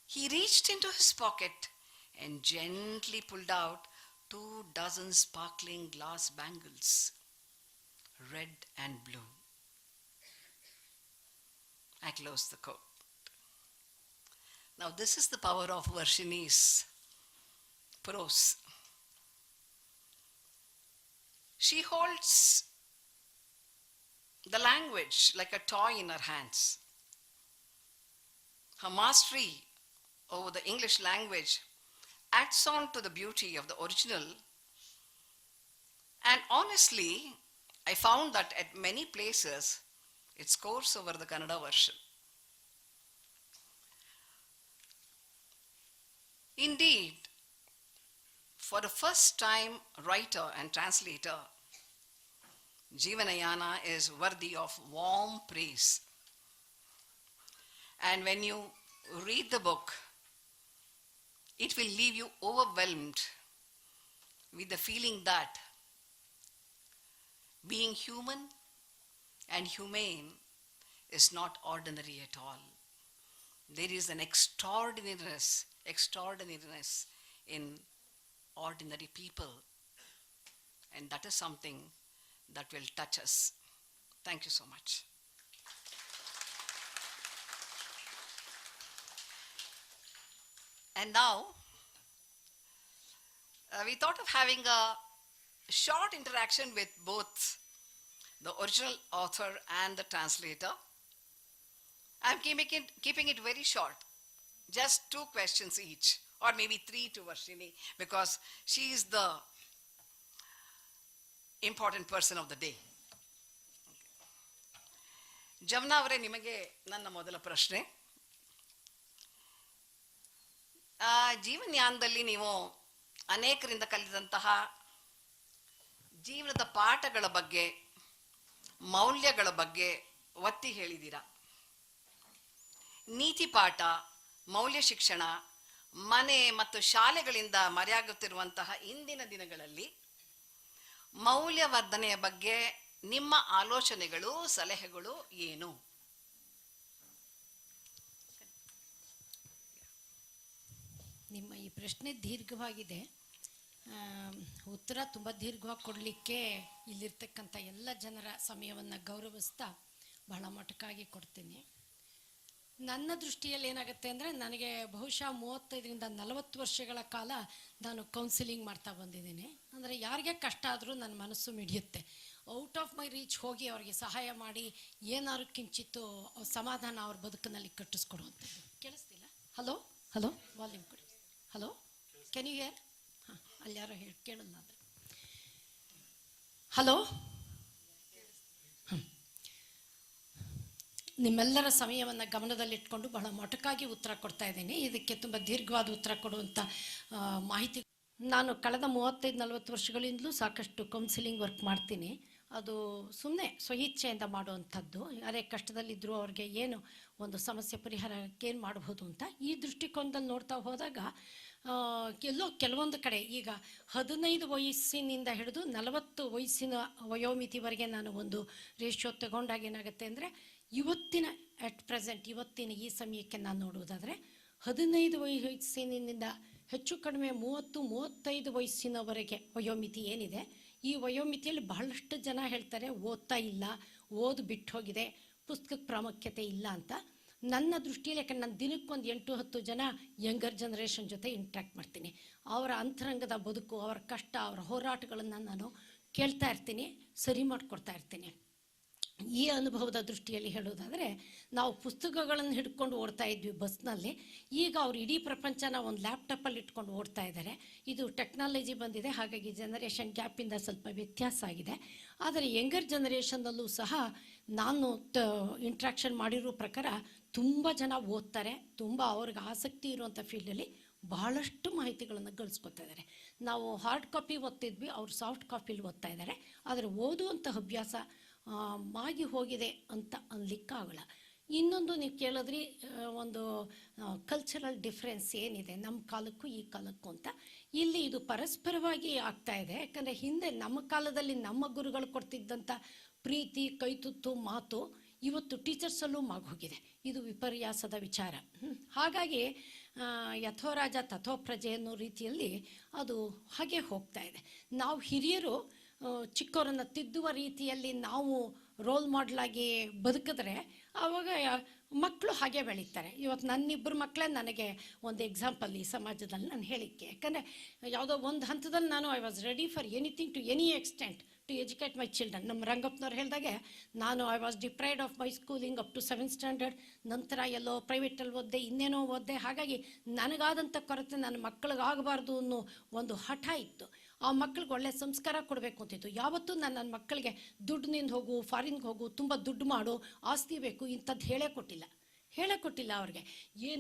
Speaker 8: He reached into his pocket and gently pulled out 24 sparkling glass bangles, red and blue." I close the quote. Now, this is the power of Varshini's prose. She holds the language like a toy in her hands. Her mastery over the English language adds on to the beauty of the original. And honestly, I found that at many places it scores over the Kannada version. Indeed, for the first time writer and translator, Jeevanayana is worthy of warm praise. And when you read the book, it will leave you overwhelmed with the feeling that being human and humane is not ordinary at all. There is an extraordinariness in ordinary people, and that is something that will touch us. Thank you so much. And now, we thought of having a short interaction with both the original author and the translator. I'm keeping it very short, just 2 questions each or maybe 3 to Varshini, because she is the important person of the day. ಜಮ್ನಾ ಅವರೇ, ನಿಮಗೆ ನನ್ನ ಮೊದಲ ಪ್ರಶ್ನೆ. ಜೀವನ್ಯಾನದಲ್ಲಿ ನೀವು ಅನೇಕರಿಂದ ಕಲಿತಂತಹ ಜೀವನದ ಪಾಠಗಳ ಬಗ್ಗೆ, ಮೌಲ್ಯಗಳ ಬಗ್ಗೆ ಒತ್ತಿ ಹೇಳಿದ್ದೀರಾ. ನೀತಿ ಪಾಠ, ಮೌಲ್ಯ ಶಿಕ್ಷಣ ಮನೆ ಮತ್ತು ಶಾಲೆಗಳಿಂದ ಮರೆಯಾಗುತ್ತಿರುವಂತಹ ಇಂದಿನ ದಿನಗಳಲ್ಲಿ ಮೌಲ್ಯವರ್ಧನೆಯ ಬಗ್ಗೆ ನಿಮ್ಮ ಆಲೋಚನೆಗಳು, ಸಲಹೆಗಳು ಏನು?
Speaker 4: ನಿಮ್ಮ ಈ ಪ್ರಶ್ನೆ ದೀರ್ಘವಾಗಿದೆ. ಉತ್ತರ ತುಂಬ ದೀರ್ಘವಾಗಿ ಕೊಡಲಿಕ್ಕೆ ಇಲ್ಲಿರ್ತಕ್ಕಂಥ ಎಲ್ಲ ಜನರ ಸಮಯವನ್ನು ಗೌರವಿಸ್ತಾ ಬಹಳ ಮೊಟಕಾಗಿ ಕೊಡ್ತೀನಿ. ನನ್ನ ದೃಷ್ಟಿಯಲ್ಲಿ ಏನಾಗುತ್ತೆ ಅಂದರೆ, ನನಗೆ ಬಹುಶಃ 35ರಿಂದ 40 ವರ್ಷಗಳ ಕಾಲ ನಾನು ಕೌನ್ಸಿಲಿಂಗ್ ಮಾಡ್ತಾ ಬಂದಿದ್ದೀನಿ. ಅಂದರೆ ಯಾರಿಗೆ ಕಷ್ಟ ಆದರೂ ನನ್ನ ಮನಸ್ಸು ಮಿಡಿಯುತ್ತೆ. ಔಟ್ ಆಫ್ ಮೈ ರೀಚ್ ಹೋಗಿ ಅವ್ರಿಗೆ ಸಹಾಯ ಮಾಡಿ ಏನಾದ್ರು ಕಿಂಚಿತ್ತು ಸಮಾಧಾನ ಅವ್ರ ಬದುಕಿನಲ್ಲಿ ಕಟ್ಟಿಸ್ಕೊಡುವಂಥದ್ದು. ಕೇಳಿಸ್ತಿಲ್ಲ? ಹಲೋ ಹಲೋ, ವಾಲ್ಯೂಮ್ ಕೊಡಿ. Hello, can you hear? ಹಾಂ, ಅಲ್ಲಿ ಯಾರೋ ಹೇಳಿ ಕೇಳಲ್ಲ ಅಂದರೆ. ಹಲೋ, ನಿಮ್ಮೆಲ್ಲರ ಸಮಯವನ್ನು ಗಮನದಲ್ಲಿಟ್ಕೊಂಡು ಬಹಳ ಮೊಟಕಾಗಿ ಉತ್ತರ ಕೊಡ್ತಾ ಇದ್ದೀನಿ. ಇದಕ್ಕೆ ತುಂಬ ದೀರ್ಘವಾದ ಉತ್ತರ ಕೊಡುವಂಥ ಮಾಹಿತಿ. ನಾನು ಕಳೆದ 35-40 ವರ್ಷಗಳಿಂದಲೂ ಸಾಕಷ್ಟು ಕೌನ್ಸಿಲಿಂಗ್ ವರ್ಕ್ ಮಾಡ್ತೀನಿ. ಅದು ಸುಮ್ಮನೆ ಸ್ವಇಚ್ಛೆಯಿಂದ ಮಾಡುವಂಥದ್ದು. ಯಾರೇ ಕಷ್ಟದಲ್ಲಿದ್ದರೂ ಅವ್ರಿಗೆ ಏನು ಒಂದು ಸಮಸ್ಯೆ ಪರಿಹಾರಕ್ಕೆ ಏನು ಮಾಡ್ಬೋದು ಅಂತ ಈ ದೃಷ್ಟಿಕೋನದಲ್ಲಿ ನೋಡ್ತಾ ಹೋದಾಗ ಎಲ್ಲೋ ಕೆಲವೊಂದು ಕಡೆ ಈಗ 15 ವಯಸ್ಸಿನಿಂದ ಹಿಡಿದು 40 ವಯಸ್ಸಿನ ವಯೋಮಿತಿವರೆಗೆ ನಾನು ಒಂದು ರೇಷಿಯೋ ತಗೊಂಡಾಗ ಏನಾಗುತ್ತೆ ಅಂದರೆ, ಇವತ್ತಿನ ಇವತ್ತಿನ ಈ ಸಮಯಕ್ಕೆ ನಾನು ನೋಡುವುದಾದರೆ 15 ವಯಸ್ಸಿನಿಂದ ಹೆಚ್ಚು ಕಡಿಮೆ 30-35 ವಯಸ್ಸಿನವರೆಗೆ ವಯೋಮಿತಿ ಏನಿದೆ, ಈ ವಯೋಮಿತಿಯಲ್ಲಿ ಬಹಳಷ್ಟು ಜನ ಹೇಳ್ತಾರೆ ಓದ್ತಾ ಇಲ್ಲ, ಓದು ಬಿಟ್ಟು ಹೋಗಿದೆ, ಪುಸ್ತಕಕ್ಕೆ ಪ್ರಾಮುಖ್ಯತೆ ಇಲ್ಲ ಅಂತ. ನನ್ನ ದೃಷ್ಟಿಯಲ್ಲಿ, ಯಾಕಂದ್ರೆ ನಾನು ದಿನಕ್ಕೊಂದು 8-10 ಜನ ಯಂಗರ್ ಜನ್ರೇಷನ್ ಜೊತೆ ಇಂಟ್ರ್ಯಾಕ್ಟ್ ಮಾಡ್ತೀನಿ. ಅವರ ಅಂತರಂಗದ ಬದುಕು, ಅವರ ಕಷ್ಟ, ಅವರ ಹೋರಾಟಗಳನ್ನು ನಾನು ಕೇಳ್ತಾ ಇರ್ತೀನಿ, ಸರಿ ಮಾಡಿಕೊಡ್ತಾ ಇರ್ತೀನಿ. ಈ ಅನುಭವದ ದೃಷ್ಟಿಯಲ್ಲಿ ಹೇಳೋದಾದರೆ, ನಾವು ಪುಸ್ತಕಗಳನ್ನು ಹಿಡ್ಕೊಂಡು ಓಡ್ತಾ ಇದ್ವಿ ಬಸ್ನಲ್ಲಿ. ಈಗ ಅವ್ರು ಇಡೀ ಪ್ರಪಂಚನ ಒಂದು ಲ್ಯಾಪ್ಟಾಪಲ್ಲಿ ಇಟ್ಕೊಂಡು ಓಡ್ತಾ ಇದ್ದಾರೆ. ಇದು ಟೆಕ್ನಾಲಜಿ ಬಂದಿದೆ, ಹಾಗಾಗಿ ಜನರೇಷನ್ ಗ್ಯಾಪಿಂದ ಸ್ವಲ್ಪ ವ್ಯತ್ಯಾಸ ಆಗಿದೆ. ಆದರೆ ಯಂಗರ್ ಜನ್ರೇಷನ್ನಲ್ಲೂ ಸಹ ನಾನು ಇಂಟ್ರ್ಯಾಕ್ಷನ್ ಮಾಡಿರೋ ಪ್ರಕಾರ ತುಂಬ ಜನ ಓದ್ತಾರೆ. ತುಂಬ ಅವ್ರಿಗೆ ಆಸಕ್ತಿ ಇರುವಂಥ ಫೀಲ್ಡಲ್ಲಿ ಬಹಳಷ್ಟು ಮಾಹಿತಿಗಳನ್ನು ಗಳಿಸ್ಕೊತಾ ಇದ್ದಾರೆ. ನಾವು ಹಾರ್ಡ್ ಕಾಪಿ ಓದ್ತಿದ್ವಿ, ಅವ್ರು ಸಾಫ್ಟ್ ಕಾಪಿಲಿ ಓದ್ತಾ ಇದ್ದಾರೆ. ಆದರೆ ಓದುವಂಥ ಅಭ್ಯಾಸ ಮಾಗಿ ಹೋಗಿದೆ ಅಂತ ಅನ್ಲಿಕ್ಕಾಗಲ್ಲ. ಇನ್ನೊಂದು ನೀವು ಕೇಳಿದ್ರಿ, ಒಂದು ಕಲ್ಚರಲ್ ಡಿಫ್ರೆನ್ಸ್ ಏನಿದೆ ನಮ್ಮ ಕಾಲಕ್ಕೂ ಈ ಕಾಲಕ್ಕೂ ಅಂತ. ಇಲ್ಲಿ ಇದು ಪರಸ್ಪರವಾಗಿ ಆಗ್ತಾ ಇದೆ. ಯಾಕಂದರೆ ಹಿಂದೆ ನಮ್ಮ ಕಾಲದಲ್ಲಿ ನಮ್ಮ ಗುರುಗಳು ಕೊಡ್ತಿದ್ದಂಥ ಪ್ರೀತಿ, ಕೈತುತ್ತು ಮಾತು ಇವತ್ತು ಟೀಚರ್ಸಲ್ಲೂ ಮಾಗೋಗಿದೆ. ಇದು ವಿಪರ್ಯಾಸದ ವಿಚಾರ. ಹಾಗಾಗಿ ಯಥೋರಾಜ ತಥೋ ಪ್ರಜೆ ಅನ್ನೋ ರೀತಿಯಲ್ಲಿ ಅದು ಹಾಗೆ ಹೋಗ್ತಾ ಇದೆ. ನಾವು ಹಿರಿಯರು ಚಿಕ್ಕವರನ್ನು ತಿದ್ದುವ ರೀತಿಯಲ್ಲಿ ನಾವು ರೋಲ್ ಮಾಡಲಾಗಿ ಬದುಕಿದ್ರೆ ಆವಾಗ ಮಕ್ಕಳು ಹಾಗೆ ಬೆಳೀತಾರೆ. ಇವತ್ತು ನನ್ನಿಬ್ಬರು ಮಕ್ಕಳೇ ನನಗೆ ಒಂದು ಎಕ್ಸಾಂಪಲ್ ಈ ಸಮಾಜದಲ್ಲಿ ನಾನು ಹೇಳಿಕ್ಕೆ. ಯಾಕಂದರೆ ಯಾವುದೋ ಒಂದು ಹಂತದಲ್ಲಿ ನಾನು I was ready for anything to any extent to educate my children. ನಮ್ಮ ರಂಗಪ್ಪನವ್ರು ಹೇಳಿದಾಗೆ ನಾನು I was deprived of my schooling up to 7th standard. ನಂತರ ಎಲ್ಲೋ ಪ್ರೈವೇಟಲ್ಲಿ ಓದಿದೆ, ಇನ್ನೇನೋ ಓದಿದೆ. ಹಾಗಾಗಿ ನನಗಾದಂಥ ಕೊರತೆ ನನ್ನ ಮಕ್ಕಳಿಗಾಗಬಾರ್ದು ಅನ್ನೋ ಒಂದು ಹಠ ಇತ್ತು. ಆ ಮಕ್ಕಳಿಗೆ ಒಳ್ಳೆ ಸಂಸ್ಕಾರ ಕೊಡಬೇಕು ಅಂತಿತ್ತು. ಯಾವತ್ತೂ ನಾನು ನನ್ನ ಮಕ್ಕಳಿಗೆ ದುಡ್ಡಿನಿಂದ ಹೋಗು, ಫಾರಿನ್ಗೆ ಹೋಗು, ತುಂಬ ದುಡ್ಡು ಮಾಡು, ಆಸ್ತಿ ಬೇಕು ಇಂಥದ್ದು ಹೇಳೇ ಕೊಟ್ಟಿಲ್ಲ ಅವ್ರಿಗೆ.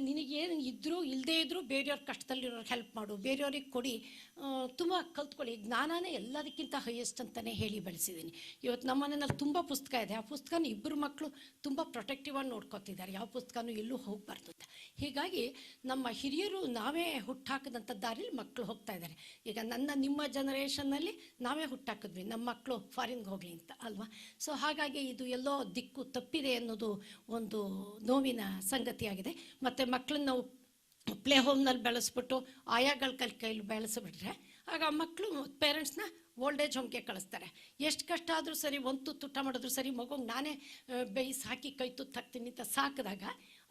Speaker 4: ನಿನಗೇನು ಇದ್ದರೂ ಇಲ್ಲದೇ ಇದ್ದರೂ ಬೇರೆಯವ್ರ ಕಷ್ಟದಲ್ಲಿರೋರಿಗೆ ಹೆಲ್ಪ್ ಮಾಡು, ಬೇರೆಯವ್ರಿಗೆ ಕೊಡಿ, ತುಂಬ ಕಲ್ತ್ಕೊಳ್ಳಿ. ಜ್ಞಾನನೇ ಎಲ್ಲದಕ್ಕಿಂತ ಹೈಯೆಸ್ಟ್ ಅಂತಲೇ ಹೇಳಿ ಬೆಳೆಸಿದ್ದೀನಿ. ಇವತ್ತು ನಮ್ಮ ಮನೆಯಲ್ಲಿ ತುಂಬ ಪುಸ್ತಕ ಇದೆ. ಆ ಪುಸ್ತಕನ ಇಬ್ಬರು ಮಕ್ಕಳು ತುಂಬ ಪ್ರೊಟೆಕ್ಟಿವ್ ಆಗಿ ನೋಡ್ಕೊತಿದ್ದಾರೆ. ಯಾವ ಪುಸ್ತಕನೂ ಎಲ್ಲೂ ಹೋಗಬಾರ್ದು ಅಂತ. ಹೀಗಾಗಿ ನಮ್ಮ ಹಿರಿಯರು ನಾವೇ ಹುಟ್ಟಾಕಿದಂಥ ದಾರಿಲಿ ಮಕ್ಕಳು ಹೋಗ್ತಾ ಇದ್ದಾರೆ. ಈಗ ನಿಮ್ಮ ಜನರೇಷನ್ನಲ್ಲಿ ನಾವೇ ಹುಟ್ಟಾಕಿದ್ವಿ ನಮ್ಮ ಮಕ್ಕಳು ಫಾರಿನ್ಗೆ ಹೋಗಲಿ ಅಂತ ಅಲ್ವಾ. ಸೊ ಹಾಗಾಗಿ ಇದು ಎಲ್ಲೋ ದಿಕ್ಕು ತಪ್ಪಿದೆ ಅನ್ನೋದು ಒಂದು ನೋವಿನ ಸಂಗತಿಯಾಗಿದೆ. ಮತ್ತು ಮಕ್ಕಳನ್ನ ನಾವು ಪ್ಲೇ ಹೋಮ್ನಲ್ಲಿ ಬೆಳೆಸ್ಬಿಟ್ಟು ಆಯಾಗಳ ಕೈಲಿ ಬೆಳೆಸಿಬಿಟ್ರೆ ಆಗ ಮಕ್ಕಳು ಪೇರೆಂಟ್ಸ್ನ ಓಲ್ಡ್ ಏಜ್ ಹೋಮ್ಗೆ ಕಳಿಸ್ತಾರೆ. ಎಷ್ಟು ಕಷ್ಟ ಆದರೂ ಸರಿ, ಒಂದು ತುತ್ತು ಊಟ ಮಾಡಿದ್ರು ಸರಿ, ಮಗುಗೆ ನಾನೇ ಬೇಯಿಸಿ ಹಾಕಿ ಕೈ ತುತ್ತು ಹಾಕ್ತೀನಿ ಅಂತ ಸಾಕಿದಾಗ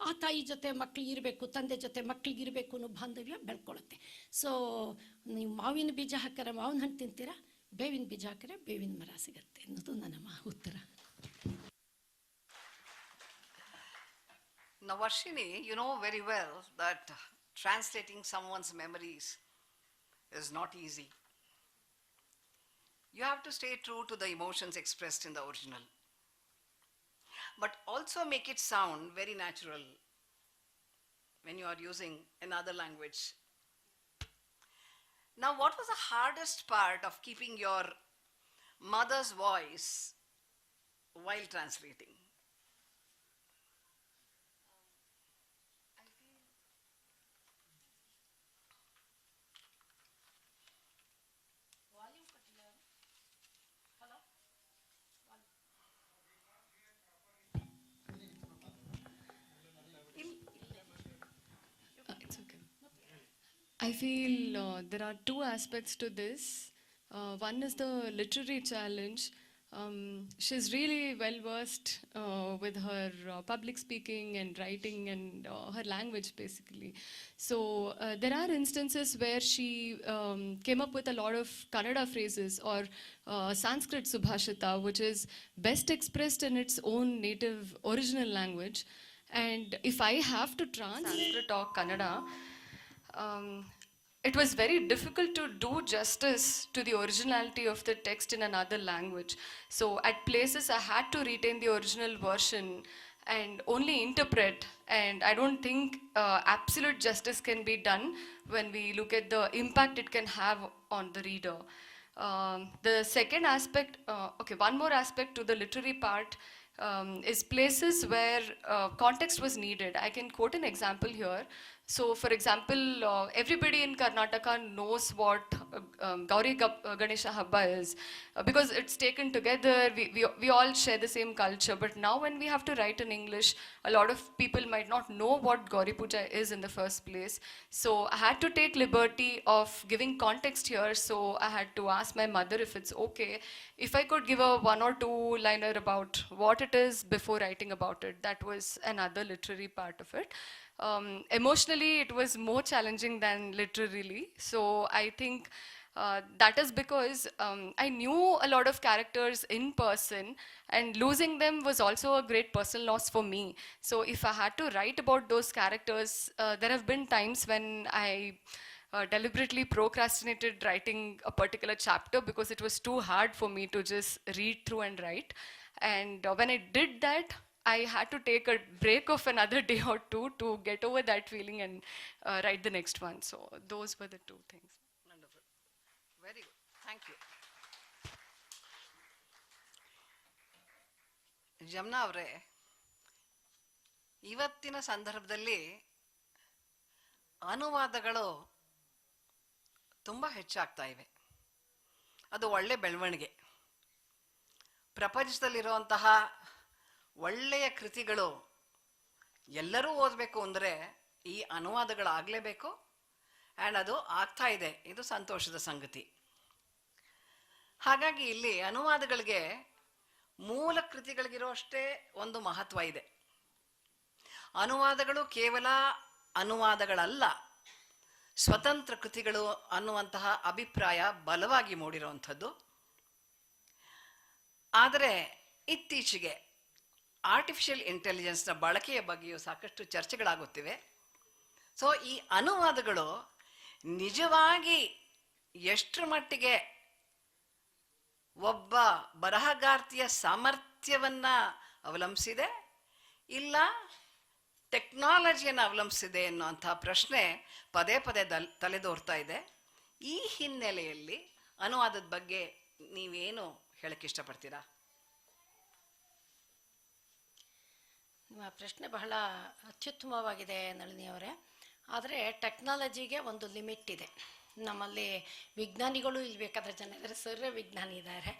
Speaker 4: ಆ ತಾಯಿ ಜೊತೆ ಮಕ್ಳಿಗೆ ಇರಬೇಕು, ತಂದೆ ಜೊತೆ ಮಕ್ಳಿಗೆ ಇರಬೇಕು ಅನ್ನೋ ಬಾಂಧವ್ಯ ಬೆಳ್ಕೊಳ್ಳುತ್ತೆ. ಸೊ ನೀವು ಮಾವಿನ ಬೀಜ ಹಾಕಿದ್ರೆ ಮಾವಿನ ಹಣ್ಣು ತಿಂತೀರಾ, ಬೇವಿನ ಬೀಜ ಹಾಕಿದ್ರೆ ಬೇವಿನ ಮರ ಸಿಗತ್ತೆ ಅನ್ನೋದು ನನ್ನ ಉತ್ತರ.
Speaker 8: Now, Varshini, you know very well that translating someone's memories is not easy. You have to stay true to the emotions expressed in the original, but also make it sound very natural when you are using another language. Now, what was the hardest part of keeping your mother's voice while translating?
Speaker 9: It's okay. I feel there are two aspects to this. One is the literary challenge. She's really well versed with her public speaking and writing and her language, basically. So there are instances where she came up with a lot of Kannada phrases or Sanskrit Subhashita, which is best expressed in its own native original language. And if I have to Sanskrit or Kannada, it was very difficult to do justice to the originality of the text in another language. So at places I had to retain the original version and only interpret, and I don't think absolute justice can be done when we look at the impact it can have on the reader. The second aspect, one more aspect to the literary part is places where context was needed. I can quote an example here. So, for example, everybody in Karnataka knows what Gauri Ganesha Habba is because it's taken together. We all share the same culture. But now, when we have to write in English, a lot of people might not know what Gauri Puja is in the first place. So, I had to take liberty of giving context here. So, I had to ask my mother if it's okay if I could give a 1 or 2 liner about what it is before writing about it. That was another literary part of it. Emotionally, it was more challenging than literally. So I think that is because I knew a lot of characters in person, and losing them was also a great personal loss for me. So if I had to write about those characters, there have been times when I deliberately procrastinated writing a particular chapter because it was too hard for me to just read through and write. And when I did that, I had to take a break of another day or two to get over that feeling and write the next one. So those were the two things.
Speaker 8: Wonderful. Very good. Thank you. ಜಮ್ನಾ ಅವರೇ, ಇವತ್ತಿನ ಸಂದರ್ಭದಲ್ಲಿ ಅನುವಾದಗಳು ತುಂಬ ಹೆಚ್ಚಾಗ್ತಾ ಇವೆ. ಅದು ಒಳ್ಳೆ ಬೆಳವಣಿಗೆ. ಪ್ರಪಂಚದಲ್ಲಿರುವಂತಹ ಒಳ್ಳೆಯ ಕೃತಿಗಳು ಎಲ್ಲರೂ ಓದಬೇಕು ಅಂದರೆ ಈ ಅನುವಾದಗಳಾಗಲೇಬೇಕು, ಆ್ಯಂಡ್ ಅದು ಆಗ್ತಾ ಇದೆ. ಇದು ಸಂತೋಷದ ಸಂಗತಿ. ಹಾಗಾಗಿ ಇಲ್ಲಿ ಅನುವಾದಗಳಿಗೆ ಮೂಲ ಕೃತಿಗಳಿಗಿರೋ ಅಷ್ಟೇ ಒಂದು ಮಹತ್ವ ಇದೆ. ಅನುವಾದಗಳು ಕೇವಲ ಅನುವಾದಗಳಲ್ಲ, ಸ್ವತಂತ್ರ ಕೃತಿಗಳು ಅನ್ನುವಂತಹ ಅಭಿಪ್ರಾಯ ಬಲವಾಗಿ ಮೂಡಿರುವಂಥದ್ದು. ಆದರೆ ಇತ್ತೀಚೆಗೆ ಆರ್ಟಿಫಿಷಿಯಲ್ ಇಂಟೆಲಿಜೆನ್ಸ್ನ ಬಳಕೆಯ ಬಗ್ಗೆಯೂ ಸಾಕಷ್ಟು ಚರ್ಚೆಗಳಾಗುತ್ತಿವೆ. ಸೊ ಈ ಅನುವಾದಗಳು ನಿಜವಾಗಿ ಎಷ್ಟರ ಮಟ್ಟಿಗೆ ಒಬ್ಬ ಬರಹಗಾರ್ತಿಯ ಸಾಮರ್ಥ್ಯವನ್ನು ಅವಲಂಬಿಸಿದೆ, ಇಲ್ಲ ಟೆಕ್ನಾಲಜಿಯನ್ನು ಅವಲಂಬಿಸಿದೆ ಅನ್ನುವಂಥ ಪ್ರಶ್ನೆ ಪದೇ ಪದೇ ತಲೆದೋರ್ತಾ ಇದೆ. ಈ ಹಿನ್ನೆಲೆಯಲ್ಲಿ ಅನುವಾದದ ಬಗ್ಗೆ ನೀವೇನು ಹೇಳಕ್ಕೆ ಇಷ್ಟಪಡ್ತೀರಾ?
Speaker 4: ನಿಮ್ಮ ಪ್ರಶ್ನೆ ಬಹಳ ಅತ್ಯುತ್ತಮವಾಗಿದೆ ನಳಿನಿ ಅವರೇ. ಆದರೆ ಟೆಕ್ನಾಲಜಿಗೆ ಒಂದು ಲಿಮಿಟ್ ಇದೆ. ನಮ್ಮಲ್ಲಿ ವಿಜ್ಞಾನಿಗಳು ಇಲ್ಲಿ ಬೇಕಾದ್ರೆ ಜನ ಇದ್ದಾರೆ, ಸರ್ರೆ ವಿಜ್ಞಾನಿ ಇದ್ದಾರೆ.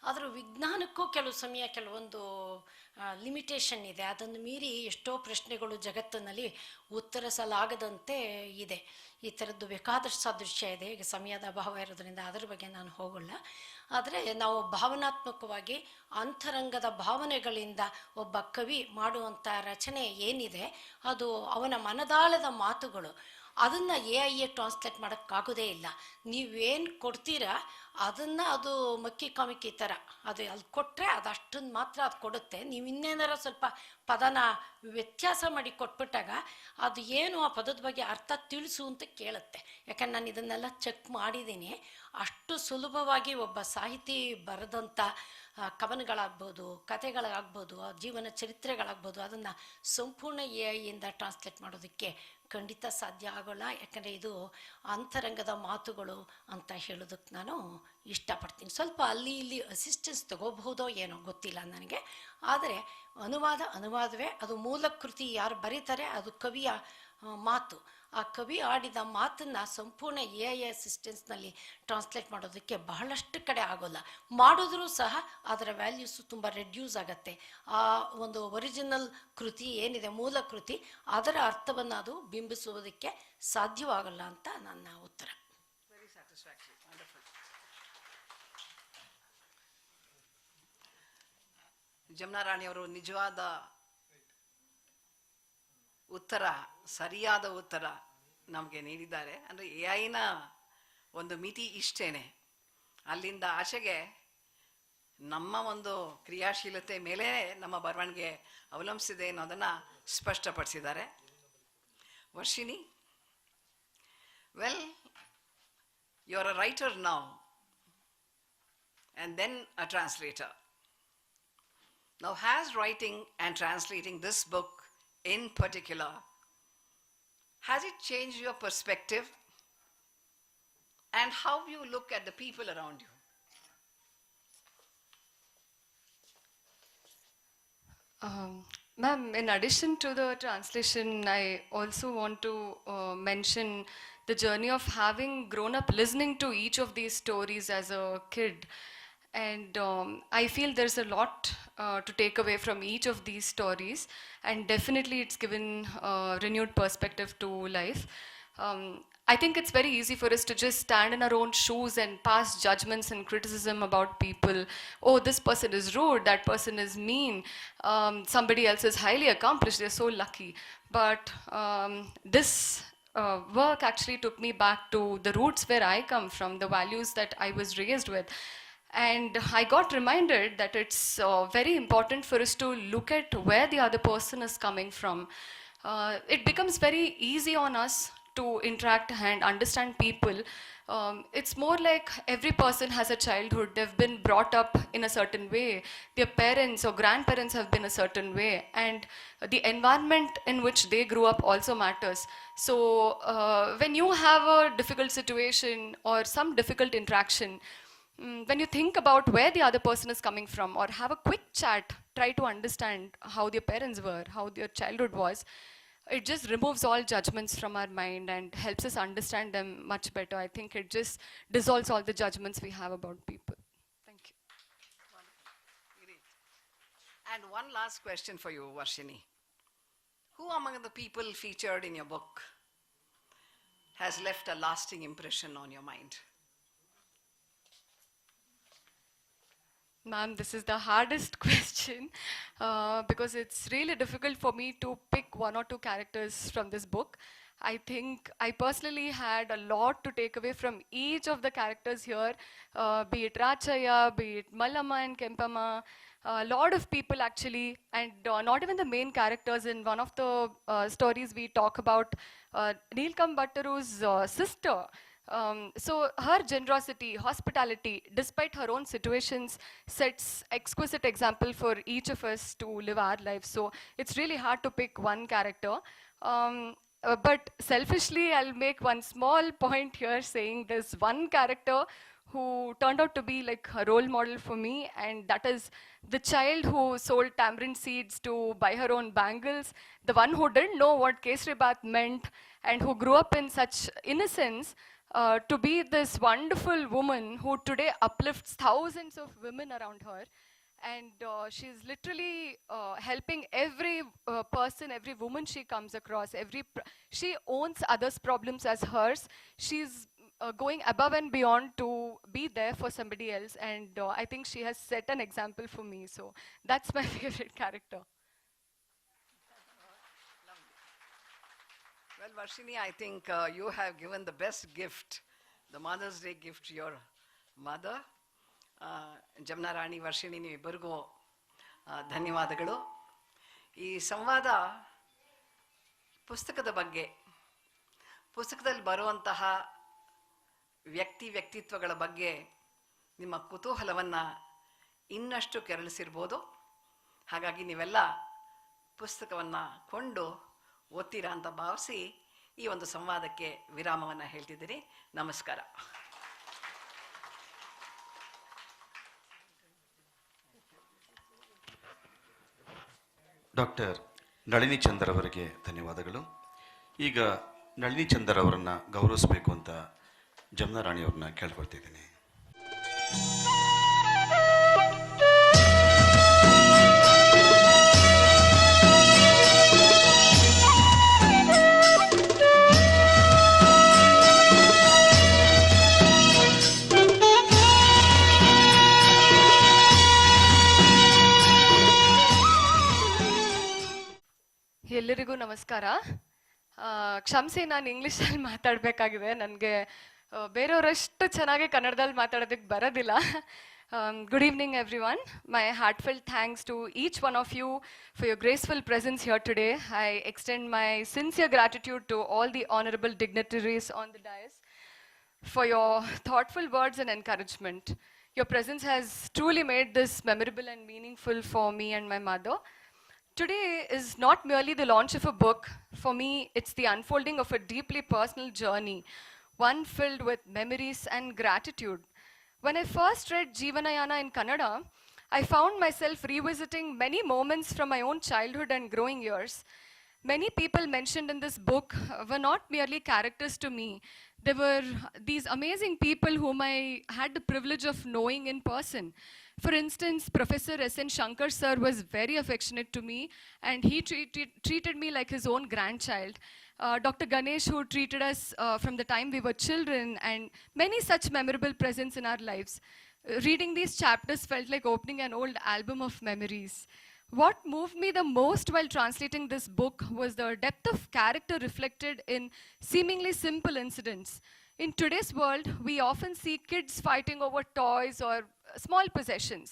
Speaker 4: ಆದರೂ ವಿಜ್ಞಾನಕ್ಕೂ ಕೆಲವು ಸಮಯ ಕೆಲವೊಂದು ಲಿಮಿಟೇಷನ್ ಇದೆ. ಅದನ್ನು ಮೀರಿ ಎಷ್ಟೋ ಪ್ರಶ್ನೆಗಳು ಜಗತ್ತಿನಲ್ಲಿ ಉತ್ತರಿಸಲಾಗದಂತೆ ಇದೆ. ಈ ಥರದ್ದು ಬೇಕಾದಷ್ಟು ಸಾದೃಶ್ಯ ಇದೆ. ಈಗ ಸಮಯದ ಅಭಾವ ಇರೋದ್ರಿಂದ ಅದರ ಬಗ್ಗೆ ನಾನು ಹೋಗೋಲ್ಲ. ಆದರೆ ನಾವು ಭಾವನಾತ್ಮಕವಾಗಿ ಅಂತರಂಗದ ಭಾವನೆಗಳಿಂದ ಒಬ್ಬ ಕವಿ ಮಾಡುವಂಥ ರಚನೆ ಏನಿದೆ ಅದು ಅವನ ಮನದಾಳದ ಮಾತುಗಳು. ಅದನ್ನು ಎ ಟ್ರಾನ್ಸ್ಲೇಟ್ ಮಾಡೋಕ್ಕಾಗೋದೇ ಇಲ್ಲ. ನೀವೇನು ಕೊಡ್ತೀರಾ ಅದನ್ನು ಅದು ಮಕ್ಕಿ ಕಾಮಿಕ್ಕಿ ಥರ ಅದು ಅಲ್ಲಿ ಕೊಟ್ಟರೆ ಅದಷ್ಟನ್ನು ಮಾತ್ರ ಅದು ಕೊಡುತ್ತೆ. ನೀವು ಇನ್ನೇನಾರ ಸ್ವಲ್ಪ ಪದನ ವ್ಯತ್ಯಾಸ ಮಾಡಿ ಕೊಟ್ಬಿಟ್ಟಾಗ ಅದು ಏನು ಆ ಪದದ ಬಗ್ಗೆ ಅರ್ಥ ತಿಳಿಸು ಅಂತ ಕೇಳುತ್ತೆ. ಯಾಕಂದ್ರೆ ನಾನು ಇದನ್ನೆಲ್ಲ ಚೆಕ್ ಮಾಡಿದ್ದೀನಿ. ಅಷ್ಟು ಸುಲಭವಾಗಿ ಒಬ್ಬ ಸಾಹಿತಿ ಬರೆದಂಥ ಕವನಗಳಾಗ್ಬೋದು, ಕಥೆಗಳಾಗ್ಬೋದು, ಜೀವನ ಚರಿತ್ರೆಗಳಾಗ್ಬೋದು, ಅದನ್ನು ಸಂಪೂರ್ಣ ಎ ಟ್ರಾನ್ಸ್ಲೇಟ್ ಮಾಡೋದಕ್ಕೆ ಖಂಡಿತ ಸಾಧ್ಯ ಆಗೋಲ್ಲ. ಯಾಕಂದರೆ ಇದು ಅಂತರಂಗದ ಮಾತುಗಳು ಅಂತ ಹೇಳೋದಕ್ಕೆ ನಾನು ಇಷ್ಟಪಡ್ತೀನಿ. ಸ್ವಲ್ಪ ಅಲ್ಲಿ ಇಲ್ಲಿ ಅಸಿಸ್ಟೆನ್ಸ್ ತಗೋಬಹುದೋ ಏನೋ ಗೊತ್ತಿಲ್ಲ ನನಗೆ. ಆದರೆ ಅನುವಾದವೇ ಅದು. ಮೂಲ ಕೃತಿ ಯಾರು ಬರೀತಾರೆ ಅದು ಕವಿಯ ಮಾತು. ಆ ಕವಿ ಆಡಿದ ಮಾತನ್ನು ಸಂಪೂರ್ಣ ಎ ಅಸಿಸ್ಟೆನ್ಸ್ನಲ್ಲಿ ಟ್ರಾನ್ಸ್ಲೇಟ್ ಮಾಡೋದಕ್ಕೆ ಬಹಳಷ್ಟು ಕಡೆ ಆಗೋಲ್ಲ. ಮಾಡಿದ್ರೂ ಸಹ ಅದರ ವ್ಯಾಲ್ಯೂಸು ತುಂಬ ರೆಡ್ಯೂಸ್ ಆಗುತ್ತೆ. ಆ ಒಂದು ಒರಿಜಿನಲ್ ಕೃತಿ ಏನಿದೆ, ಮೂಲ ಕೃತಿ, ಅದರ ಅರ್ಥವನ್ನು ಅದು ಬಿಂಬಿಸುವುದಕ್ಕೆ ಸಾಧ್ಯವಾಗಲ್ಲ ಅಂತ ನನ್ನ ಉತ್ತರ.
Speaker 8: Very satisfactory. Wonderful. ಜಮುನಾ ರಾಣಿಯವರು ನಿಜವಾದ ಉತ್ತರ, ಸರಿಯಾದ ಉತ್ತರ ನಮಗೆ ನೀಡಿದ್ದಾರೆ. ಅಂದರೆ ಎ ಐನ ಒಂದು ಮಿತಿ ಇಷ್ಟೇನೆ, ಅಲ್ಲಿಂದ ಆಚೆಗೆ ನಮ್ಮ ಒಂದು ಕ್ರಿಯಾಶೀಲತೆ ಮೇಲೆ ನಮ್ಮ ಬರವಣಿಗೆ ಅವಲಂಬಿಸಿದೆ ಅನ್ನೋದನ್ನು ಸ್ಪಷ್ಟಪಡಿಸಿದ್ದಾರೆ. Varshini, well, you are a writer now and then a translator. Now, has writing and translating this book in particular, has it changed your perspective and how you look at the people around you?
Speaker 9: Ma'am, in addition to the translation, I also want to mention the journey of having grown up listening to each of these stories as a kid. And I feel there's a lot to take away from each of these stories, and definitely it's given renewed perspective to life. I think it's very easy for us to just stand in our own shoes and pass judgments and criticism about people. Oh, this person is rude, that person is mean, somebody else is highly accomplished, they're so lucky. But this work actually took me back to the roots where I come from, the values that I was raised with. And I got reminded that it's very important for us to look at where the other person is coming from. It becomes very easy on us to interact and understand people. It's more like every person has a childhood. They've been brought up in a certain way. Their parents or grandparents have been a certain way. And the environment in which they grew up also matters. So when you have a difficult situation or some difficult interaction, when you think about where the other person is coming from or have a quick chat, try to understand how their parents were, how their childhood was, it just removes all judgments from our mind and helps us understand them much better. I think it just dissolves all the judgments we have about people. Thank you.
Speaker 8: Great. And one last question for you, Varshini. Who among the people featured in your book has left a lasting impression on your mind?
Speaker 9: Ma'am, this is the hardest question because it's really difficult for me to pick one or two characters from this book. I think I personally had a lot to take away from each of the characters here, be it Rachaya, be it Malama and Kempama, a lot of people actually, and not even the main characters. In one of the stories we talk about Neelkam Bhattaru's sister. So her generosity, hospitality, despite her own situations, sets exquisite example for each of us to live our lives. So it's really hard to pick one character. But selfishly, I'll make one small point here saying there's one character who turned out to be like a role model for me, and that is the child who sold tamarind seeds to buy her own bangles, the one who didn't know what Kesari Bath meant and who grew up in such innocence, to be this wonderful woman who today uplifts thousands of women around her. And she's literally helping every person, every woman she comes across. She owns others' problems as hers. She's going above and beyond to be there for somebody else. And I think she has set an example for me. So that's my favorite character.
Speaker 8: Well, Well, Varshini, I think you have given the best gift, the Mother's Day gift to your mother. ಜಮ್ನಾ ರಾಣಿ ವರ್ಷಿಣಿ ನೀವಿಬ್ಬರಿಗೂ ಧನ್ಯವಾದಗಳು. ಈ ಸಂವಾದ ಪುಸ್ತಕದ ಬಗ್ಗೆ, ಪುಸ್ತಕದಲ್ಲಿ ಬರುವಂತಹ ವ್ಯಕ್ತಿತ್ವಗಳ ಬಗ್ಗೆ ನಿಮ್ಮ ಕುತೂಹಲವನ್ನು ಇನ್ನಷ್ಟು ಕೆರಳಿಸಿರ್ಬೋದು. ಹಾಗಾಗಿ ನೀವೆಲ್ಲ ಪುಸ್ತಕವನ್ನು ಕೊಂಡು ಓದ್ತೀರಾ ಅಂತ ಭಾವಿಸಿ ಈ ಒಂದು ಸಂವಾದಕ್ಕೆ ವಿರಾಮವನ್ನು ಹೇಳ್ತಿದ್ದೀರಿ. ನಮಸ್ಕಾರ.
Speaker 1: ಡಾಕ್ಟರ್ ನಳಿನಿ ಚಂದರ್ ಅವರಿಗೆ ಧನ್ಯವಾದಗಳು. ಈಗ ನಳಿನಿ ಚಂದರ್ ಅವರನ್ನು ಗೌರವಿಸಬೇಕು ಅಂತ ಜಮ್ನಾ ರಾಣಿಯವ್ರನ್ನ ಕೇಳ್ಕೊಳ್ತಿದ್ದೀನಿ.
Speaker 9: ಎಲ್ಲರಿಗೂ ನಮಸ್ಕಾರ. ಕ್ಷಮಿಸಿ, ನಾನು ಇಂಗ್ಲೀಷಲ್ಲಿ ಮಾತಾಡಬೇಕಾಗಿದೆ. ನನಗೆ ಬೇರೆಯವರಷ್ಟು ಚೆನ್ನಾಗಿ ಕನ್ನಡದಲ್ಲಿ ಮಾತಾಡೋದಕ್ಕೆ ಬರೋದಿಲ್ಲ. Good evening, everyone. My heartfelt thanks to each one of you for your graceful presence here today. I extend my sincere gratitude to all the honorable dignitaries on the dais for your thoughtful words and encouragement. Your presence has truly made this memorable and meaningful for me and my mother. Today is not merely the launch of a book. For me, it's the unfolding of a deeply personal journey, one filled with memories and gratitude. When I first read Jeevanayana in Kannada, I found myself revisiting many moments from my own childhood and growing years. Many people mentioned in this book were not merely characters to me. They were these amazing people whom I had the privilege of knowing in person. For instance, Professor S.N. Shankar sir was very affectionate to me, and he treated me like his own grandchild. Dr. Ganesh, who treated us from the time we were children, and many such memorable presents in our lives. Reading these chapters felt like opening an old album of memories. What moved me the most while translating this book was the depth of character reflected in seemingly simple incidents. In today's world, we often see kids fighting over toys or small possessions.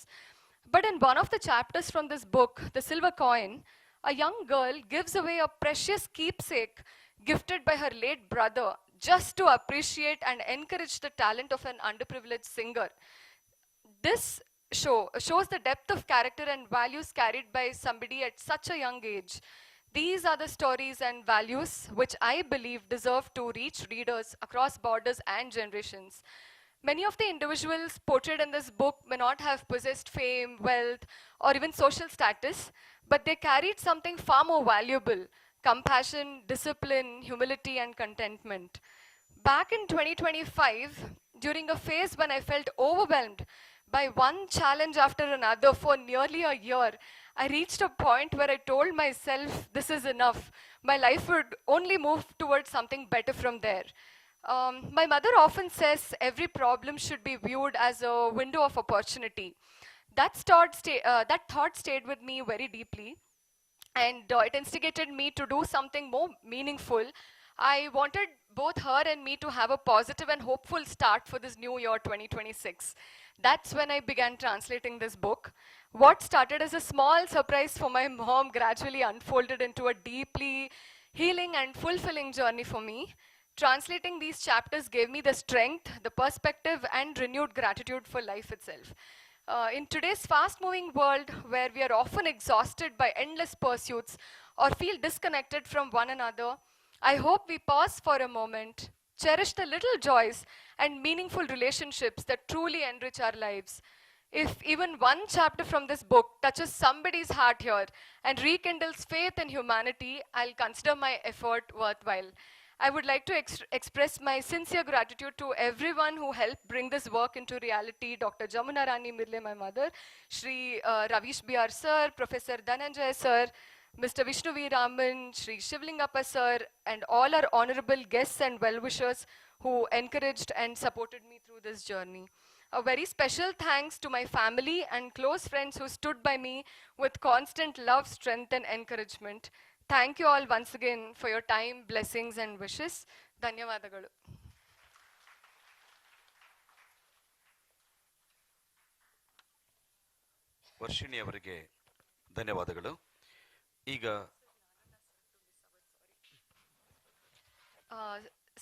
Speaker 9: But in one of the chapters from this book, The Silver Coin, a young girl gives away a precious keepsake gifted by her late brother just to appreciate and encourage the talent of an underprivileged singer. This shows the depth of character and values carried by somebody at such a young age. These are the stories and values which I believe deserve to reach readers across borders and generations. Many of the individuals portrayed in this book may not have possessed fame, wealth, or even social status, but they carried something far more valuable: compassion, discipline, humility, and contentment. Back in 2025, during a phase when I felt overwhelmed by one challenge after another for nearly a year, I reached a point where I told myself, this is enough. My life would only move towards something better from there. My mother often says every problem should be viewed as a window of opportunity. That thought stayed with me very deeply, and it instigated me to do something more meaningful. I wanted both her and me to have a positive and hopeful start for this new year 2026. That's when I began translating this book. What started as a small surprise for my mom gradually unfolded into a deeply healing and fulfilling journey for me. Translating these chapters gave me the strength, the perspective, and renewed gratitude for life itself. In today's fast-moving world, where we are often exhausted by endless pursuits or feel disconnected from one another, I hope we pause for a moment, cherish the little joys and meaningful relationships that truly enrich our lives. If even one chapter from this book touches somebody's heart here and rekindles faith in humanity, I'll consider my effort worthwhile. I would like to express my sincere gratitude to everyone who helped bring this work into reality: Dr. Jamuna Rani Mirle, my mother, Shri Ravish B.R. sir, Professor Dhananjay sir, Mr. Vishnu V. Raman, Shri Shivlingappa sir, and all our honorable guests and well-wishers who encouraged and supported me through this journey. A very special thanks to my family and close friends who stood by me with constant love, strength, and encouragement. thank you all once again for your time, blessings and wishes. ಧನ್ಯವಾದಗಳು.
Speaker 1: ವರ್ಷಿಣಿ ಅವರಿಗೆ ಧನ್ಯವಾದಗಳು. ಈಗ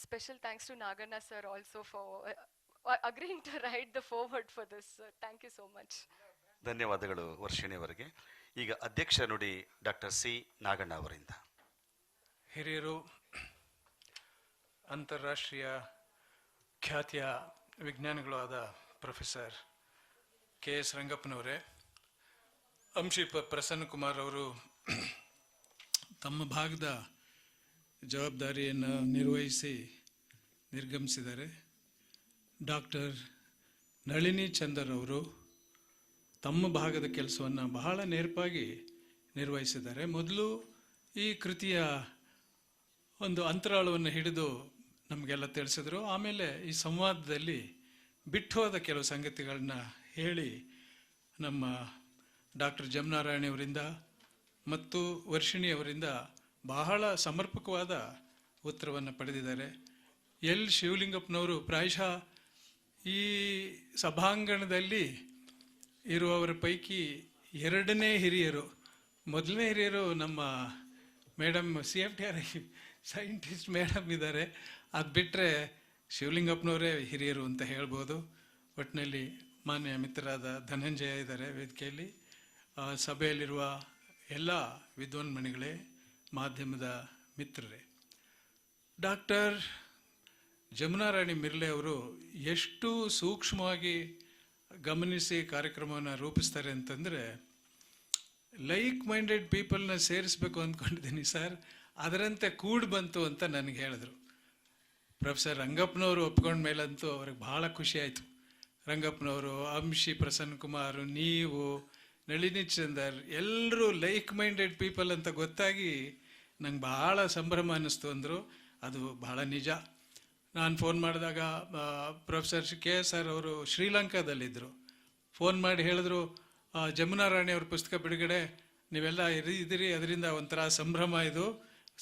Speaker 9: Special thanks to Nagarna sir also for agreeing to write the foreword for this. Thank you so much.
Speaker 1: ಧನ್ಯವಾದಗಳು ವರ್ಷಿಣಿ ಅವರಿಗೆ. ಈಗ ಅಧ್ಯಕ್ಷ ನುಡಿ doctor C Naganna ಅವರಿಂದ.
Speaker 10: ಹಿರಿಯರು, ಅಂತಾರಾಷ್ಟ್ರೀಯ ಖ್ಯಾತಿಯ ವಿಜ್ಞಾನಿಗಳು ಆದ ಪ್ರೊಫೆಸರ್ KS ರಂಗಪ್ಪನವರೇ, ಅಂಶಿ ಪ್ರಸನ್ನಕುಮಾರ್ ಅವರು ತಮ್ಮ ಭಾಗದ ಜವಾಬ್ದಾರಿಯನ್ನು ನಿರ್ವಹಿಸಿ ನಿರ್ಗಮಿಸಿದ್ದಾರೆ. ಡಾಕ್ಟರ್ ನಳಿನಿ ಚಂದರ್ ಅವರು ತಮ್ಮ ಭಾಗದ ಕೆಲಸವನ್ನು ಬಹಳ ನೇರ್ಪಾಗಿ ನಿರ್ವಹಿಸಿದ್ದಾರೆ. ಮೊದಲು ಈ ಕೃತಿಯ ಒಂದು ಅಂತರಾಳವನ್ನು ಹಿಡಿದು ನಮಗೆಲ್ಲ ತಿಳಿಸಿದ್ರು. ಆಮೇಲೆ ಈ ಸಂವಾದದಲ್ಲಿ ಬಿಟ್ಟು ಹೋದ ಕೆಲವು ಸಂಗತಿಗಳನ್ನ ಹೇಳಿ ನಮ್ಮ ಡಾಕ್ಟರ್ ಜಮುನಾರಾಯಣಿಯವರಿಂದ ಮತ್ತು ವರ್ಷಿಣಿಯವರಿಂದ ಬಹಳ ಸಮರ್ಪಕವಾದ ಉತ್ತರವನ್ನು ಪಡೆದಿದ್ದಾರೆ. ಎಲ್ ಶಿವಲಿಂಗಪ್ಪನವರು ಪ್ರಾಯಶಃ ಈ ಸಭಾಂಗಣದಲ್ಲಿ ಇರುವವರ ಪೈಕಿ ಎರಡನೇ ಹಿರಿಯರು. ಮೊದಲನೇ ಹಿರಿಯರು ನಮ್ಮ ಮೇಡಮ್ CFTR ಸೈಂಟಿಸ್ಟ್ ಮೇಡಮ್ ಇದ್ದಾರೆ. ಅದು ಬಿಟ್ಟರೆ ಶಿವಲಿಂಗಪ್ಪನವರೇ ಹಿರಿಯರು ಅಂತ ಹೇಳ್ಬೋದು. ಒಟ್ಟಿನಲ್ಲಿ ಮಾನ್ಯ ಮಿತ್ರರಾದ ಧನಂಜಯ ಇದ್ದಾರೆ ವೇದಿಕೆಯಲ್ಲಿ. ಸಭೆಯಲ್ಲಿರುವ ಎಲ್ಲ ವಿದ್ವಾನ್ಮಣಿಗಳೇ, ಮಾಧ್ಯಮದ ಮಿತ್ರರೇ, ಡಾಕ್ಟರ್ ಜಮುನಾರಾಣಿ ಮಿರ್ಲೆ ಅವರು ಎಷ್ಟು ಸೂಕ್ಷ್ಮವಾಗಿ ಗಮನಿಸಿ ಕಾರ್ಯಕ್ರಮವನ್ನು ರೂಪಿಸ್ತಾರೆ ಅಂತಂದರೆ, ಲೈಕ್ ಮೈಂಡೆಡ್ ಪೀಪಲ್ನ ಸೇರಿಸ್ಬೇಕು ಅಂದ್ಕೊಂಡಿದ್ದೀನಿ ಸರ್, ಅದರಂತೆ ಕೂಡಿ ಬಂತು ಅಂತ ನನಗೆ ಹೇಳಿದ್ರು. ಪ್ರೊಫೆಸರ್ ರಂಗಪ್ಪನವರು ಒಪ್ಕೊಂಡ ಮೇಲಂತೂ ಅವ್ರಿಗೆ ಭಾಳ ಖುಷಿ ಆಯಿತು. ರಂಗಪ್ಪನವರು, ಅಂಶಿ ಪ್ರಸನ್ನಕುಮಾರ್, ನೀವು, ನಳಿನಿ ಚಂದರ್ ಎಲ್ಲರೂ ಲೈಕ್ ಮೈಂಡೆಡ್ ಪೀಪಲ್ ಅಂತ ಗೊತ್ತಾಗಿ ನಂಗೆ ಭಾಳ ಸಂಭ್ರಮ ಅನ್ನಿಸ್ತು ಅಂದರು. ಅದು ಭಾಳ ನಿಜ. ನಾನು ಫೋನ್ ಮಾಡಿದಾಗ ಪ್ರೊಫೆಸರ್ KS ಅವರು ಶ್ರೀಲಂಕಾದಲ್ಲಿದ್ದರು. ಫೋನ್ ಮಾಡಿ ಹೇಳಿದ್ರು, ಜಮುನಾರಾಣಿ ಅವ್ರ ಪುಸ್ತಕ ಬಿಡುಗಡೆ, ನೀವೆಲ್ಲ ಇದ್ದೀರಿ, ಅದರಿಂದ ಒಂಥರ ಸಂಭ್ರಮ, ಇದು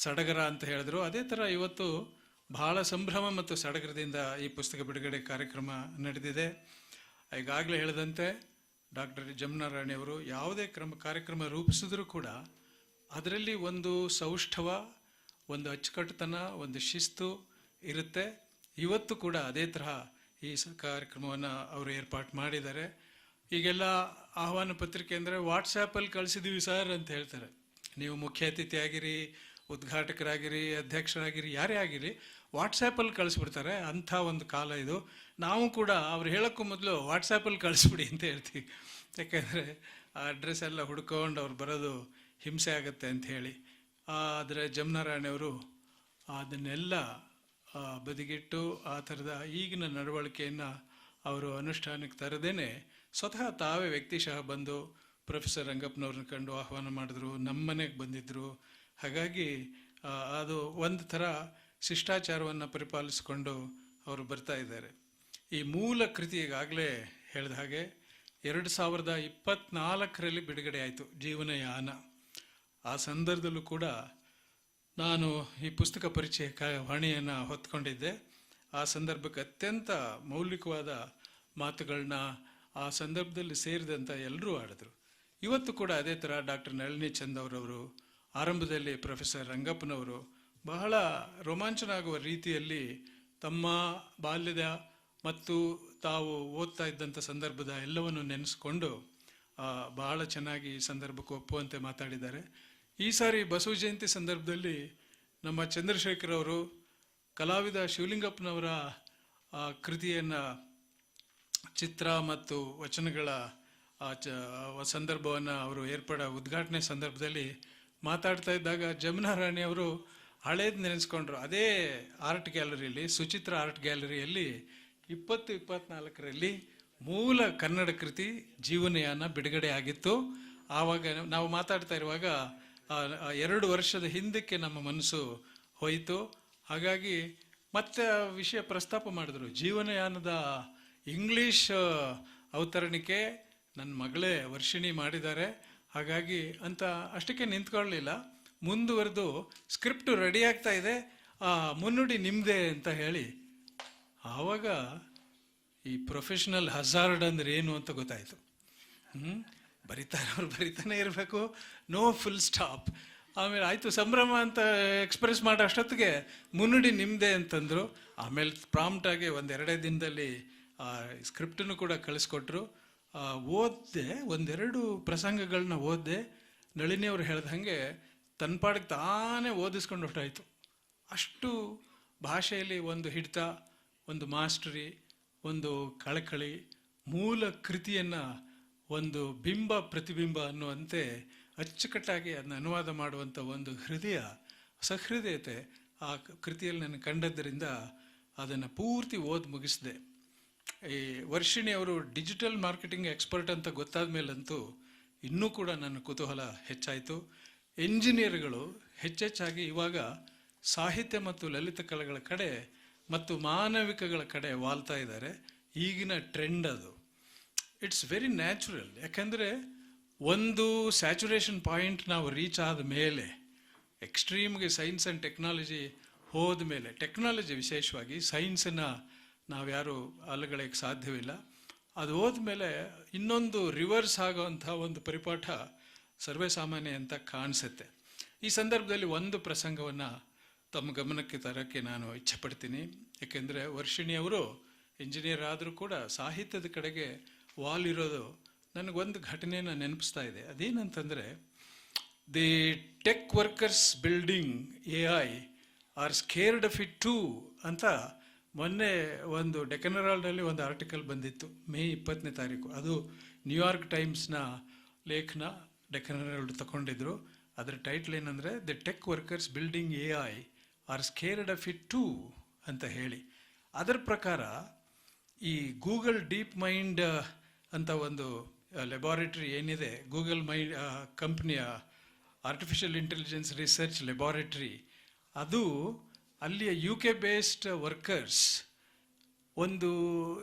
Speaker 10: ಸಡಗರ ಅಂತ ಹೇಳಿದ್ರು. ಅದೇ ಥರ ಇವತ್ತು ಭಾಳ ಸಂಭ್ರಮ ಮತ್ತು ಸಡಗರದಿಂದ ಈ ಪುಸ್ತಕ ಬಿಡುಗಡೆ ಕಾರ್ಯಕ್ರಮ ನಡೆದಿದೆ. ಈಗಾಗಲೇ ಹೇಳಿದಂತೆ ಡಾಕ್ಟರ್ ಜಮುನಾರಾಣಿಯವರು ಯಾವುದೇ ಕಾರ್ಯಕ್ರಮ ರೂಪಿಸಿದ್ರೂ ಕೂಡ ಅದರಲ್ಲಿ ಒಂದು ಸೌಷ್ಠವ, ಒಂದು ಅಚ್ಚುಕಟ್ಟುತನ, ಒಂದು ಶಿಸ್ತು ಇರುತ್ತೆ. ಇವತ್ತು ಕೂಡ ಅದೇ ತರಹ ಈ ಕಾರ್ಯಕ್ರಮವನ್ನು ಅವರು ಏರ್ಪಾಡು ಮಾಡಿದ್ದಾರೆ. ಈಗೆಲ್ಲ ಆಹ್ವಾನ ಪತ್ರಿಕೆ ಅಂದರೆ ವಾಟ್ಸಾಪಲ್ಲಿ ಕಳಿಸಿದ್ದೀವಿ ಸರ್ ಅಂತ ಹೇಳ್ತಾರೆ. ನೀವು ಮುಖ್ಯ ಅತಿಥಿ ಆಗಿರಿ, ಉದ್ಘಾಟಕರಾಗಿರಿ, ಅಧ್ಯಕ್ಷರಾಗಿರಿ, ಯಾರೇ ಆಗಿರಿ, ವಾಟ್ಸಾಪಲ್ಲಿ ಕಳಿಸ್ಬಿಡ್ತಾರೆ. ಅಂಥ ಒಂದು ಕಾಲ ಇದು. ನಾವು ಕೂಡ ಅವ್ರು ಹೇಳೋಕ್ಕೂ ಮೊದಲು ವಾಟ್ಸಾಪಲ್ಲಿ ಕಳಿಸ್ಬಿಡಿ ಅಂತ ಹೇಳ್ತೀವಿ. ಯಾಕೆಂದರೆ ಆ ಅಡ್ರೆಸ್ ಎಲ್ಲ ಹುಡ್ಕೊಂಡು ಅವ್ರು ಬರೋದು ಹಿಂಸೆ ಆಗುತ್ತೆ ಅಂತ ಹೇಳಿ. ಆದರೆ ಜಮುನಾರಾಯಣಿಯವರು ಅದನ್ನೆಲ್ಲ ಬದಿಗಿಟ್ಟು ಆ ಥರದ ಈಗಿನ ನಡವಳಿಕೆಯನ್ನು ಅವರು ಅನುಷ್ಠಾನಕ್ಕೆ ತರದೇನೆ ಸ್ವತಃ ತಾವೇ ವ್ಯಕ್ತಿಶಃ ಬಂದು ಪ್ರೊಫೆಸರ್ ರಂಗಪ್ಪನವ್ರನ್ನ ಕಂಡು ಆಹ್ವಾನ ಮಾಡಿದ್ರು, ನಮ್ಮ ಮನೆಗೆ ಬಂದಿದ್ದರು. ಹಾಗಾಗಿ ಅದು ಒಂದು ಥರ ಶಿಷ್ಟಾಚಾರವನ್ನು ಪರಿಪಾಲಿಸಿಕೊಂಡು ಅವರು ಬರ್ತಾ ಇದ್ದಾರೆ. ಈ ಮೂಲ ಕೃತಿ ಈಗಾಗಲೇ ಹೇಳಿದ ಹಾಗೆ 2024ರಲ್ಲಿ ಬಿಡುಗಡೆ ಆಯಿತು, ಜೀವನಯಾನ. ಆ ಸಂದರ್ಭದಲ್ಲೂ ಕೂಡ ನಾನು ಈ ಪುಸ್ತಕ ಪರಿಚಯ ವಾಣಿಯನ್ನು ಹೊತ್ಕೊಂಡಿದ್ದೆ. ಆ ಸಂದರ್ಭಕ್ಕೆ ಅತ್ಯಂತ ಮೌಲಿಕವಾದ ಮಾತುಗಳನ್ನ ಆ ಸಂದರ್ಭದಲ್ಲಿ ಸೇರಿದಂಥ ಎಲ್ಲರೂ ಆಡಿದ್ರು. ಇವತ್ತು ಕೂಡ ಅದೇ ಥರ ಡಾಕ್ಟರ್ ನಳಿನಿ ಚಂದವ್ರವರು, ಆರಂಭದಲ್ಲಿ ಪ್ರೊಫೆಸರ್ ರಂಗಪ್ಪನವರು ಬಹಳ ರೋಮಾಂಚನ ಆಗುವ ರೀತಿಯಲ್ಲಿ ತಮ್ಮ ಬಾಲ್ಯದ ಮತ್ತು ತಾವು ಓದ್ತಾ ಇದ್ದಂಥ ಸಂದರ್ಭದ ಎಲ್ಲವನ್ನು ನೆನೆಸ್ಕೊಂಡು ಬಹಳ ಚೆನ್ನಾಗಿ ಈ ಸಂದರ್ಭಕ್ಕೆ ಒಪ್ಪುವಂತೆ ಮಾತಾಡಿದ್ದಾರೆ. ಈ ಸಾರಿ ಬಸವ ಜಯಂತಿ ಸಂದರ್ಭದಲ್ಲಿ ನಮ್ಮ ಚಂದ್ರಶೇಖರ್ ಅವರು ಕಲಾವಿದ ಶಿವಲಿಂಗಪ್ಪನವರ ಕೃತಿಯನ್ನು, ಚಿತ್ರ ಮತ್ತು ವಚನಗಳ ಸಂದರ್ಭವನ್ನು ಅವರು ಉದ್ಘಾಟನೆ ಸಂದರ್ಭದಲ್ಲಿ ಮಾತಾಡ್ತಾ ಇದ್ದಾಗ ಜಮುನಾರಾಣಿ ಅವರು ಹಳೇದು ನೆನೆಸ್ಕೊಂಡ್ರು. ಅದೇ ಆರ್ಟ್ ಗ್ಯಾಲರಿಯಲ್ಲಿ, ಸುಚಿತ್ರ ಆರ್ಟ್ ಗ್ಯಾಲರಿಯಲ್ಲಿ 2024ರಲ್ಲಿ ಮೂಲ ಕನ್ನಡ ಕೃತಿ ಜೀವನಯಾನ ಬಿಡುಗಡೆ ಆಗಿತ್ತು. ಆವಾಗ ನಾವು ಮಾತಾಡ್ತಾ ಇರುವಾಗ 2 ವರ್ಷದ ಹಿಂದಕ್ಕೆ ನಮ್ಮ ಮನಸ್ಸು ಹೋಯಿತು. ಹಾಗಾಗಿ ಮತ್ತೆ ಆ ವಿಷಯ ಪ್ರಸ್ತಾಪ ಮಾಡಿದ್ರು. ಜೀವನಯಾನದ ಇಂಗ್ಲೀಷ್ ಅವತರಣಿಕೆ ನನ್ನ ಮಗಳೇ ವರ್ಷಿಣಿ ಮಾಡಿದ್ದಾರೆ. ಹಾಗಾಗಿ ಅಂತ ಅಷ್ಟಕ್ಕೆ ನಿಂತ್ಕೊಳ್ಳಲಿಲ್ಲ, ಮುಂದುವರೆದು ಸ್ಕ್ರಿಪ್ಟು ರೆಡಿ ಆಗ್ತಾ ಇದೆ, ಮುನ್ನುಡಿ ನಿಮ್ಮದೇ ಅಂತ ಹೇಳಿ, ಆವಾಗ ಈ ಪ್ರೊಫೆಷ್ನಲ್ ಹಜಾರ್ಡ್ ಅಂದ್ರೆ ಏನು ಅಂತ ಗೊತ್ತಾಯಿತು. ಬರಿತಾನೆ ಇರಬೇಕು, ನೋ ಫುಲ್ ಸ್ಟಾಪ್. ಆಮೇಲೆ ಆಯಿತು ಸಂಭ್ರಮ ಅಂತ ಎಕ್ಸ್ಪ್ರೆಸ್ ಮಾಡೋ ಅಷ್ಟೊತ್ತಿಗೆ ಮುನ್ನುಡಿ ನಿಮ್ಮದೇ ಅಂತಂದರು. ಆಮೇಲೆ ಪ್ರಾಂಪ್ಟಾಗಿ ಒಂದೆರಡೇ ದಿನದಲ್ಲಿ ಸ್ಕ್ರಿಪ್ಟನ್ನು ಕೂಡ ಕಳಿಸ್ಕೊಟ್ರು. ಓದಿದೆ, ಒಂದೆರಡು ಪ್ರಸಂಗಗಳನ್ನ ಓದಿದೆ. ನಳಿನಿಯವರು ಹೇಳ್ದ ಹಾಗೆ ತನ್ನ ಪಾಡಿಗೆ ತಾನೇ ಓದಿಸ್ಕೊಂಡು ಹೊರಟಾಯಿತು. ಅಷ್ಟು ಭಾಷೆಯಲ್ಲಿ ಒಂದು ಹಿಡಿತ, ಒಂದು ಮಾಸ್ಟರಿ, ಒಂದು ಕಳಕಳಿ, ಮೂಲ ಕೃತಿಯನ್ನು ಒಂದು ಬಿಂಬ ಪ್ರತಿಬಿಂಬ ಅನ್ನುವಂತೆ ಅಚ್ಚುಕಟ್ಟಾಗಿ ಅದನ್ನ ಅನುವಾದ ಮಾಡುವಂಥ ಒಂದು ಸಹೃದಯತೆ ಆ ಕೃತಿಯಲ್ಲಿ ನಾನು ಕಂಡದ್ದರಿಂದ ಅದನ್ನು ಪೂರ್ತಿ ಓದಿ ಮುಗಿಸಿದೆ. ಈ ವರ್ಷಿಣಿ ಅವರು ಡಿಜಿಟಲ್ ಮಾರ್ಕೆಟಿಂಗ್ ಎಕ್ಸ್ಪರ್ಟ್ ಅಂತ ಗೊತ್ತಾದ ಮೇಲಂತೂ ಇನ್ನೂ ಕೂಡ ನನ್ನ ಕುತೂಹಲ ಹೆಚ್ಚಾಯಿತು. ಎಂಜಿನಿಯರ್ಗಳು ಹೆಚ್ಚೆಚ್ಚಾಗಿ ಇವಾಗ ಸಾಹಿತ್ಯ ಮತ್ತು ಲಲಿತ ಕಲೆಗಳ ಕಡೆ ಮತ್ತು ಮಾನವಿಕಗಳ ಕಡೆ ವಾಲ್ತಾ ಇದ್ದಾರೆ. ಈಗಿನ ಟ್ರೆಂಡ್ ಅದು. It's very natural. ಯಾಕೆಂದರೆ ಒಂದು ಸ್ಯಾಚುರೇಷನ್ ಪಾಯಿಂಟ್ ನಾವು ರೀಚ್ ಆದ ಮೇಲೆ, ಎಕ್ಸ್ಟ್ರೀಮ್ಗೆ ಸೈನ್ಸ್ ಆ್ಯಂಡ್ ಟೆಕ್ನಾಲಜಿ ಹೋದ ಮೇಲೆ, ಟೆಕ್ನಾಲಜಿ ವಿಶೇಷವಾಗಿ, ಸೈನ್ಸನ್ನು ನಾವ್ಯಾರು ಅಲ್ಲಗಳಿಗೆ ಸಾಧ್ಯವಿಲ್ಲ. ಅದು ಹೋದ್ಮೇಲೆ ಇನ್ನೊಂದು ರಿವರ್ಸ್ ಆಗೋವಂಥ ಒಂದು ಪರಿಪಾಠ ಸರ್ವೇ ಸಾಮಾನ್ಯ ಅಂತ ಕಾಣಿಸುತ್ತೆ. ಈ ಸಂದರ್ಭದಲ್ಲಿ ಒಂದು ಪ್ರಸಂಗವನ್ನು ತಮ್ಮ ಗಮನಕ್ಕೆ ತರೋಕ್ಕೆ ನಾನು ಇಚ್ಛೆಪಡ್ತೀನಿ. ಏಕೆಂದರೆ ವರ್ಷಿಣಿಯವರು ಇಂಜಿನಿಯರ್ ಆದರೂ ಕೂಡ ಸಾಹಿತ್ಯದ ಕಡೆಗೆ ವಾಲಿರೋದು ನನಗೊಂದು ಘಟನೆಯನ್ನು ನೆನಪಿಸ್ತಾ ಇದೆ. ಅದೇನಂತಂದರೆ, the tech workers building AI are scared of it too ಅಂತ ಮೊನ್ನೆ ಒಂದು ಡೆಕ್ಕನ್ ಹೆರಾಲ್ಡ್ನಲ್ಲಿ ಒಂದು ಆರ್ಟಿಕಲ್ ಬಂದಿತ್ತು, ಮೇ 20ನೇ ತಾರೀಕು. ಅದು ನ್ಯೂಯಾರ್ಕ್ ಟೈಮ್ಸ್ನ ಲೇಖನ, ಡೆಕ್ಕನ್ ಹೆರಾಲ್ಡ್ ತಗೊಂಡಿದ್ರು. ಅದರ ಟೈಟ್ಲ್ ಏನಂದರೆ, the tech workers building AI are scared of it too ಅಂತ ಹೇಳಿ. ಅದರ ಪ್ರಕಾರ ಈ ಗೂಗಲ್ ಡೀಪ್ ಮೈಂಡ್ ಅಂತ ಒಂದು ಲೆಬಾರೆಟರಿ ಏನಿದೆ, ಗೂಗಲ್ ಮೈಂಡ್ ಕಂಪ್ನಿಯ ಆರ್ಟಿಫಿಷಿಯಲ್ ಇಂಟೆಲಿಜೆನ್ಸ್ ರಿಸರ್ಚ್ ಲೆಬಾರೆಟರಿ, ಅದು ಅಲ್ಲಿಯ UK ಬೇಸ್ಡ್ ವರ್ಕರ್ಸ್ ಒಂದು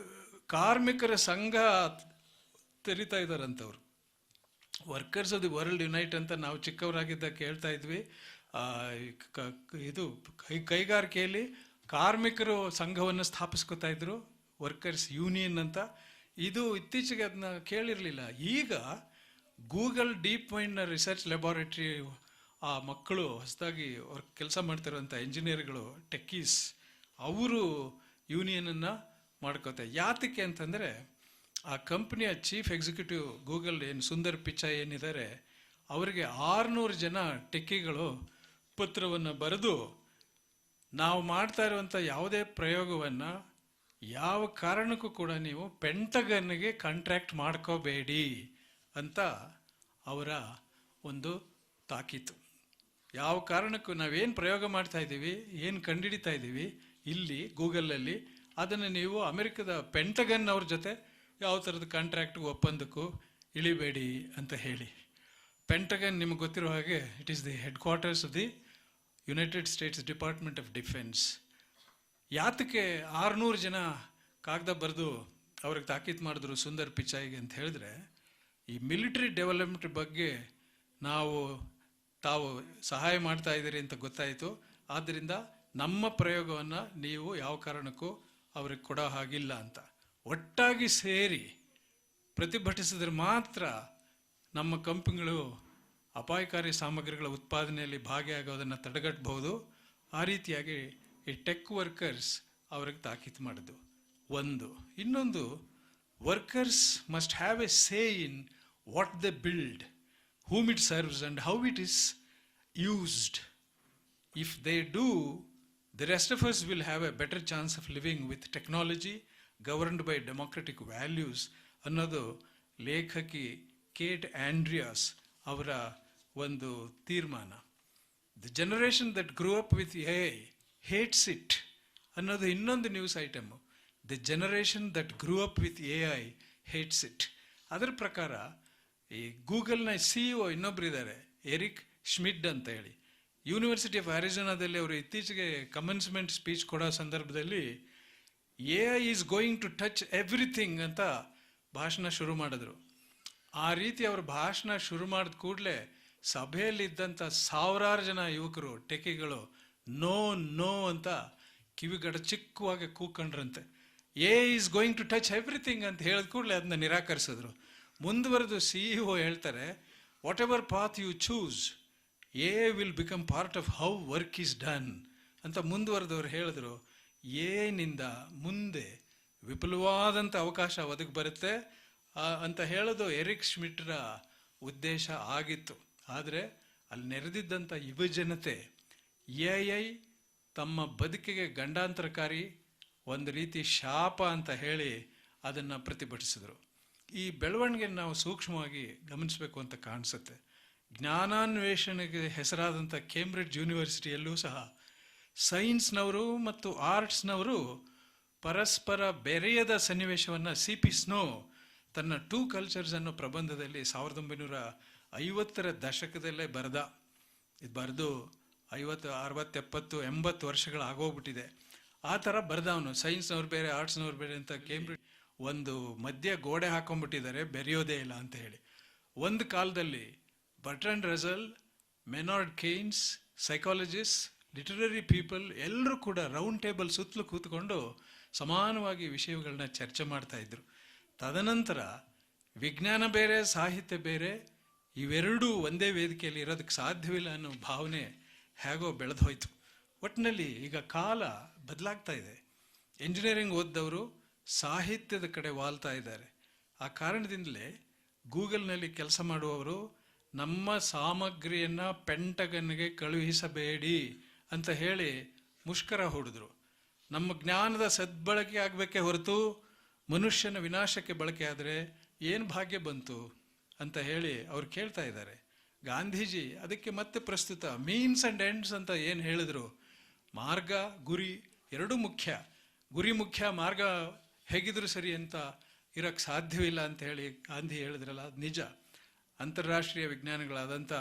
Speaker 10: ಕಾರ್ಮಿಕರ ಸಂಘ ತೆರಿತಾ ಇದ್ದಾರಂಥವ್ರು. Workers of the world unite ಅಂತ ನಾವು ಚಿಕ್ಕವರಾಗಿದ್ದ ಕೇಳ್ತಾ ಇದ್ವಿ. ಇದು ಕೈಗಾರಿಕೆಯಲ್ಲಿ ಕಾರ್ಮಿಕರು ಸಂಘವನ್ನು ಸ್ಥಾಪಿಸ್ಕೊತಾ ಇದ್ರು, ವರ್ಕರ್ಸ್ ಯೂನಿಯನ್ ಅಂತ. ಇದು ಇತ್ತೀಚೆಗೆ ಅದನ್ನ ಕೇಳಿರಲಿಲ್ಲ. ಈಗ ಗೂಗಲ್ ಡೀಪ್ ಮೈಂಡ್ನ ರಿಸರ್ಚ್ ಲೆಬಾರೆಟರಿ ಆ ಮಕ್ಕಳು ಹೊಸದಾಗಿ ಕೆಲಸ ಮಾಡ್ತಿರೋಂಥ ಇಂಜಿನಿಯರ್ಗಳು, ಟೆಕ್ಕೀಸ್, ಅವರು ಯೂನಿಯನನ್ನು ಮಾಡ್ಕೋತಾರೆ. ಯಾತಕ್ಕೆ ಅಂತಂದರೆ, ಆ ಕಂಪ್ನಿಯ chief executive Google Sundar Pichai ಏನಿದ್ದಾರೆ, ಅವರಿಗೆ 600 ಜನ ಟೆಕ್ಕಿಗಳು ಪತ್ರವನ್ನು ಬರೆದು, ನಾವು ಮಾಡ್ತಾ ಇರುವಂಥ ಯಾವುದೇ ಪ್ರಯೋಗವನ್ನು ಯಾವ ಕಾರಣಕ್ಕೂ ಕೂಡ ನೀವು ಪೆಂಟಗನ್ಗೆ ಕಾಂಟ್ರಾಕ್ಟ್ ಮಾಡ್ಕೋಬೇಡಿ ಅಂತ ಅವರ ಒಂದು ತಾಕೀತು. ಯಾವ ಕಾರಣಕ್ಕೂ ನಾವೇನು ಪ್ರಯೋಗ ಮಾಡ್ತಾ ಇದ್ದೀವಿ, ಏನು ಕಂಡುಹಿಡಿತಾ ಇದ್ದೀವಿ ಇಲ್ಲಿ ಗೂಗಲಲ್ಲಿ, ಅದನ್ನು ನೀವು ಅಮೆರಿಕದ ಪೆಂಟಗನ್ ಅವ್ರ ಜೊತೆ ಯಾವ ಥರದ ಕಾಂಟ್ರಾಕ್ಟ್ಗೂ ಒಪ್ಪಂದಕ್ಕೂ ಇಳಿಬೇಡಿ ಅಂತ ಹೇಳಿ. ಪೆಂಟಗನ್ ನಿಮಗೆ ಗೊತ್ತಿರೋ ಹಾಗೆ it is the head quarters of the United States department of defence. ಯಾತಕ್ಕೆ 600 ಜನ ಕಾಗದ ಬರೆದು ಅವ್ರಿಗೆ ತಾಕೀತು ಮಾಡಿದ್ರು ಸುಂದರ್ ಪಿಚಾಯ್ಗೆ ಅಂತ ಹೇಳಿದ್ರೆ, ಈ ಮಿಲಿಟರಿ ಡೆವಲಪ್ಮೆಂಟ್ ಬಗ್ಗೆ ತಾವು ಸಹಾಯ ಮಾಡ್ತಾ ಇದ್ದೀರಿ ಅಂತ ಗೊತ್ತಾಯಿತು. ಆದ್ದರಿಂದ ನಮ್ಮ ಪ್ರಯೋಗವನ್ನು ನೀವು ಯಾವ ಕಾರಣಕ್ಕೂ ಅವ್ರಿಗೆ ಕೊಡೋ ಹಾಗಿಲ್ಲ ಅಂತ ಒಟ್ಟಾಗಿ ಸೇರಿ ಪ್ರತಿಭಟಿಸಿದ್ರೆ ಮಾತ್ರ ನಮ್ಮ ಕಂಪನಿಗಳು ಅಪಾಯಕಾರಿ ಸಾಮಗ್ರಿಗಳ ಉತ್ಪಾದನೆಯಲ್ಲಿ ಭಾಗಿಯಾಗೋದನ್ನು ತಡೆಗಟ್ಟಬಹುದು. ಆ ರೀತಿಯಾಗಿ ಈ ಟೆಕ್ ವರ್ಕರ್ಸ್ ಅವ್ರಿಗೆ ತಾಕೀತು ಮಾಡಿದ್ದು ಒಂದು. ಇನ್ನೊಂದು, workers must have a say in what they build, whom it serves and how it is used. If they do, the rest of us will have a better chance of living with technology governed by democratic values. ಅನ್ನೋದು ಲೇಖಕಿ Kate Andreas ಅವರ ಒಂದು ತೀರ್ಮಾನ. The generation that ಗ್ರೂ up with AI hates it ಅನ್ನೋದು ಇನ್ನೊಂದು news item. The generation that ಗ್ರೂ up with AI hates it. ಅದರ ಪ್ರಕಾರ ಈ ಗೂಗಲ್ನ CEO ಇನ್ನೊಬ್ರು ಇದ್ದಾರೆ, ಎರಿಕ್ ಶ್ಮಿಡ್ ಅಂತ ಹೇಳಿ. ಯೂನಿವರ್ಸಿಟಿ ಆಫ್ ಅರಿಜೋನಾದಲ್ಲಿ ಅವರು ಇತ್ತೀಚೆಗೆ ಕಮೆನ್ಸ್ಮೆಂಟ್ ಸ್ಪೀಚ್ ಕೊಡೋ ಸಂದರ್ಭದಲ್ಲಿ AI is going to touch everything ಅಂತ ಭಾಷಣ ಶುರು ಮಾಡಿದ್ರು. ಆ ರೀತಿ ಅವರು ಭಾಷಣ ಶುರು ಮಾಡಿದ ಕೂಡಲೇ ಸಭೆಯಲ್ಲಿದ್ದಂಥ ಸಾವಿರಾರು ಜನ ಯುವಕರು ಟೆಕಿಗಳು ನೋ ನೋ ಅಂತ ಕಿವಿಗಡ ಚಿಕ್ಕವಾಗಿ ಕೂಕೊಂಡ್ರಂತೆ. AI is going to touch everything ಅಂತ ಹೇಳಿದ ಕೂಡಲೇ ಅದನ್ನ ನಿರಾಕರಿಸಿದ್ರು. ಮುಂದುವರೆದು CEO ಹೇಳ್ತಾರೆ, whatever path you choose, AI will become part of how work is done ಅಂತ ಮುಂದುವರೆದವ್ರು ಹೇಳಿದ್ರು. ಏನಿಂದ ಮುಂದೆ ವಿಪುಲವಾದಂಥ ಅವಕಾಶ ಒದಗಿ ಬರುತ್ತೆ ಅಂತ ಹೇಳೋದು ಎರಿಕ್ ಶ್ಮಿಟ್ರ ಉದ್ದೇಶ ಆಗಿತ್ತು. ಆದರೆ ಅಲ್ಲಿ ನೆರೆದಿದ್ದಂಥ ಯುವಜನತೆ AI ತಮ್ಮ ಬದುಕಿಗೆ ಗಂಡಾಂತರಕಾರಿ, ಒಂದು ರೀತಿ ಶಾಪ ಅಂತ ಹೇಳಿ ಅದನ್ನು ಪ್ರತಿಭಟಿಸಿದರು. ಈ ಬೆಳವಣಿಗೆ ನಾವು ಸೂಕ್ಷ್ಮವಾಗಿ ಗಮನಿಸಬೇಕು ಅಂತ ಕಾಣಿಸುತ್ತೆ. ಜ್ಞಾನಾನ್ವೇಷಣೆಗೆ ಹೆಸರಾದಂಥ ಕೇಂಬ್ರಿಡ್ಜ್ ಯೂನಿವರ್ಸಿಟಿಯಲ್ಲೂ ಸಹ ಸೈನ್ಸ್ನವರು ಮತ್ತು ಆರ್ಟ್ಸ್ನವರು ಪರಸ್ಪರ ಬೆರೆಯದ ಸನ್ನಿವೇಶವನ್ನು CP ಸ್ನೋ ತನ್ನ 2 ಕಲ್ಚರ್ಸ್ ಅನ್ನೋ ಪ್ರಬಂಧದಲ್ಲಿ 1950ರ ದಶಕದಲ್ಲೇ ಬರೆದ. ಇದು ಬರೆದು 50, 60, 70, 80 ವರ್ಷಗಳಾಗೋಗ್ಬಿಟ್ಟಿದೆ. ಆ ಥರ ಬರೆದವನು. ಸೈನ್ಸ್ನವ್ರು ಬೇರೆ, ಆರ್ಟ್ಸ್ನವ್ರು ಬೇರೆ ಅಂತ ಕೇಂಬ್ರಿಡ್ಜ್ ಒಂದು ಮಧ್ಯ ಗೋಡೆ ಹಾಕೊಂಡ್ಬಿಟ್ಟಿದ್ದಾರೆ, ಬೆರೆಯೋದೇ ಇಲ್ಲ ಅಂತ ಹೇಳಿ. ಒಂದು ಕಾಲದಲ್ಲಿ Bertrand Russell, Maynard ಕೇನ್ಸ್, psychologist, literary people ಎಲ್ಲರೂ ಕೂಡ ರೌಂಡ್ ಟೇಬಲ್ ಸುತ್ತಲೂ ಕೂತ್ಕೊಂಡು ಸಮಾನವಾಗಿ ವಿಷಯಗಳನ್ನ ಚರ್ಚೆ ಮಾಡ್ತಾ ಇದ್ರು. ತದನಂತರ ವಿಜ್ಞಾನ ಬೇರೆ, ಸಾಹಿತ್ಯ ಬೇರೆ, ಇವೆರಡೂ ಒಂದೇ ವೇದಿಕೆಯಲ್ಲಿ ಇರೋದಕ್ಕೆ ಸಾಧ್ಯವಿಲ್ಲ ಅನ್ನೋ ಭಾವನೆ ಹೇಗೋ ಬೆಳೆದು ಹೋಯ್ತು. ಒಟ್ಟಿನಲ್ಲಿ ಈಗ ಕಾಲ ಬದಲಾಗ್ತಾ ಇದೆ. ಇಂಜಿನಿಯರಿಂಗ್ ಓದಿದವರು ಸಾಹಿತ್ಯದ ಕಡೆ ವಾಲ್ತಾ ಇದ್ದಾರೆ. ಆ ಕಾರಣದಿಂದಲೇ ಗೂಗಲ್ನಲ್ಲಿ ಕೆಲಸ ಮಾಡುವವರು ನಮ್ಮ ಸಾಮಗ್ರಿಯನ್ನು ಪೆಂಟಗನ್ಗೆ ಕಳುಹಿಸಬೇಡಿ ಅಂತ ಹೇಳಿ ಮುಷ್ಕರ ಹೂಡಿದ್ರು. ನಮ್ಮ ಜ್ಞಾನದ ಸದ್ಬಳಕೆ ಆಗಬೇಕೇ ಹೊರತು ಮನುಷ್ಯನ ವಿನಾಶಕ್ಕೆ ಬಳಕೆ ಆದರೆ ಏನು ಭಾಗ್ಯ ಬಂತು ಅಂತ ಹೇಳಿ ಅವ್ರು ಕೇಳ್ತಾ ಇದ್ದಾರೆ. ಗಾಂಧೀಜಿ ಅದಕ್ಕೆ ಮತ್ತೆ ಪ್ರಸ್ತುತ ಮೀನ್ಸ್ ಆ್ಯಂಡ್ ಎಂಡ್ಸ್ ಅಂತ ಏನು ಹೇಳಿದ್ರು, ಮಾರ್ಗ ಗುರಿ ಎರಡೂ ಮುಖ್ಯ. ಗುರಿ ಮುಖ್ಯ, ಮಾರ್ಗ ಹೇಗಿದ್ರು ಸರಿ ಅಂತ ಇರೋಕ್ಕೆ ಸಾಧ್ಯವಿಲ್ಲ ಅಂತ ಹೇಳಿ ಗಾಂಧಿ ಹೇಳಿದ್ರಲ್ಲ, ಅದು ನಿಜ. ಅಂತಾರಾಷ್ಟ್ರೀಯ ವಿಜ್ಞಾನಿಗಳಾದಂಥ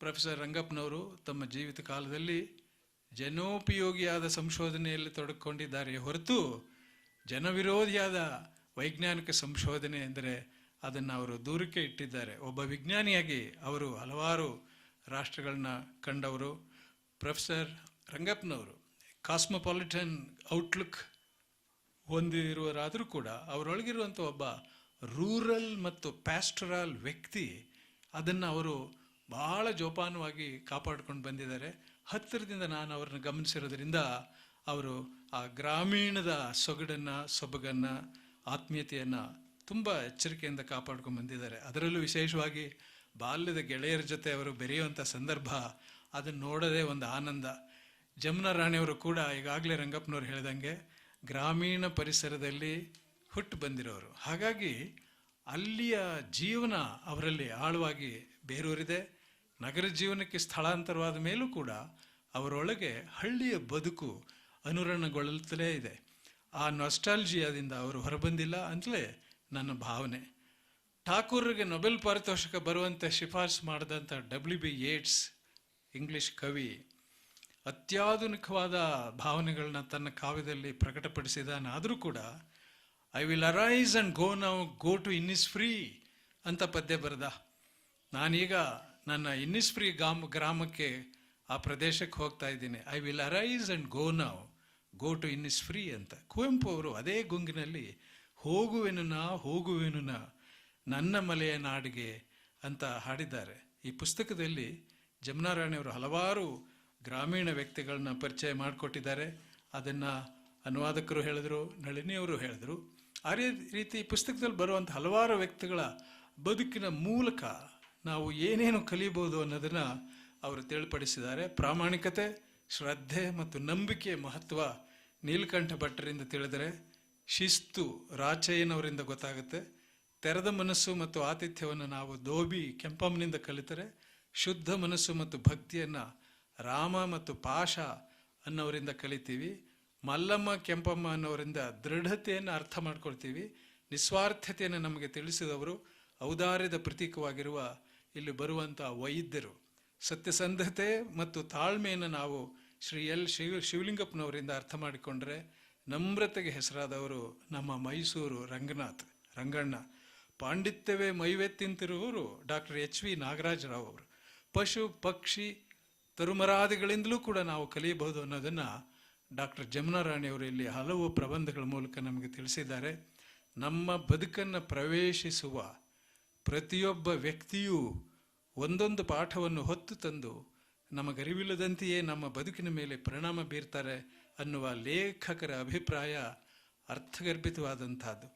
Speaker 10: ಪ್ರೊಫೆಸರ್ ರಂಗಪ್ಪನವರು ತಮ್ಮ ಜೀವಿತ ಕಾಲದಲ್ಲಿ ಜನೋಪಯೋಗಿಯಾದ ಸಂಶೋಧನೆಯಲ್ಲಿ ತೊಡಗಿಕೊಂಡಿದ್ದಾರೆ ಹೊರತು ಜನವಿರೋಧಿಯಾದ ವೈಜ್ಞಾನಿಕ ಸಂಶೋಧನೆ ಎಂದರೆ ಅದನ್ನು ಅವರು ದೂರಕ್ಕೆ ಇಟ್ಟಿದ್ದಾರೆ. ಒಬ್ಬ ವಿಜ್ಞಾನಿಯಾಗಿ ಅವರು ಹಲವಾರು ರಾಷ್ಟ್ರಗಳನ್ನ ಕಂಡವರು. ಪ್ರೊಫೆಸರ್ ರಂಗಪ್ಪನವರು ಕಾಸ್ಮೋಪಾಲಿಟನ್ ಔಟ್ಲುಕ್ ಹೊಂದಿರುವರಾದರೂ ಕೂಡ ಅವರೊಳಗಿರುವಂಥ ಒಬ್ಬ ರೂರಲ್ ಮತ್ತು ಪ್ಯಾಸ್ಟರಲ್ ವ್ಯಕ್ತಿ, ಅದನ್ನು ಅವರು ಬಹಳ ಜೋಪಾನವಾಗಿ ಕಾಪಾಡ್ಕೊಂಡು ಬಂದಿದ್ದಾರೆ. ಹತ್ತಿರದಿಂದ ನಾನು ಅವ್ರನ್ನ ಗಮನಿಸಿರೋದ್ರಿಂದ ಅವರು ಆ ಗ್ರಾಮೀಣದ ಸೊಗಡನ್ನು, ಸೊಬಗನ್ನು, ಆತ್ಮೀಯತೆಯನ್ನು ತುಂಬ ಎಚ್ಚರಿಕೆಯಿಂದ ಕಾಪಾಡ್ಕೊಂಡು ಬಂದಿದ್ದಾರೆ. ಅದರಲ್ಲೂ ವಿಶೇಷವಾಗಿ ಬಾಲ್ಯದ ಗೆಳೆಯರ ಜೊತೆ ಅವರು ಬೆರೆಯುವಂಥ ಸಂದರ್ಭ, ಅದನ್ನು ನೋಡೋದೇ ಒಂದು ಆನಂದ. ಜಮುನಾ ರಾಣಿಯವರು ಕೂಡ ಈಗಾಗಲೇ ರಂಗಪ್ಪನವ್ರು ಹೇಳಿದಂಗೆ ಗ್ರಾಮೀಣ ಪರಿಸರದಲ್ಲಿ ಹುಟ್ಟು ಬಂದಿರೋರು. ಹಾಗಾಗಿ ಅಲ್ಲಿಯ ಜೀವನ ಅವರಲ್ಲಿ ಆಳವಾಗಿ ಬೇರೂರಿದೆ. ನಗರ ಜೀವನಕ್ಕೆ ಸ್ಥಳಾಂತರವಾದ ಮೇಲೂ ಕೂಡ ಅವರೊಳಗೆ ಹಳ್ಳಿಯ ಬದುಕು ಅನುರಣಗೊಳ್ಳುತ್ತಲೇ ಇದೆ. ಆ ನಾಸ್ಟಾಲ್ಜಿಯಾದಿಂದ ಅವರು ಹೊರಬಂದಿಲ್ಲ ಅಂತಲೇ ನನ್ನ ಭಾವನೆ. ಠಾಕೂರ್ಗೆ ನೊಬೆಲ್ ಪಾರಿತೋಷಕ ಬರುವಂತೆ ಶಿಫಾರಸು ಮಾಡಿದಂಥ WB ಯೇಟ್ಸ್ ಇಂಗ್ಲಿಷ್ ಕವಿ ಅತ್ಯಾಧುನಿಕವಾದ ಭಾವನೆಗಳನ್ನ ತನ್ನ ಕಾವ್ಯದಲ್ಲಿ ಪ್ರಕಟಪಡಿಸಿದಾನಾದರೂ ಕೂಡ I will arise and go now go to Innisfree ಅಂತ ಪದ್ಯ ಬರೆದ. ನಾನೀಗ ನನ್ನ ಇನ್ನಿಸ್ಫ್ರೀ ಗ್ರಾಮಕ್ಕೆ, ಆ ಪ್ರದೇಶಕ್ಕೆ ಹೋಗ್ತಾ ಇದ್ದೀನಿ. I will arise and go now go to Innisfree ಅಂತ. ಕುವೆಂಪು ಅವರು ಅದೇ ಗುಂಗಿನಲ್ಲಿ ಹೋಗುವೆನು ನನ್ನ ಮಲೆಯ ನಾಡಿಗೆ ಅಂತ ಹಾಡಿದ್ದಾರೆ. ಈ ಪುಸ್ತಕದಲ್ಲಿ ಜಮುನಾ ರಾಣಿಯವರು ಹಲವಾರು ಗ್ರಾಮೀಣ ವ್ಯಕ್ತಿಗಳನ್ನ ಪರಿಚಯ ಮಾಡಿಕೊಟ್ಟಿದ್ದಾರೆ. ಅದನ್ನು ಅನುವಾದಕರು ಹೇಳಿದ್ರು, ನಳಿನಿಯವರು ಹೇಳಿದ್ರು. ಆ ರೀತಿ ಪುಸ್ತಕದಲ್ಲಿ ಬರುವಂಥ ಹಲವಾರು ವ್ಯಕ್ತಿಗಳ ಬದುಕಿನ ಮೂಲಕ ನಾವು ಏನೇನು ಕಲಿಬೋದು ಅನ್ನೋದನ್ನು ಅವರು ತಿಳಿಪಡಿಸಿದ್ದಾರೆ. ಪ್ರಾಮಾಣಿಕತೆ, ಶ್ರದ್ಧೆ ಮತ್ತು ನಂಬಿಕೆಯ ಮಹತ್ವ ನೀಲಕಂಠ ಭಟ್ಟರಿಂದ ತಿಳಿದರೆ, ಶಿಸ್ತು ರಾಚಯ್ಯನವರಿಂದ ಗೊತ್ತಾಗುತ್ತೆ. ತೆರೆದ ಮನಸ್ಸು ಮತ್ತು ಆತಿಥ್ಯವನ್ನು ನಾವು ದೋಬಿ ಕೆಂಪಮ್ಮನಿಂದ ಕಲಿತರೆ, ಶುದ್ಧ ಮನಸ್ಸು ಮತ್ತು ಭಕ್ತಿಯನ್ನು ರಾಮ ಮತ್ತು ಪಾಶ ಅನ್ನೋರಿಂದ ಕಲಿತೀವಿ. ಮಲ್ಲಮ್ಮ ಕೆಂಪಮ್ಮ ಅನ್ನೋರಿಂದ ದೃಢತೆಯನ್ನು ಅರ್ಥ ಮಾಡ್ಕೊಳ್ತೀವಿ. ನಿಸ್ವಾರ್ಥತೆಯನ್ನು ನಮಗೆ ತಿಳಿಸಿದವರು ಔದಾರ್ಯದ ಪ್ರತೀಕವಾಗಿರುವ ಇಲ್ಲಿ ಬರುವಂಥ ವೈದ್ಯರು. ಸತ್ಯಸಂಧತೆ ಮತ್ತು ತಾಳ್ಮೆಯನ್ನು ನಾವು ಶ್ರೀ ಶಿವಲಿಂಗಪ್ಪನವರಿಂದ ಅರ್ಥ ಮಾಡಿಕೊಂಡ್ರೆ, ನಮ್ರತೆಗೆ ಹೆಸರಾದವರು ನಮ್ಮ ಮೈಸೂರು ರಂಗಣ್ಣ. ಪಾಂಡಿತ್ಯವೇ ಮೈವೆತ್ತಿಂತಿರುವವರು ಡಾಕ್ಟರ್ HV ನಾಗರಾಜರಾವ್ ಅವರು. ಪಶು ಪಕ್ಷಿ ತರುಮರಾದಿಗಳಿಂದಲೂ ಕೂಡ ನಾವು ಕಲಿಯಬಹುದು ಅನ್ನೋದನ್ನು ಡಾಕ್ಟರ್ ಜಮುನಾ ರಾಣಿಯವರು ಇಲ್ಲಿ ಹಲವು ಪ್ರಬಂಧಗಳ ಮೂಲಕ ನಮಗೆ ತಿಳಿಸಿದ್ದಾರೆ. ನಮ್ಮ ಬದುಕನ್ನು ಪ್ರವೇಶಿಸುವ ಪ್ರತಿಯೊಬ್ಬ ವ್ಯಕ್ತಿಯೂ ಒಂದೊಂದು ಪಾಠವನ್ನು ಹೊತ್ತು ತಂದು ನಮಗರಿವಿಲ್ಲದಂತೆಯೇ ನಮ್ಮ ಬದುಕಿನ ಮೇಲೆ ಪರಿಣಾಮ ಬೀರ್ತಾರೆ ಅನ್ನುವ ಲೇಖಕರ ಅಭಿಪ್ರಾಯ ಅರ್ಥಗರ್ಭಿತವಾದಂಥದ್ದು.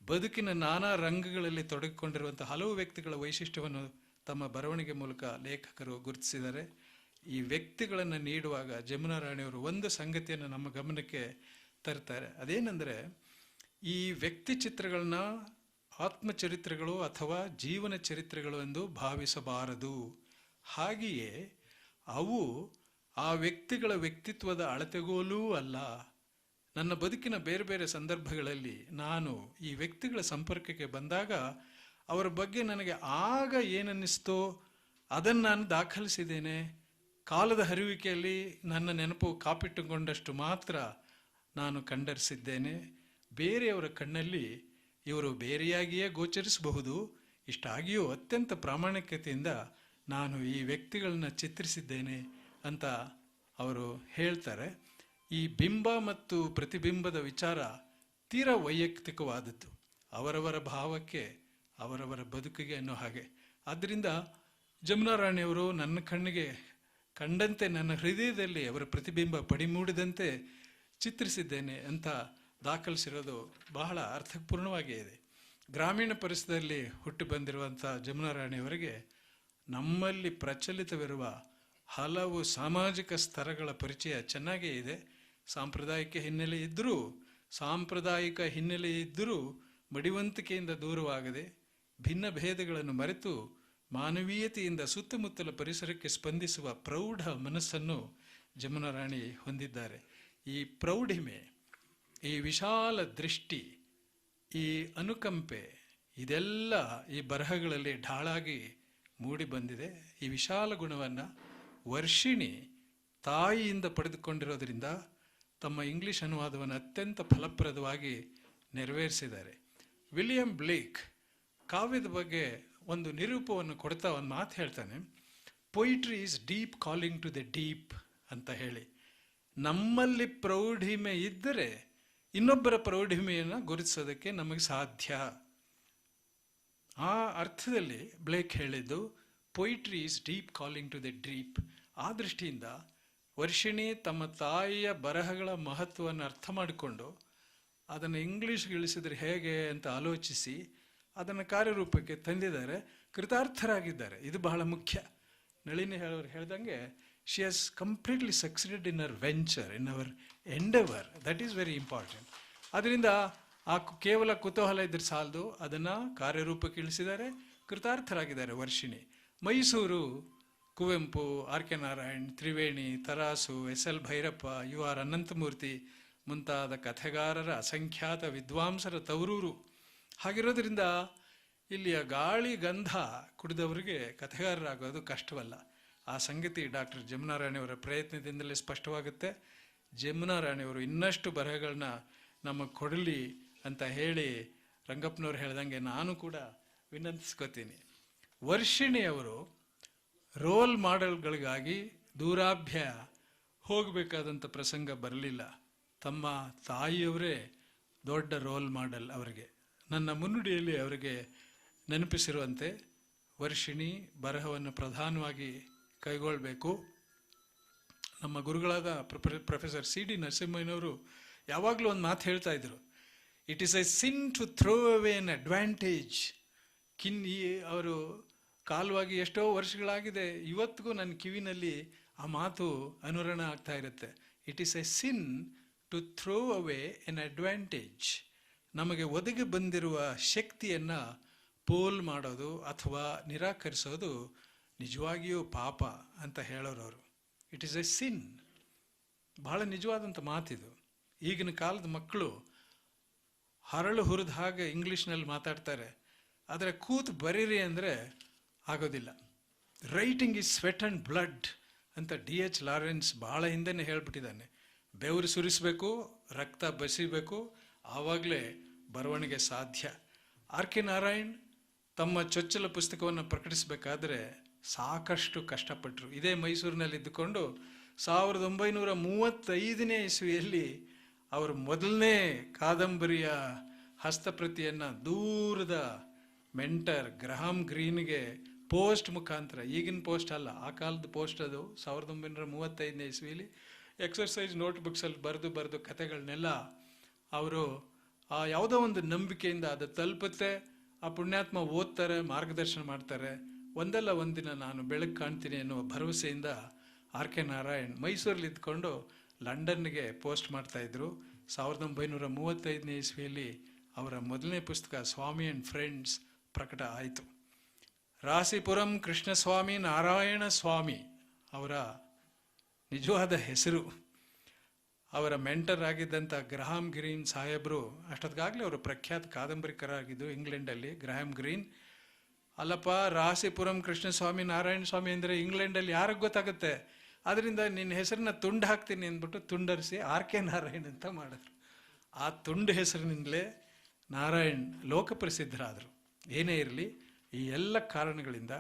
Speaker 10: ಬದುಕಿನ ನಾನಾ ರಂಗಗಳಲ್ಲಿ ತೊಡಗಿಕೊಂಡಿರುವಂಥ ಹಲವು ವ್ಯಕ್ತಿಗಳ ವೈಶಿಷ್ಟ್ಯವನ್ನು ತಮ್ಮ ಬರವಣಿಗೆ ಮೂಲಕ ಲೇಖಕರು ಗುರುತಿಸಿದ್ದಾರೆ. ಈ ವ್ಯಕ್ತಿಗಳನ್ನು ನೀಡುವಾಗ ಜಮುನಾ ರಾಣಿಯವರು ಒಂದು ಸಂಗತಿಯನ್ನು ನಮ್ಮ ಗಮನಕ್ಕೆ ತರ್ತಾರೆ. ಅದೇನೆಂದರೆ, ಈ ವ್ಯಕ್ತಿ ಚಿತ್ರಗಳನ್ನ ಆತ್ಮಚರಿತ್ರೆಗಳು ಅಥವಾ ಜೀವನ ಚರಿತ್ರೆಗಳು ಎಂದು ಭಾವಿಸಬಾರದು. ಹಾಗೆಯೇ ಅವು ಆ ವ್ಯಕ್ತಿಗಳ ವ್ಯಕ್ತಿತ್ವದ ಅಳತೆಗೋಲೂ ಅಲ್ಲ. ನನ್ನ ಬದುಕಿನ ಬೇರೆ ಬೇರೆ ಸಂದರ್ಭಗಳಲ್ಲಿ ನಾನು ಈ ವ್ಯಕ್ತಿಗಳ ಸಂಪರ್ಕಕ್ಕೆ ಬಂದಾಗ ಅವರ ಬಗ್ಗೆ ನನಗೆ ಆಗ ಏನನ್ನಿಸ್ತೋ ಅದನ್ನು ನಾನು ದಾಖಲಿಸಿದ್ದೇನೆ. ಕಾಲದ ಹರಿವಿಕೆಯಲ್ಲಿ ನನ್ನ ನೆನಪು ಕಾಪಿಟ್ಟುಕೊಂಡಷ್ಟು ಮಾತ್ರ ನಾನು ಕಂಡರಿಸಿದ್ದೇನೆ. ಬೇರೆಯವರ ಕಣ್ಣಲ್ಲಿ ಇವರು ಬೇರೆಯಾಗಿಯೇ ಗೋಚರಿಸಬಹುದು. ಇಷ್ಟಾಗಿಯೂ ಅತ್ಯಂತ ಪ್ರಾಮಾಣಿಕತೆಯಿಂದ ನಾನು ಈ ವ್ಯಕ್ತಿಗಳನ್ನ ಚಿತ್ರಿಸಿದ್ದೇನೆ ಅಂತ ಅವರು ಹೇಳ್ತಾರೆ. ಈ ಬಿಂಬ ಮತ್ತು ಪ್ರತಿಬಿಂಬದ ವಿಚಾರ ತೀರಾ ವೈಯಕ್ತಿಕವಾದದ್ದು, ಅವರವರ ಭಾವಕ್ಕೆ ಅವರವರ ಬದುಕಿಗೆ ಅನ್ನೋ ಹಾಗೆ. ಆದ್ದರಿಂದ ಜಮುನಾ ರಾಣಿಯವರು ನನ್ನ ಕಣ್ಣಿಗೆ ಕಂಡಂತೆ ನನ್ನ ಹೃದಯದಲ್ಲಿ ಅವರ ಪ್ರತಿಬಿಂಬ ಪಡಿಮೂಡಿದಂತೆ ಚಿತ್ರಿಸಿದ್ದೇನೆ ಅಂತ ದಾಖಲಿಸಿರೋದು ಬಹಳ ಅರ್ಥಪೂರ್ಣವಾಗೇ ಇದೆ. ಗ್ರಾಮೀಣ ಪರಿಸರದಲ್ಲಿ ಹುಟ್ಟಿ ಬಂದಿರುವಂಥ ಜಮುನಾ ರಾಣಿಯವರಿಗೆ ನಮ್ಮಲ್ಲಿ ಪ್ರಚಲಿತವಿರುವ ಹಲವು ಸಾಮಾಜಿಕ ಸ್ತರಗಳ ಪರಿಚಯ ಚೆನ್ನಾಗೇ ಇದೆ. ಸಾಂಪ್ರದಾಯಿಕ ಹಿನ್ನೆಲೆ ಇದ್ದರೂ ಮಡಿವಂತಿಕೆಯಿಂದ ದೂರವಾಗದೆ ಭಿನ್ನ ಭೇದಗಳನ್ನು ಮರೆತು ಮಾನವೀಯತೆಯಿಂದ ಸುತ್ತಮುತ್ತಲ ಪರಿಸರಕ್ಕೆ ಸ್ಪಂದಿಸುವ ಪ್ರೌಢ ಮನಸ್ಸನ್ನು ಜಮುನಾ ರಾಣಿ ಹೊಂದಿದ್ದಾರೆ. ಈ ಪ್ರೌಢಿಮೆ, ಈ ವಿಶಾಲ ದೃಷ್ಟಿ, ಈ ಅನುಕಂಪೆ ಇದೆಲ್ಲ ಈ ಬರಹಗಳಲ್ಲಿ ಢಾಳಾಗಿ ಮೂಡಿ ಬಂದಿದೆ. ಈ ವಿಶಾಲ ಗುಣವನ್ನು ವರ್ಷಿಣಿ ತಾಯಿಯಿಂದ ಪಡೆದುಕೊಂಡಿರೋದ್ರಿಂದ ತಮ್ಮ ಇಂಗ್ಲಿಷ್ ಅನುವಾದವನ್ನು ಅತ್ಯಂತ ಫಲಪ್ರದವಾಗಿ ನೆರವೇರಿಸಿದ್ದಾರೆ. ವಿಲಿಯಂ ಬ್ಲೇಕ್ ಕಾವ್ಯದ ಬಗ್ಗೆ ಒಂದು ನಿರೂಪವನ್ನು ಕೊಡ್ತಾ ಒಂದು ಮಾತು ಹೇಳ್ತಾನೆ, poetry is deep calling to the deep ಅಂತ ಹೇಳಿ. ನಮ್ಮಲ್ಲಿ ಪ್ರೌಢಿಮೆ ಇದ್ದರೆ ಇನ್ನೊಬ್ಬರ ಪ್ರೌಢಿಮೆಯನ್ನು ಗುರುತಿಸೋದಕ್ಕೆ ನಮಗೆ ಸಾಧ್ಯ. ಆ ಅರ್ಥದಲ್ಲಿ ಬ್ಲೇಕ್ ಹೇಳಿದ್ದು poetry is deep calling to the deep. ಆ ದೃಷ್ಟಿಯಿಂದ ವರ್ಷಿಣಿ ತಮ್ಮ ತಾಯಿಯ ಬರಹಗಳ ಮಹತ್ವವನ್ನು ಅರ್ಥ ಮಾಡಿಕೊಂಡು ಅದನ್ನು ಇಂಗ್ಲೀಷ್ಗೆ ಇಳಿಸಿದ್ರೆ ಹೇಗೆ ಅಂತ ಆಲೋಚಿಸಿ ಅದನ್ನು ಕಾರ್ಯರೂಪಕ್ಕೆ ತಂದಿದ್ದಾರೆ, ಕೃತಾರ್ಥರಾಗಿದ್ದಾರೆ. ಇದು ಬಹಳ ಮುಖ್ಯ. ನಳಿನಿ ಅವರು ಹೇಳ್ದಂಗೆ she has completely succeeded in our venture, in our endeavour. That is very important. ಅದರಿಂದ ಕೇವಲ ಕುತೂಹಲ ಇದ್ರೆ ಸಾಲದು, ಅದನ್ನು ಕಾರ್ಯರೂಪಕ್ಕೆ ಇಳಿಸಿದ್ದಾರೆ, ಕೃತಾರ್ಥರಾಗಿದ್ದಾರೆ Varshini. Mysuru Kuvempu, R K Narayan, Triveni, Taraasu, S L Bhyrappa, U R Ananthamurthy ಮುಂತಾದ ಕಥೆಗಾರರ ಅಸಂಖ್ಯಾತ ವಿದ್ವಾಂಸರ ತವರೂರು. ಹಾಗಿರೋದ್ರಿಂದ ಇಲ್ಲಿಯ ಗಾಳಿ ಗಂಧ ಕುಡಿದವರಿಗೆ ಕಥೆಗಾರರಾಗೋದು ಕಷ್ಟವಲ್ಲ. ಆ ಸಂಗತಿ ಡಾಕ್ಟರ್ ಜಮುನಾ ರಾಣಿಯವರ ಪ್ರಯತ್ನದಿಂದಲೇ ಸ್ಪಷ್ಟವಾಗುತ್ತೆ. ಜಮುನಾ ರಾಣಿಯವರು ಇನ್ನಷ್ಟು ಬರಹಗಳನ್ನ ನಮಗೆ ಕೊಡಲಿ ಅಂತ ಹೇಳಿ ರಂಗಪ್ಪನವ್ರು ಹೇಳ್ದಂಗೆ ನಾನು ಕೂಡ ವಿನಂತಿಸ್ಕೋತೀನಿ. ವರ್ಷಿಣಿಯವರು ರೋಲ್ ಮಾಡೆಲ್ಗಳಿಗಾಗಿ ದೂರಾಭ್ಯ ಹೋಗಬೇಕಾದಂಥ ಪ್ರಸಂಗ ಬರಲಿಲ್ಲ. ತಮ್ಮ ತಾಯಿಯವರೇ ದೊಡ್ಡ ರೋಲ್ ಮಾಡೆಲ್ ಅವರಿಗೆ. ನನ್ನ ಮುನ್ನುಡಿಯಲ್ಲಿ ಅವರಿಗೆ ನೆನಪಿಸಿರುವಂತೆ ವರ್ಷಿಣಿ ಬರಹವನ್ನು ಪ್ರಧಾನವಾಗಿ ಕೈಗೊಳ್ಳಬೇಕು. ನಮ್ಮ ಗುರುಗಳಾದ ಪ್ರೊಫೆಸರ್ ಸಿ ಡಿ ನರಸಿಂಹಯ್ಯನವರು ಯಾವಾಗಲೂ ಒಂದು ಮಾತು ಹೇಳ್ತಾ ಇದ್ರು, it is a sin to throw away an advantage. ಅವರು ಕಾಲವಾಗಿ ಎಷ್ಟೋ ವರ್ಷಗಳಾಗಿದೆ, ಇವತ್ತಿಗೂ ನನ್ನ ಕಿವಿನಲ್ಲಿ ಆ ಮಾತು ಅನುರಣ ಆಗ್ತಾ ಇರುತ್ತೆ. It is a sin to throw away an advantage. ನಮಗೆ ಒದಗಿ ಬಂದಿರುವ ಶಕ್ತಿಯನ್ನು ಪೋಲ್ ಮಾಡೋದು ಅಥವಾ ನಿರಾಕರಿಸೋದು ನಿಜವಾಗಿಯೂ ಪಾಪ ಅಂತ ಹೇಳೋರವರು. ಇಟ್ ಈಸ್ ಎ ಸಿನ್. ಬಹಳ ನಿಜವಾದಂಥ ಮಾತಿದು. ಈಗಿನ ಕಾಲದ ಮಕ್ಕಳು ಹರಳು ಹುರಿದ ಹಾಗೆ ಇಂಗ್ಲೀಷ್ನಲ್ಲಿ ಮಾತಾಡ್ತಾರೆ, ಆದರೆ ಕೂತು ಬರೀರಿ ಅಂದರೆ ಆಗೋದಿಲ್ಲ. Writing is sweat and blood ಅಂತ D.H. ಲಾರೆನ್ಸ್ ಭಾಳ ಹಿಂದೆನೇ ಹೇಳ್ಬಿಟ್ಟಿದ್ದಾನೆ. ಬೆವರು ಸುರಿಸಬೇಕು, ರಕ್ತ ಬಸಿಬೇಕು, ಆವಾಗಲೇ ಬರವಣಿಗೆ ಸಾಧ್ಯ. ಆರ್ ಕೆ ನಾರಾಯಣ್ ತಮ್ಮ ಚೊಚ್ಚಲ ಪುಸ್ತಕವನ್ನು ಪ್ರಕಟಿಸಬೇಕಾದ್ರೆ ಸಾಕಷ್ಟು ಕಷ್ಟಪಟ್ಟರು. ಇದೇ ಮೈಸೂರಿನಲ್ಲಿ ಇದ್ದುಕೊಂಡು 1935ನೇ ಇಸ್ವಿಯಲ್ಲಿ ಅವರು ಮೊದಲನೇ ಕಾದಂಬರಿಯ ಹಸ್ತಪ್ರತಿಯನ್ನು ದೂರದ ಮೆಂಟರ್ ಗ್ರಹಾಮ್ ಗ್ರೀನ್ಗೆ ಪೋಸ್ಟ್ ಮುಖಾಂತರ, ಈಗಿನ ಪೋಸ್ಟ್ ಅಲ್ಲ, ಆ ಕಾಲದ ಪೋಸ್ಟ್ ಅದು, 1935ನೇ ಇಸ್ವಿಲಿ ಎಕ್ಸರ್ಸೈಸ್ ನೋಟ್ಬುಕ್ಸಲ್ಲಿ ಬರೆದು ಕತೆಗಳನ್ನೆಲ್ಲ ಅವರು ಯಾವುದೋ ಒಂದು ನಂಬಿಕೆಯಿಂದ ಅದು ತಲುಪುತ್ತೆ, ಆ ಪುಣ್ಯಾತ್ಮ ಓದ್ತಾರೆ, ಮಾರ್ಗದರ್ಶನ ಮಾಡ್ತಾರೆ, ಒಂದಲ್ಲ ಒಂದಿನ ನಾನು ಬೆಳಕು ಕಾಣ್ತೀನಿ ಅನ್ನುವ ಭರವಸೆಯಿಂದ ಆರ್ ಕೆ ನಾರಾಯಣ್ ಮೈಸೂರಲ್ಲಿ ಇದ್ಕೊಂಡು ಲಂಡನ್ಗೆ ಪೋಸ್ಟ್ ಮಾಡ್ತಾಯಿದ್ರು. 1935ನೇ ಇಸ್ವಿಯಲ್ಲಿ ಅವರ ಮೊದಲನೇ ಪುಸ್ತಕ ಸ್ವಾಮಿ ಆ್ಯಂಡ್ ಫ್ರೆಂಡ್ಸ್ ಪ್ರಕಟ ಆಯಿತು. ರಾಸಿಪುರಂ ಕೃಷ್ಣಸ್ವಾಮಿ ನಾರಾಯಣ ಸ್ವಾಮಿ ಅವರ ನಿಜವಾದ ಹೆಸರು. ಅವರ ಮೆಂಟರ್ ಆಗಿದ್ದಂಥ ಗ್ರಹಾಮ್ ಗ್ರೀನ್ ಸಾಹೇಬರು, ಅಷ್ಟೊತ್ತಿಗಾಗಲೇ ಅವರು ಪ್ರಖ್ಯಾತ ಕಾದಂಬರಿಕರಾಗಿದ್ದು ಇಂಗ್ಲೆಂಡಲ್ಲಿ. ಗ್ರಹಾಮ್ ಗ್ರೀನ್, ಅಲ್ಲಪ್ಪ ರಾಸಿಪುರಂ ಕೃಷ್ಣಸ್ವಾಮಿ ನಾರಾಯಣ ಸ್ವಾಮಿ ಅಂದರೆ ಇಂಗ್ಲೆಂಡಲ್ಲಿ ಯಾರಿಗೆ ಗೊತ್ತಾಗುತ್ತೆ, ಅದರಿಂದ ನಿನ್ನ ಹೆಸರನ್ನ ತುಂಡು ಹಾಕ್ತೀನಿ ಅಂದ್ಬಿಟ್ಟು ತುಂಡರಿಸಿ ಆರ್ ಕೆ ನಾರಾಯಣ್ ಅಂತ ಮಾಡಿದ್ರು. ಆ ತುಂಡು ಹೆಸರಿನಿಂದಲೇ ನಾರಾಯಣ್ ಲೋಕಪ್ರಸಿದ್ಧರಾದರು. ಏನೇ ಇರಲಿ, ಈ ಎಲ್ಲ ಕಾರಣಗಳಿಂದ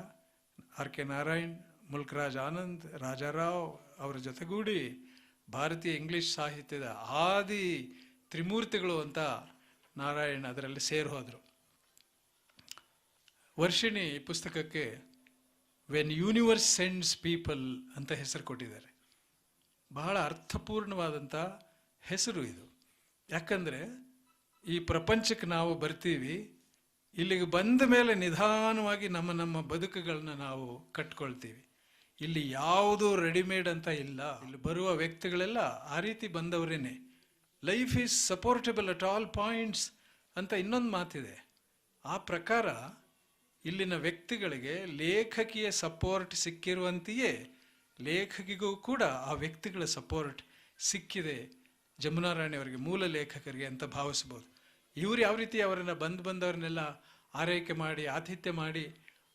Speaker 10: ಆರ್ ಕೆ ನಾರಾಯಣ್, ಮುಲ್ಕರಾಜ್ ಆನಂದ್, ರಾಜಾರಾವ್ ಅವರ ಜೊತೆಗೂಡಿ ಭಾರತೀಯ ಇಂಗ್ಲಿಷ್ ಸಾಹಿತ್ಯದ ಆದಿ ತ್ರಿಮೂರ್ತಿಗಳು ಅಂತ ನಾರಾಯಣ್ ಅದರಲ್ಲಿ ಸೇರಿ ಹೋದರು. ವರ್ಷಿಣಿ ಈ ಪುಸ್ತಕಕ್ಕೆ ವೆನ್ ಯೂನಿವರ್ಸ್ ಸೆಂಡ್ಸ್ ಪೀಪಲ್ ಅಂತ ಹೆಸರು ಕೊಟ್ಟಿದ್ದಾರೆ. ಬಹಳ ಅರ್ಥಪೂರ್ಣವಾದಂಥ ಹೆಸರು ಇದು. ಯಾಕಂದರೆ ಈ ಪ್ರಪಂಚಕ್ಕೆ ನಾವು ಬರ್ತೀವಿ, ಇಲ್ಲಿಗೆ ಬಂದ ಮೇಲೆ ನಿಧಾನವಾಗಿ ನಮ್ಮ ಬದುಕುಗಳನ್ನ ನಾವು ಕಟ್ಕೊಳ್ತೀವಿ. ಇಲ್ಲಿ ಯಾವುದು ರೆಡಿಮೇಡ್ ಅಂತ ಇಲ್ಲ. ಇಲ್ಲಿ ಬರುವ ವ್ಯಕ್ತಿಗಳೆಲ್ಲ ಆ ರೀತಿ ಬಂದವರೇನೆ. Life is supportable at all points ಅಂತ ಇನ್ನೊಂದು ಮಾತಿದೆ. ಆ ಪ್ರಕಾರ ಇಲ್ಲಿನ ವ್ಯಕ್ತಿಗಳಿಗೆ ಲೇಖಕಿಯ ಸಪೋರ್ಟ್ ಸಿಕ್ಕಿರುವಂತೆಯೇ ಲೇಖಕಿಗೂ ಕೂಡ ಆ ವ್ಯಕ್ತಿಗಳ ಸಪೋರ್ಟ್ ಸಿಕ್ಕಿದೆ ಜಮುನಾ ರಾಣಿ ಅವರಿಗೆ, ಮೂಲ ಲೇಖಕರಿಗೆ ಅಂತ ಭಾವಿಸ್ಬೋದು. ಇವರು ಯಾವ ರೀತಿ ಅವರನ್ನು ಬಂದವರನ್ನೆಲ್ಲ ಆರೈಕೆ ಮಾಡಿ ಆತಿಥ್ಯ ಮಾಡಿ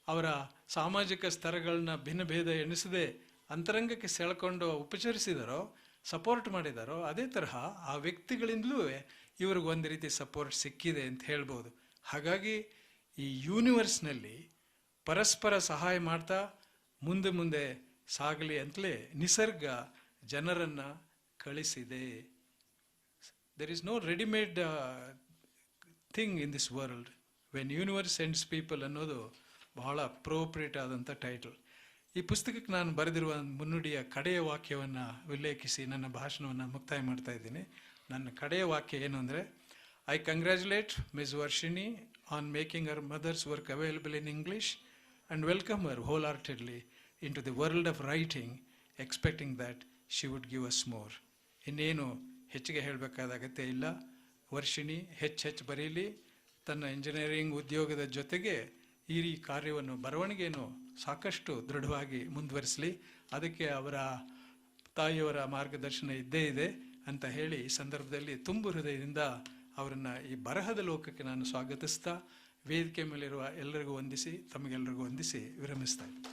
Speaker 10: ಅವರ ಸಾಮಾಜಿಕ ಸ್ತರಗಳನ್ನ ಭಿನ್ನ ಭೇದ ಎಣಿಸದೆ ಅಂತರಂಗಕ್ಕೆ ಸೆಳ್ಕೊಂಡು ಉಪಚರಿಸಿದಾರೋ, ಸಪೋರ್ಟ್ ಮಾಡಿದಾರೋ, ಅದೇ ತರಹ ಆ ವ್ಯಕ್ತಿಗಳಿಂದಲೂ ಇವ್ರಿಗೆ ಒಂದು ರೀತಿ ಸಪೋರ್ಟ್ ಸಿಕ್ಕಿದೆ ಅಂತ ಹೇಳ್ಬೋದು. ಹಾಗಾಗಿ ಈ ಯೂನಿವರ್ಸ್ನಲ್ಲಿ ಪರಸ್ಪರ ಸಹಾಯ ಮಾಡ್ತಾ ಮುಂದೆ ಸಾಗಲಿ ಅಂತಲೇ ನಿಸರ್ಗ ಜನರನ್ನು ಕಳಿಸಿದೆ. There is no readymade thing in this world. When universe sends people ಅನ್ನೋದು ಬಹಳ ಅಪ್ರೋಪ್ರಿಯೇಟ್ ಆದಂಥ ಟೈಟಲ್. ಈ ಪುಸ್ತಕಕ್ಕೆ ನಾನು ಬರೆದಿರುವ ಮುನ್ನುಡಿಯ ಕಡೆಯ ವಾಕ್ಯವನ್ನು ಉಲ್ಲೇಖಿಸಿ ನನ್ನ ಭಾಷಣವನ್ನು ಮುಕ್ತಾಯ ಮಾಡ್ತಾ ಇದ್ದೀನಿ. ನನ್ನ ಕಡೆಯ ವಾಕ್ಯ ಏನು ಅಂದರೆ, I congratulate Miss Varshini on making her mother's work available in English and welcome her wholeheartedly into the world of writing, expecting that she would give us more. ಇನ್ನೇನು ಹೆಚ್ಚಿಗೆ ಹೇಳಬೇಕಾದ ಅಗತ್ಯ ಇಲ್ಲ. ವರ್ಷಿಣಿ ಹೆಚ್ಚು ಬರೀಲಿ, ತನ್ನ ಇಂಜಿನಿಯರಿಂಗ್ ಉದ್ಯೋಗದ ಜೊತೆಗೆ ಈ ಕಾರ್ಯವನ್ನು, ಬರವಣಿಗೆಯನ್ನು ಸಾಕಷ್ಟು ದೃಢವಾಗಿ ಮುಂದುವರಿಸಲಿ. ಅದಕ್ಕೆ ಅವರ ತಾಯಿಯವರ ಮಾರ್ಗದರ್ಶನ ಇದ್ದೇ ಇದೆ ಅಂತ ಹೇಳಿ ಈ ಸಂದರ್ಭದಲ್ಲಿ ತುಂಬು ಹೃದಯದಿಂದ ಅವರನ್ನು ಈ ಬರಹದ ಲೋಕಕ್ಕೆ ನಾನು ಸ್ವಾಗತಿಸ್ತಾ, ವೇದಿಕೆ ಮೇಲಿರುವ ಎಲ್ಲರಿಗೂ ವಂದಿಸಿ, ತಮಗೆಲ್ಲರಿಗೂ ವಂದಿಸಿ ವಿರಮಿಸ್ತಾ ಇದ್ದೀನಿ.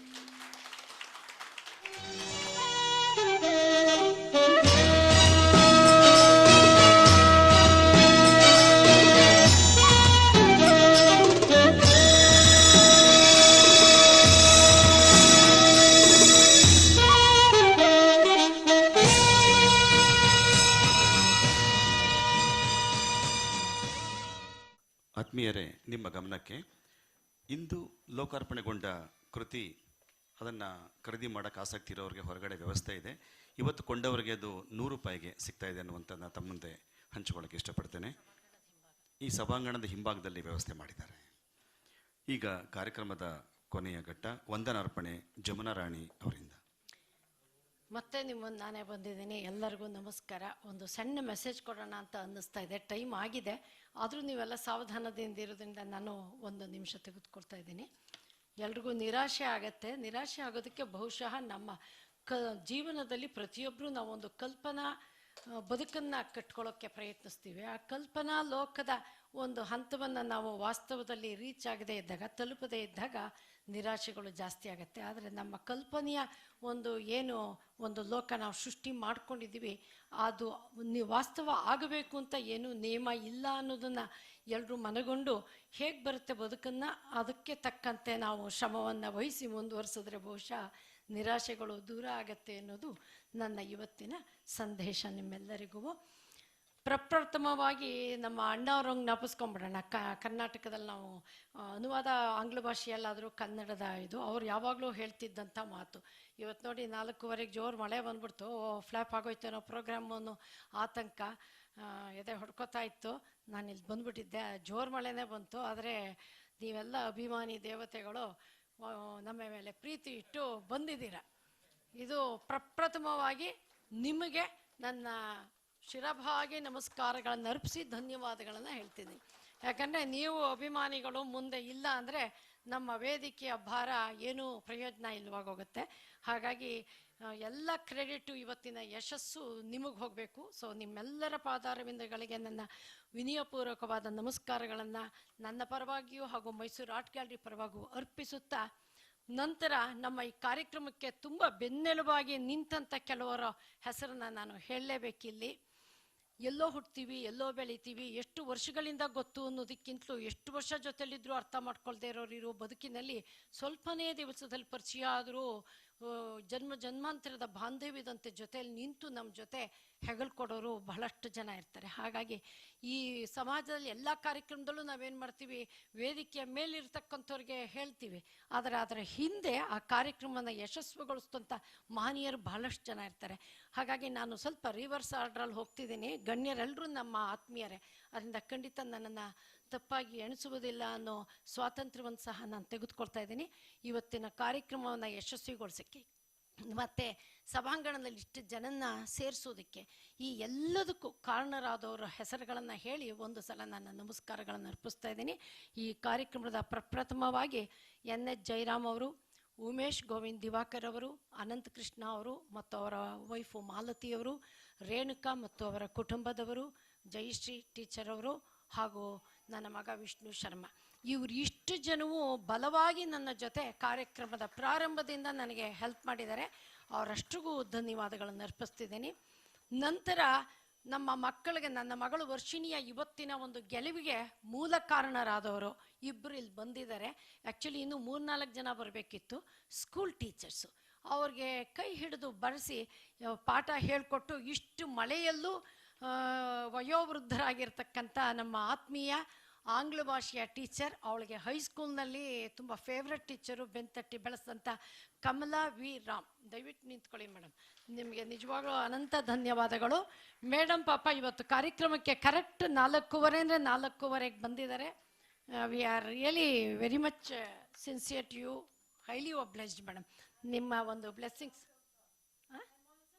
Speaker 1: ಆತ್ಮೀಯರೇ, ನಿಮ್ಮ ಗಮನಕ್ಕೆ ಇಂದು ಲೋಕಾರ್ಪಣೆಗೊಂಡ ಕೃತಿ, ಅದನ್ನು ಖರೀದಿ ಮಾಡೋಕ್ಕೆ ಆಸಕ್ತಿ ಇರೋರಿಗೆ ಹೊರಗಡೆ ವ್ಯವಸ್ಥೆ ಇದೆ. ಇವತ್ತು ಕೊಂಡವರಿಗೆ ಅದು 100 ರೂಪಾಯಿಗೆ ಸಿಗ್ತಾ ಇದೆ ಅನ್ನುವಂಥದ್ದನ್ನ ತಮ್ಮ ಮುಂದೆ ಹಂಚಿಕೊಳ್ಳೋಕ್ಕೆ ಇಷ್ಟಪಡ್ತೇನೆ. ಈ ಸಭಾಂಗಣದ ಹಿಂಭಾಗದಲ್ಲಿ ವ್ಯವಸ್ಥೆ ಮಾಡಿದ್ದಾರೆ. ಈಗ ಕಾರ್ಯಕ್ರಮದ ಕೊನೆಯ ಘಟ್ಟ, ವಂದನಾರ್ಪಣೆ ಜಮುನಾ ರಾಣಿ ಅವರಿಂದ.
Speaker 4: ಮತ್ತೆ ನಿಮ್ಮನ್ನು ನಾನೇ ಬಂದಿದ್ದೀನಿ. ಎಲ್ಲರಿಗೂ ನಮಸ್ಕಾರ. ಒಂದು ಸಣ್ಣ ಮೆಸೇಜ್ ಕೊಡೋಣ ಅಂತ ಅನ್ನಿಸ್ತಾ ಇದೆ. ಟೈಮ್ ಆಗಿದೆ, ಆದರೂ ನೀವೆಲ್ಲ ಸಾವಧಾನದಿಂದ ಇರೋದ್ರಿಂದ ನಾನು 1 ನಿಮಿಷ ತೆಗೆದುಕೊಳ್ತಾ ಇದ್ದೀನಿ. ಎಲ್ರಿಗೂ ನಿರಾಶೆ ಆಗತ್ತೆ. ನಿರಾಶೆ ಆಗೋದಕ್ಕೆ ಬಹುಶಃ ನಮ್ಮ ಜೀವನದಲ್ಲಿ ಪ್ರತಿಯೊಬ್ಬರೂ ನಾವೊಂದು ಕಲ್ಪನಾ ಬದುಕನ್ನು ಕಟ್ಕೊಳ್ಳೋಕ್ಕೆ ಪ್ರಯತ್ನಿಸ್ತೀವಿ. ಆ ಕಲ್ಪನಾ ಲೋಕದ ಒಂದು ಹಂತವನ್ನು ನಾವು ವಾಸ್ತವದಲ್ಲಿ ರೀಚ್ ಆಗದೇ ಇದ್ದಾಗ, ತಲುಪದೇ ಇದ್ದಾಗ ನಿರಾಶೆಗಳು ಜಾಸ್ತಿ ಆಗುತ್ತೆ. ಆದರೆ ನಮ್ಮ ಕಲ್ಪನೆಯ ಏನು ಒಂದು ಲೋಕ ನಾವು ಸೃಷ್ಟಿ ಮಾಡ್ಕೊಂಡಿದ್ದೀವಿ, ಅದು ವಾಸ್ತವ ಆಗಬೇಕು ಅಂತ ಏನು ನಿಯಮ ಇಲ್ಲ ಅನ್ನೋದನ್ನು ಎಲ್ಲರೂ ಮನಗೊಂಡು ಹೇಗೆ ಬರುತ್ತೆ ಬದುಕನ್ನು ಅದಕ್ಕೆ ತಕ್ಕಂತೆ ನಾವು ಶ್ರಮವನ್ನು ವಹಿಸಿ ಮುಂದುವರಿಸಿದ್ರೆ ಬಹುಶಃ ನಿರಾಶೆಗಳು ದೂರ ಆಗತ್ತೆ ಅನ್ನೋದು ನನ್ನ ಇವತ್ತಿನ ಸಂದೇಶ ನಿಮ್ಮೆಲ್ಲರಿಗೂ. ಪ್ರಪ್ರಥಮವಾಗಿ ನಮ್ಮ ಅಣ್ಣವ್ರಂಗೆ ಜ್ಞಾಪಿಸ್ಕೊಂಬಿಡೋಣ. ಕರ್ನಾಟಕದಲ್ಲಿ ನಾವು ಅನುವಾದ ಆಂಗ್ಲ ಭಾಷೆಯಲ್ಲಾದರೂ ಕನ್ನಡದ ಇದು ಅವ್ರು ಯಾವಾಗಲೂ ಹೇಳ್ತಿದ್ದಂಥ ಮಾತು. ಇವತ್ತು ನೋಡಿ 4:15 ಜೋರು ಮಳೆ ಬಂದ್ಬಿಡ್ತು, ಫ್ಲ್ಯಾಪ್ ಆಗೋಯ್ತು ಅನ್ನೋ ಪ್ರೋಗ್ರಾಮು ಆತಂಕ ಎದೆ ಹೊಡ್ಕೋತಾ ಇತ್ತು. ನಾನು ಇಲ್ಲಿ ಬಂದ್ಬಿಟ್ಟಿದ್ದೆ, ಜೋರು ಮಳೆನೇ ಬಂತು. ಆದರೆ ನೀವೆಲ್ಲ ಅಭಿಮಾನಿ ದೇವತೆಗಳು ನಮ್ಮ ಮೇಲೆ ಪ್ರೀತಿ ಇಟ್ಟು ಬಂದಿದ್ದೀರ. ಇದು ಪ್ರಪ್ರಥಮವಾಗಿ ನಿಮಗೆ ನನ್ನ ಶಿರಭಾಗಿ ನಮಸ್ಕಾರಗಳನ್ನು ಅರ್ಪಿಸಿ ಧನ್ಯವಾದಗಳನ್ನು ಹೇಳ್ತೀನಿ. ಯಾಕಂದರೆ ನೀವು ಅಭಿಮಾನಿಗಳು ಮುಂದೆ ಇಲ್ಲ ಅಂದರೆ ನಮ್ಮ ವೇದಿಕೆಯ ಭಾರ ಏನೂ ಪ್ರಯೋಜನ ಇಲ್ಲವಾಗೋಗುತ್ತೆ. ಹಾಗಾಗಿ ಎಲ್ಲ ಕ್ರೆಡಿಟು ಇವತ್ತಿನ ಯಶಸ್ಸು ನಿಮಗೆ ಹೋಗಬೇಕು. ಸೊ ನಿಮ್ಮೆಲ್ಲರ ಪಾದಾರವಿಂದಗಳಿಗೆ ನನ್ನ ವಿನಯಪೂರ್ವಕವಾದ ನಮಸ್ಕಾರಗಳನ್ನು ನನ್ನ ಪರವಾಗಿಯೂ ಹಾಗೂ ಮೈಸೂರು ಆರ್ಟ್ ಗ್ಯಾಲರಿ ಪರವಾಗಿಯೂ ಅರ್ಪಿಸುತ್ತಾ, ನಂತರ ನಮ್ಮ ಈ ಕಾರ್ಯಕ್ರಮಕ್ಕೆ ತುಂಬ ಬೆನ್ನೆಲುಬಾಗಿ ನಿಂತಂಥ ಕೆಲವರ ಹೆಸರನ್ನು ನಾನು ಹೇಳಲೇಬೇಕಿಲ್ಲಿ. ಎಲ್ಲೋ ಹುಡ್ತೀವಿ, ಎಲ್ಲೋ ಬೆಳಿತೀವಿ, ಎಷ್ಟು ವರ್ಷಗಳಿಂದ ಗೊತ್ತು ಅನ್ನೋದಕ್ಕಿಂತಲೂ ಎಷ್ಟು ವರ್ಷ ಜೊತೆಲಿದ್ದರೂ ಅರ್ಥ ಮಾಡ್ಕೊಳ್ದೇ ಇರೋ ಬದುಕಿನಲ್ಲಿ ಸ್ವಲ್ಪನೇ ದಿವಸದಲ್ಲಿ ಪರಿಚಯ ಆದರೂ ಜನ್ಮಾಂತರದ ಬಾಂಧವ್ಯದಂತೆ ಜೊತೆಯಲ್ಲಿ ನಿಂತು ನಮ್ಮ ಜೊತೆ ಹೆಗಲ್ಕೊಡೋರು ಬಹಳಷ್ಟು ಜನ ಇರ್ತಾರೆ. ಹಾಗಾಗಿ ಈ ಸಮಾಜದಲ್ಲಿ ಎಲ್ಲ ಕಾರ್ಯಕ್ರಮದಲ್ಲೂ ನಾವೇನು ಮಾಡ್ತೀವಿ, ವೇದಿಕೆಯ ಮೇಲಿರ್ತಕ್ಕಂಥವ್ರಿಗೆ ಹೇಳ್ತೀವಿ, ಆದರೆ ಅದರ ಹಿಂದೆ ಆ ಕಾರ್ಯಕ್ರಮನ ಯಶಸ್ವಿಗೊಳಿಸಿದಂಥ ಮಹನೀಯರು ಬಹಳಷ್ಟು ಜನ ಇರ್ತಾರೆ. ಹಾಗಾಗಿ ನಾನು ಸ್ವಲ್ಪ ರಿವರ್ಸ್ ಆರ್ಡ್ರಲ್ಲಿ ಹೋಗ್ತಿದ್ದೀನಿ. ಗಣ್ಯರೆಲ್ಲರೂ ನಮ್ಮ ಆತ್ಮೀಯರೇ, ಅದರಿಂದ ಖಂಡಿತ ನನ್ನನ್ನು ತಪ್ಪಾಗಿ ಎಣಿಸುವುದಿಲ್ಲ ಅನ್ನೋ ಸ್ವಾತಂತ್ರ್ಯವನ್ನು ಸಹ ನಾನು ತೆಗೆದುಕೊಳ್ತಾ ಇದ್ದೀನಿ. ಇವತ್ತಿನ ಕಾರ್ಯಕ್ರಮವನ್ನು ಯಶಸ್ವಿಗೊಳಿಸೋಕ್ಕೆ ಮತ್ತು ಸಭಾಂಗಣದಲ್ಲಿ ಇಷ್ಟು ಜನನ್ನ ಸೇರಿಸೋದಕ್ಕೆ ಈ ಎಲ್ಲದಕ್ಕೂ ಕಾರಣರಾದವರ ಹೆಸರುಗಳನ್ನು ಹೇಳಿ ಒಂದು ಸಲ ನನ್ನ ನಮಸ್ಕಾರಗಳನ್ನು ಅರ್ಪಿಸ್ತಾ ಇದ್ದೀನಿ. ಈ ಕಾರ್ಯಕ್ರಮದ ಪ್ರಪ್ರಥಮವಾಗಿ NH ಜಯರಾಮ್ ಅವರು, ಉಮೇಶ್ ಗೋವಿಂದ್ ದಿವಾಕರ್ ಅವರು, ಅನಂತ ಕೃಷ್ಣ ಅವರು ಮತ್ತು ಅವರ ವೈಫು ಮಾಲತಿಯವರು, ರೇಣುಕಾ ಮತ್ತು ಅವರ ಕುಟುಂಬದವರು, ಜಯಶ್ರೀ ಟೀಚರ್ ಅವರು ಹಾಗೂ ನನ್ನ ಮಗ ವಿಷ್ಣು ಶರ್ಮಾ, ಇವರು ಇಷ್ಟು ಜನವು ಬಲವಾಗಿ ನನ್ನ ಜೊತೆ ಕಾರ್ಯಕ್ರಮದ ಪ್ರಾರಂಭದಿಂದ ನನಗೆ ಹೆಲ್ಪ್ ಮಾಡಿದ್ದಾರೆ. ಅವರಷ್ಟಿಗೂ ಧನ್ಯವಾದಗಳನ್ನು ಅರ್ಪಿಸ್ತಿದ್ದೀನಿ. ನಂತರ ನಮ್ಮ ಮಕ್ಕಳಿಗೆ, ನನ್ನ ಮಗಳು ವರ್ಷಿಣಿಯ ಇವತ್ತಿನ ಒಂದು ಗೆಲುವಿಗೆ ಮೂಲ ಕಾರಣರಾದವರು ಇಬ್ಬರು ಇಲ್ಲಿ ಬಂದಿದ್ದಾರೆ. ಆ್ಯಕ್ಚುಲಿ ಇನ್ನೂ 3-4 ಜನ ಬರಬೇಕಿತ್ತು, ಸ್ಕೂಲ್ ಟೀಚರ್ಸು. ಅವ್ರಿಗೆ ಕೈ ಹಿಡಿದು ಬರೆಸಿ ಪಾಠ ಹೇಳಿಕೊಟ್ಟು ಇಷ್ಟು ಮಳೆಯಲ್ಲೂ ವಯೋವೃದ್ಧರಾಗಿರ್ತಕ್ಕಂಥ ನಮ್ಮ ಆತ್ಮೀಯ ಆಂಗ್ಲ ಭಾಷೆಯ ಟೀಚರ್, ಅವಳಿಗೆ ಹೈಸ್ಕೂಲ್ನಲ್ಲಿ ತುಂಬ ಫೇವ್ರೆಟ್ ಟೀಚರು, ಬೆಂತಟ್ಟಿ ಬೆಳೆಸಿದಂಥ ಕಮಲಾ ವಿ ರಾಮ್. ದಯವಿಟ್ಟು ನಿಂತ್ಕೊಳ್ಳಿ ಮೇಡಮ್, ನಿಮಗೆ ನಿಜವಾಗ್ಲೂ ಅನಂತ ಧನ್ಯವಾದಗಳು. ಮೇಡಮ್ ಪಾಪ ಇವತ್ತು ಕಾರ್ಯಕ್ರಮಕ್ಕೆ ಕರೆಕ್ಟ್ 4:15 ಅಂದರೆ 4:15ಗೆ ಬಂದಿದ್ದಾರೆ. We are really very much sincere to you, highly obliged madam. ನಿಮ್ಮ ಒಂದು blessings.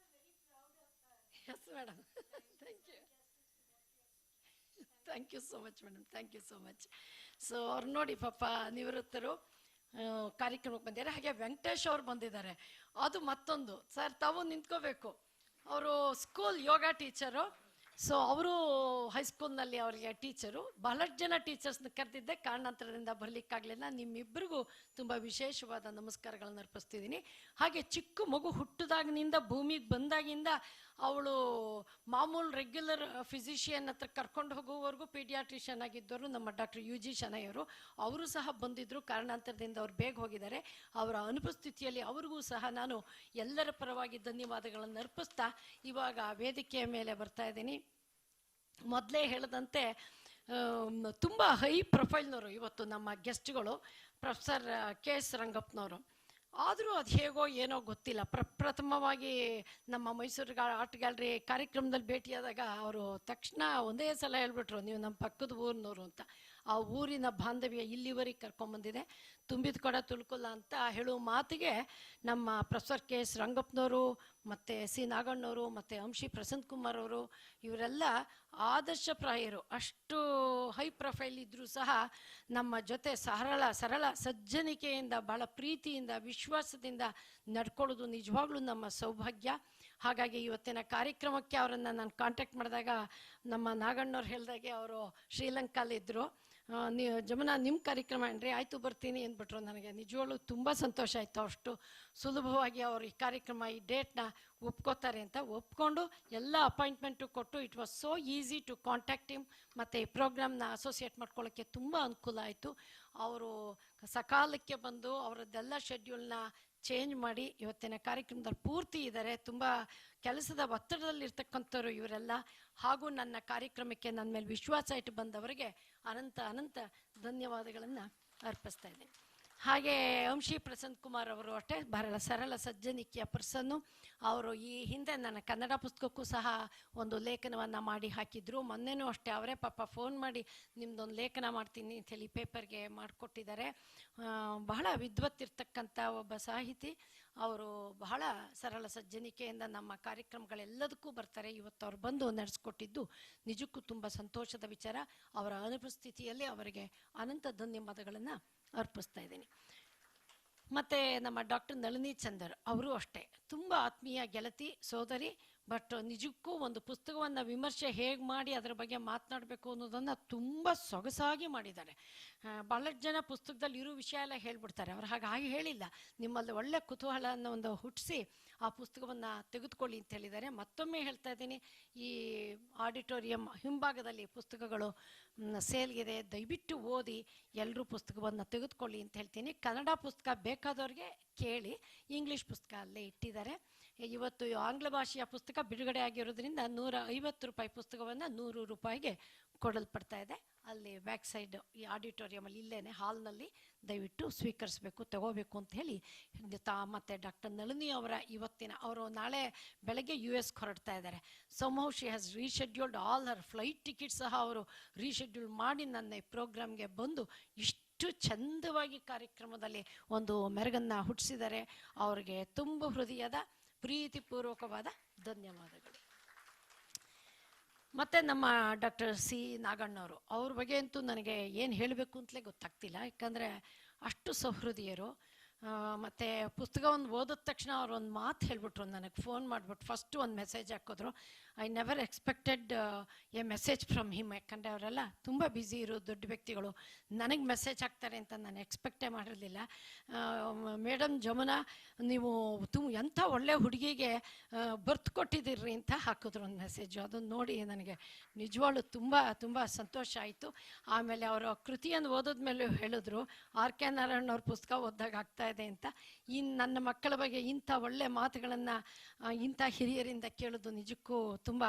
Speaker 4: Yes madam, thank you so much madam, thank you so much. So ಅವ್ರು ನೋಡಿ ಪಾಪ ನಿವೃತ್ತರು ಕಾರ್ಯಕ್ರಮಕ್ಕೆ ಬಂದಿದ್ದಾರೆ. ಹಾಗೆ ವೆಂಕಟೇಶ್ ಅವ್ರು ಬಂದಿದ್ದಾರೆ. ಅದು ಮತ್ತೊಂದು ಸರ್, ತಾವು ನಿಂತ್ಕೋಬೇಕು. ಅವರು ಸ್ಕೂಲ್ ಯೋಗ ಟೀಚರು. ಸೊ ಅವರು ಹೈಸ್ಕೂಲ್ನಲ್ಲಿ ಅವರಿಗೆ ಟೀಚರು. ಬಹಳಷ್ಟು ಜನ ಟೀಚರ್ಸ್ನ ಕರೆದಿದ್ದೆ, ಕಾರಣಾಂತರದಿಂದ ಬರಲಿಕ್ಕಾಗಲಿಲ್ಲ. ನಿಮ್ಮಿಬ್ಬರಿಗೂ ತುಂಬ ವಿಶೇಷವಾದ ನಮಸ್ಕಾರಗಳನ್ನು ಅರ್ಪಿಸ್ತಿದ್ದೀನಿ. ಹಾಗೆ ಚಿಕ್ಕ ಮಗು ಹುಟ್ಟಿದಾಗಿನಿಂದ ಭೂಮಿಗೆ ಬಂದಾಗಿಂದ ಅವಳು ಮಾಮೂಲು ರೆಗ್ಯುಲರ್ ಫಿಸಿಷಿಯನ್ ಹತ್ರ ಕರ್ಕೊಂಡು ಹೋಗುವವರೆಗೂ ಪೀಡಿಯಾಟ್ರಿಷಿಯನ್ ಆಗಿದ್ದವರು ನಮ್ಮ ಡಾಕ್ಟರ್ UG ಶನೈಯವರು. ಅವರು ಸಹ ಬಂದಿದ್ದರು, ಕಾರಣಾಂತರದಿಂದ ಅವ್ರು ಬೇಗ ಹೋಗಿದ್ದಾರೆ. ಅವರ ಅನುಪಸ್ಥಿತಿಯಲ್ಲಿ ಅವ್ರಿಗೂ ಸಹ ನಾನು ಎಲ್ಲರ ಪರವಾಗಿ ಧನ್ಯವಾದಗಳನ್ನು ಅರ್ಪಿಸ್ತಾ ಇವಾಗ ವೇದಿಕೆಯ ಮೇಲೆ ಬರ್ತಾ ಇದ್ದೀನಿ. ಮೊದಲೇ ಹೇಳಿದಂತೆ ತುಂಬ ಹೈ ಪ್ರೊಫೈಲ್ನವರು ಇವತ್ತು ನಮ್ಮ ಗೆಸ್ಟ್ಗಳು, ಪ್ರೊಫೆಸರ್ KS ರಂಗಪ್ಪನವರು. ಆದರೂ ಅದು ಹೇಗೋ ಏನೋ ಗೊತ್ತಿಲ್ಲ, ಪ್ರಪ್ರಥಮವಾಗಿ ನಮ್ಮ ಮೈಸೂರು ಆರ್ಟ್ ಗ್ಯಾಲರಿ ಕಾರ್ಯಕ್ರಮದಲ್ಲಿ ಭೇಟಿಯಾದಾಗ ಅವರು ತಕ್ಷಣ ಒಂದೇ ಸಲ ಹೇಳ್ಬಿಟ್ರು, ನೀವು ನಮ್ಮ ಪಕ್ಕದ ಊರಿನವರು ಅಂತ. ಆ ಊರಿನ ಬಾಂಧವ್ಯ ಇಲ್ಲಿವರೆಗೆ ಕರ್ಕೊಂಬಂದಿದೆ. ತುಂಬಿದ ಕೊಡ ತುಳ್ಕುಲ್ಲ ಅಂತ ಹೇಳುವ ಮಾತಿಗೆ ನಮ್ಮ ಪ್ರೊಫೆಸರ್ KS ರಂಗಪ್ಪನವರು ಮತ್ತು C ನಾಗಣ್ಣವರು ಮತ್ತು ಅಂಶಿ ಪ್ರಸನ್ನ ಕುಮಾರ್ ಅವರು ಇವರೆಲ್ಲ ಆದರ್ಶಪ್ರಾಯರು. ಅಷ್ಟು ಹೈ ಪ್ರೊಫೈಲ್ ಇದ್ದರೂ ಸಹ ನಮ್ಮ ಜೊತೆ ಸರಳ ಸಜ್ಜನಿಕೆಯಿಂದ, ಭಾಳ ಪ್ರೀತಿಯಿಂದ, ವಿಶ್ವಾಸದಿಂದ ನಡ್ಕೊಳ್ಳೋದು ನಿಜವಾಗ್ಲೂ ನಮ್ಮ ಸೌಭಾಗ್ಯ. ಹಾಗಾಗಿ ಇವತ್ತಿನ ಕಾರ್ಯಕ್ರಮಕ್ಕೆ ಅವರನ್ನು ನಾನು ಕಾಂಟ್ಯಾಕ್ಟ್ ಮಾಡಿದಾಗ ನಮ್ಮ ನಾಗಣ್ಣವ್ರು ಹೇಳಿದಾಗೆ ಅವರು ಶ್ರೀಲಂಕಾಲಿದ್ದರು. ಜಮುನಾ ನಿಮ್ಮ ಕಾರ್ಯಕ್ರಮ ಏನ್ರಿ, ಆಯಿತು ಬರ್ತೀನಿ ಅಂದ್ಬಿಟ್ರು. ನನಗೆ ನಿಜವಾಗ್ಲೂ ತುಂಬ ಸಂತೋಷ ಆಯಿತು, ಅಷ್ಟು ಸುಲಭವಾಗಿ ಅವರು ಈ ಕಾರ್ಯಕ್ರಮ ಈ ಡೇಟ್ನ ಒಪ್ಕೋತಾರೆ ಅಂತ. ಒಪ್ಕೊಂಡು ಎಲ್ಲ ಅಪಾಯಿಂಟ್ಮೆಂಟು ಕೊಟ್ಟು it was so easy to contact him. ಮತ್ತು ಈ ಪ್ರೋಗ್ರಾಮ್ನ ಅಸೋಸಿಯೇಟ್ ಮಾಡ್ಕೊಳ್ಳೋಕ್ಕೆ ತುಂಬ ಅನುಕೂಲ ಆಯಿತು. ಅವರು ಸಕಾಲಕ್ಕೆ ಬಂದು ಅವರದ್ದೆಲ್ಲ ಶೆಡ್ಯೂಲ್ನ ಚೇಂಜ್ ಮಾಡಿ ಇವತ್ತಿನ ಕಾರ್ಯಕ್ರಮದಲ್ಲಿ ಪೂರ್ತಿ ಇದ್ದಾರೆ. ತುಂಬ ಕೆಲಸದ ಒತ್ತಡದಲ್ಲಿರ್ತಕ್ಕಂಥವ್ರು ಇವರೆಲ್ಲ. ಹಾಗೂ ನನ್ನ ಕಾರ್ಯಕ್ರಮಕ್ಕೆ ನನ್ನ ಮೇಲೆ ವಿಶ್ವಾಸ ಇಟ್ಟು ಬಂದವರಿಗೆ ಅನಂತ ಅನಂತ ಧನ್ಯವಾದಗಳನ್ನು ಅರ್ಪಿಸ್ತಾ ಇದ್ದೀನಿ. ಹಾಗೆ ವಂಶಿ ಪ್ರಸನ್ನ ಕುಮಾರ್ ಅವರು ಅಷ್ಟೇ ಬಹಳ ಸರಳ ಸಜ್ಜನಿಕೆಯ ಪರ್ಸನ್ನು. ಅವರು ಈ ಹಿಂದೆ ನನ್ನ ಕನ್ನಡ ಪುಸ್ತಕಕ್ಕೂ ಸಹ ಒಂದು ಲೇಖನವನ್ನು ಮಾಡಿ ಹಾಕಿದ್ರು. ಮೊನ್ನೆನೂ ಅಷ್ಟೇ ಅವರೇ ಪಾಪ ಫೋನ್ ಮಾಡಿ ನಿಮ್ಮದೊಂದು ಲೇಖನ ಮಾಡ್ತೀನಿ ಅಂಥೇಳಿ ಪೇಪರ್ಗೆ ಮಾಡಿಕೊಟ್ಟಿದ್ದಾರೆ. ಬಹಳ ವಿದ್ವತ್ತಿರ್ತಕ್ಕಂಥ ಒಬ್ಬ ಸಾಹಿತಿ ಅವರು. ಬಹಳ ಸರಳ ಸಜ್ಜನಿಕೆಯಿಂದ ನಮ್ಮ ಕಾರ್ಯಕ್ರಮಗಳೆಲ್ಲದಕ್ಕೂ ಬರ್ತಾರೆ. ಇವತ್ತು ಅವ್ರು ಬಂದು ನಡೆಸ್ಕೊಟ್ಟಿದ್ದು ನಿಜಕ್ಕೂ ತುಂಬ ಸಂತೋಷದ ವಿಚಾರ. ಅವರ ಅನುಪಸ್ಥಿತಿಯಲ್ಲಿ ಅವರಿಗೆ ಅನಂತ ಧನ್ಯವಾದಗಳನ್ನು ಅರ್ಪಿಸ್ತಾ ಇದ್ದೀನಿ. ಮತ್ತು ನಮ್ಮ ಡಾಕ್ಟರ್ ನಳಿನಿ ಚಂದರ್ ಅವರು ಅಷ್ಟೇ ತುಂಬ ಆತ್ಮೀಯ ಗೆಳತಿ, ಸೋದರಿ. ಬಟ್ ನಿಜಕ್ಕೂ ಒಂದು ಪುಸ್ತಕವನ್ನು ವಿಮರ್ಶೆ ಹೇಗೆ ಮಾಡಿ ಅದರ ಬಗ್ಗೆ ಮಾತನಾಡಬೇಕು ಅನ್ನೋದನ್ನು ತುಂಬ ಸೊಗಸಾಗಿ ಮಾಡಿದ್ದಾರೆ. ಭಾಳಷ್ಟು ಜನ ಪುಸ್ತಕದಲ್ಲಿ ಇರೋ ವಿಷಯ ಎಲ್ಲ ಹೇಳ್ಬಿಡ್ತಾರೆ. ಅವ್ರು ಹಾಗೆ ಹೇಳಿಲ್ಲ. ನಿಮ್ಮಲ್ಲಿ ಒಳ್ಳೆ ಕುತೂಹಲವನ್ನು ಒಂದು ಹುಟ್ಟಿಸಿ ಆ ಪುಸ್ತಕವನ್ನು ತೆಗೆದುಕೊಳ್ಳಿ ಅಂತ ಹೇಳಿದ್ದಾರೆ. ಮತ್ತೊಮ್ಮೆ ಹೇಳ್ತಾ ಇದ್ದೀನಿ, ಈ ಆಡಿಟೋರಿಯಂ ಹಿಂಭಾಗದಲ್ಲಿ ಪುಸ್ತಕಗಳು ಸೇಲ್ಗಿದೆ, ದಯವಿಟ್ಟು ಓದಿ, ಎಲ್ಲರೂ ಪುಸ್ತಕವನ್ನು ತೆಗೆದುಕೊಳ್ಳಿ ಅಂತ ಹೇಳ್ತೀನಿ. ಕನ್ನಡ ಪುಸ್ತಕ ಬೇಕಾದವ್ರಿಗೆ ಕೇಳಿ, ಇಂಗ್ಲೀಷ್ ಪುಸ್ತಕ ಅಲ್ಲೇ ಇಟ್ಟಿದ್ದಾರೆ. ಇವತ್ತು ಆಂಗ್ಲ ಭಾಷೆಯ ಪುಸ್ತಕ ಬಿಡುಗಡೆ ಆಗಿರೋದ್ರಿಂದ 150 ರೂಪಾಯಿ ಪುಸ್ತಕವನ್ನು 100 ರೂಪಾಯಿಗೆ ಕೊಡಲ್ಪಡ್ತಾ ಇದೆ. ಅಲ್ಲಿ ಬ್ಯಾಕ್ ಸೈಡ್ ಈ ಆಡಿಟೋರಿಯಮಲ್ಲಿ ಇಲ್ಲೇನೆ ಹಾಲ್ನಲ್ಲಿ ದಯವಿಟ್ಟು ಸ್ವೀಕರಿಸಬೇಕು, ತಗೋಬೇಕು ಅಂತ ಹೇಳಿ ಮತ್ತು ಡಾಕ್ಟರ್ ನಳಿನಿ ಅವರ ಅವರು ನಾಳೆ ಬೆಳಗ್ಗೆ US ಹೊರಡ್ತಾ ಇದ್ದಾರೆ. Somehow she has ರೀಶೆಡ್ಯೂಲ್ಡ್ all Har flight ticket ಸಹ ಅವರು ರೀಶೆಡ್ಯೂಲ್ ಮಾಡಿ ನನ್ನ ಈ ಪ್ರೋಗ್ರಾಮ್ಗೆ ಬಂದು ಇಷ್ಟು ಚಂದವಾಗಿ ಕಾರ್ಯಕ್ರಮದಲ್ಲಿ ಒಂದು ಮೆರುಗನ್ನು ಹುಟ್ಟಿಸಿದ್ದಾರೆ. ಅವರಿಗೆ ತುಂಬ ಹೃದಯದ ಪ್ರೀತಿಪೂರ್ವಕವಾದ ಧನ್ಯವಾದಗಳು. ಮತ್ತು ನಮ್ಮ ಡಾಕ್ಟರ್ ಸಿ ನಾಗಣ್ಣವರು, ಅವ್ರ ಬಗ್ಗೆ ಅಂತೂ ನನಗೆ ಏನು ಹೇಳಬೇಕು ಅಂತಲೇ ಗೊತ್ತಾಗ್ತಿಲ್ಲ. ಯಾಕಂದರೆ ಅಷ್ಟು ಸಹೃದಯರು. ಮತ್ತು ಪುಸ್ತಕವನ್ನು ಓದಿದ ತಕ್ಷಣ ಅವ್ರು ಒಂದು ಮಾತು ಹೇಳಿಬಿಟ್ರು, ನನಗೆ ಫೋನ್ ಮಾಡಿಬಿಟ್ಟು ಫಸ್ಟು ಒಂದು ಮೆಸೇಜ್ ಹಾಕಿದ್ರು. I never expected A message from him. ಯಾಕಂದರೆ ಅವರೆಲ್ಲ ತುಂಬ ಬ್ಯುಸಿ ಇರೋ ದೊಡ್ಡ ವ್ಯಕ್ತಿಗಳು. ನನಗೆ ಮೆಸೇಜ್ ಹಾಕ್ತಾರೆ ಅಂತ ನಾನು ಎಕ್ಸ್ಪೆಕ್ಟೇ ಮಾಡಿರಲಿಲ್ಲ. ಮೇಡಮ್ ಜಮುನಾ, ನೀವು ಎಂಥ ಒಳ್ಳೆ ಹುಡುಗಿಗೆ ಬರ್ತ್ ಕೊಟ್ಟಿದ್ದೀರಿ ಅಂತ ಹಾಕಿದ್ರು ಒಂದು ಮೆಸೇಜು. ಅದನ್ನು ನೋಡಿ ನನಗೆ ನಿಜವಾಗ್ಲೂ ತುಂಬ ತುಂಬ ಸಂತೋಷ ಆಯಿತು. ಆಮೇಲೆ ಅವರ ಕೃತಿಯನ್ನು ಓದಿದ್ಮೇಲೆ ಹೇಳಿದ್ರು, ಆರ್ ಕೆ ನಾರಾಯಣ್ ಅವ್ರ ಪುಸ್ತಕ ಓದಿದಾಗ ಆಗ್ತಾ ಇದೆ ಅಂತ. ನನ್ನ ಮಕ್ಕಳ ಬಗ್ಗೆ ಇಂಥ ಒಳ್ಳೆ ಮಾತುಗಳನ್ನು ಇಂಥ ಹಿರಿಯರಿಂದ ಕೇಳೋದು ನಿಜಕ್ಕೂ ತುಂಬ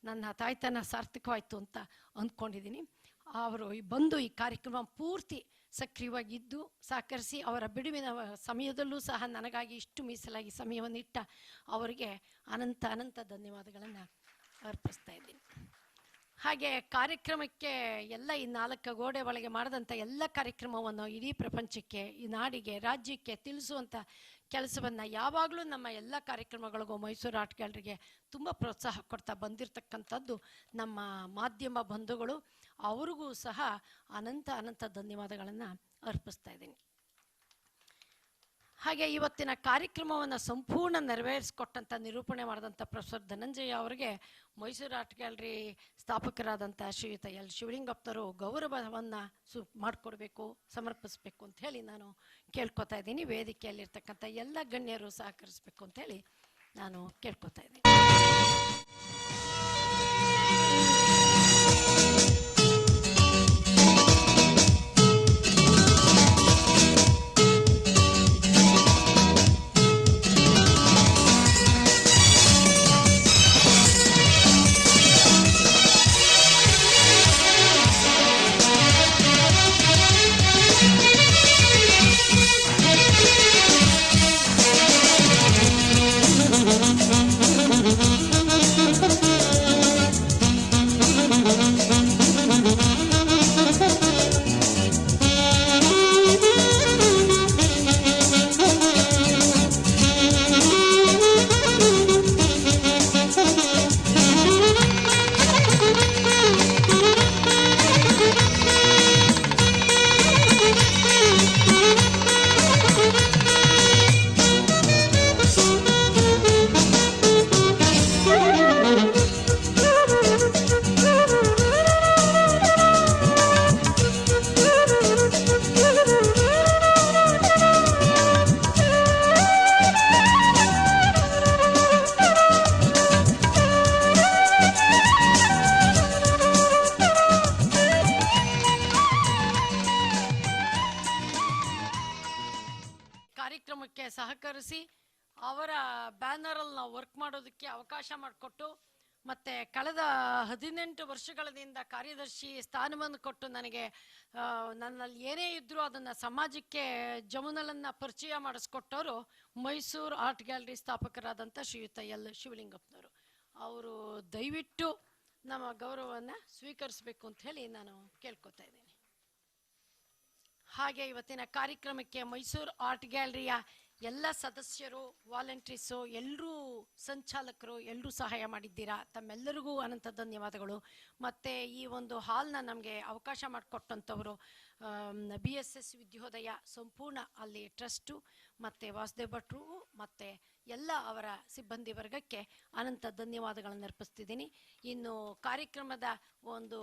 Speaker 4: ನನ್ನ ತಾಯ್ತನ ಸಾರ್ಥಕವಾಯಿತು ಅಂತ ಅಂದ್ಕೊಂಡಿದ್ದೀನಿ. ಅವರು ಬಂದು ಈ ಕಾರ್ಯಕ್ರಮ ಪೂರ್ತಿ ಸಕ್ರಿಯವಾಗಿದ್ದು ಸಹಕರಿಸಿ, ಅವರ ಬಿಡುವಿನ ಸಮಯದಲ್ಲೂ ಸಹ ನನಗಾಗಿ ಇಷ್ಟು ಮೀಸಲಾಗಿ ಸಮಯವನ್ನು ಇಟ್ಟ ಅವರಿಗೆ ಅನಂತ ಅನಂತ ಧನ್ಯವಾದಗಳನ್ನು ಅರ್ಪಿಸ್ತಾ ಇದ್ದೀನಿ. ಹಾಗೆ ಕಾರ್ಯಕ್ರಮಕ್ಕೆ ಎಲ್ಲ ಈ 4 ಗೋಡೆ ಒಳಗೆ ಮಾಡಿದಂಥ ಎಲ್ಲ ಕಾರ್ಯಕ್ರಮವನ್ನು ಇಡೀ ಪ್ರಪಂಚಕ್ಕೆ, ಈ ನಾಡಿಗೆ, ರಾಜ್ಯಕ್ಕೆ ತಿಳಿಸುವಂಥ ಕೆಲಸವನ್ನು ಯಾವಾಗಲೂ ನಮ್ಮ ಎಲ್ಲ ಕಾರ್ಯಕ್ರಮಗಳಿಗೂ ಮೈಸೂರು ಆರ್ಟ್ ಗ್ಯಾಲರಿಗೆ ತುಂಬ ಪ್ರೋತ್ಸಾಹ ಕೊಡ್ತಾ ಬಂದಿರತಕ್ಕಂಥದ್ದು ನಮ್ಮ ಮಾಧ್ಯಮ ಬಂಧುಗಳು. ಅವ್ರಿಗೂ ಸಹ ಅನಂತ ಅನಂತ ಧನ್ಯವಾದಗಳನ್ನು ಅರ್ಪಿಸ್ತಾ ಇದ್ದೀನಿ. ಹಾಗೆ ಇವತ್ತಿನ ಕಾರ್ಯಕ್ರಮವನ್ನು ಸಂಪೂರ್ಣ ನೆರವೇರಿಸಿಕೊಟ್ಟಂಥ, ನಿರೂಪಣೆ ಮಾಡಿದಂಥ ಪ್ರೊಫೆಸರ್ ಧನಂಜಯ ಅವರಿಗೆ ಮೈಸೂರು ಆರ್ಟ್ ಗ್ಯಾಲರಿ ಸ್ಥಾಪಕರಾದಂಥ ಶ್ರೀಯುತ ಎಲ್ ಶಿವಲಿಂಗಪ್ಪನವರು ಗೌರವವನ್ನು ಮಾಡಿಕೊಡ್ಬೇಕು, ಸಮರ್ಪಿಸಬೇಕು ಅಂತ ಹೇಳಿ ನಾನು ಕೇಳ್ಕೊತಾ ಇದ್ದೀನಿ. ವೇದಿಕೆಯಲ್ಲಿರ್ತಕ್ಕಂಥ ಎಲ್ಲ ಗಣ್ಯರು ಸಹಕರಿಸಬೇಕು ಅಂತೇಳಿ ನಾನು ಕೇಳ್ಕೊತಾ ಇದ್ದೀನಿ. ಸಹಕರಿಸಿ ಅವರ ಬ್ಯಾನರಲ್ಲಿ ನಾವು ವರ್ಕ್ ಮಾಡೋದಕ್ಕೆ ಅವಕಾಶ ಮಾಡಿಕೊಟ್ಟು ಮತ್ತು ಕಳೆದ 18 ವರ್ಷಗಳಿಂದ ಕಾರ್ಯದರ್ಶಿ ಸ್ಥಾನವನ್ನು ಕೊಟ್ಟು ನನಗೆ ನನ್ನಲ್ಲಿ ಏನೇ ಇದ್ದರೂ ಅದನ್ನು ಸಮಾಜಕ್ಕೆ ಜಮುನಲನ್ನು ಪರಿಚಯ ಮಾಡಿಸ್ಕೊಟ್ಟವರು ಮೈಸೂರು ಆರ್ಟ್ ಗ್ಯಾಲರಿ ಸ್ಥಾಪಕರಾದಂಥ ಶ್ರೀಯುತ ಎಲ್ ಶಿವಲಿಂಗಪ್ಪನವರು. ಅವರು ದಯವಿಟ್ಟು ನಮ್ಮ ಗೌರವವನ್ನು ಸ್ವೀಕರಿಸಬೇಕು ಅಂತ ಹೇಳಿ ನಾನು ಕೇಳ್ಕೊತಾ ಇದ್ದೀನಿ. ಹಾಗೆ ಇವತ್ತಿನ ಕಾರ್ಯಕ್ರಮಕ್ಕೆ ಮೈಸೂರು ಆರ್ಟ್ ಗ್ಯಾಲರಿಯ ಎಲ್ಲ ಸದಸ್ಯರು, ವಾಲಂಟ್ರೀಸು, ಎಲ್ಲರೂ ಸಂಚಾಲಕರು ಎಲ್ಲರೂ ಸಹಾಯ ಮಾಡಿದ್ದೀರಾ. ತಮ್ಮೆಲ್ಲರಿಗೂ ಅನಂತ ಧನ್ಯವಾದಗಳು. ಮತ್ತು ಈ ಒಂದು ಹಾಲ್ನ ನಮಗೆ ಅವಕಾಶ ಮಾಡಿಕೊಟ್ಟಂಥವರು BSS ವಿದ್ಯೋದಯ ಸಂಪೂರ್ಣ ಅಲ್ಲಿ ಟ್ರಸ್ಟು ಮತ್ತು ವಾಸುದೇವ್ ಭಟ್ರು ಮತ್ತು ಎಲ್ಲ ಅವರ ಸಿಬ್ಬಂದಿ ವರ್ಗಕ್ಕೆ ಅನಂತ ಧನ್ಯವಾದಗಳನ್ನು ಅರ್ಪಿಸ್ತಿದ್ದೀನಿ. ಇನ್ನು ಕಾರ್ಯಕ್ರಮದ ಒಂದು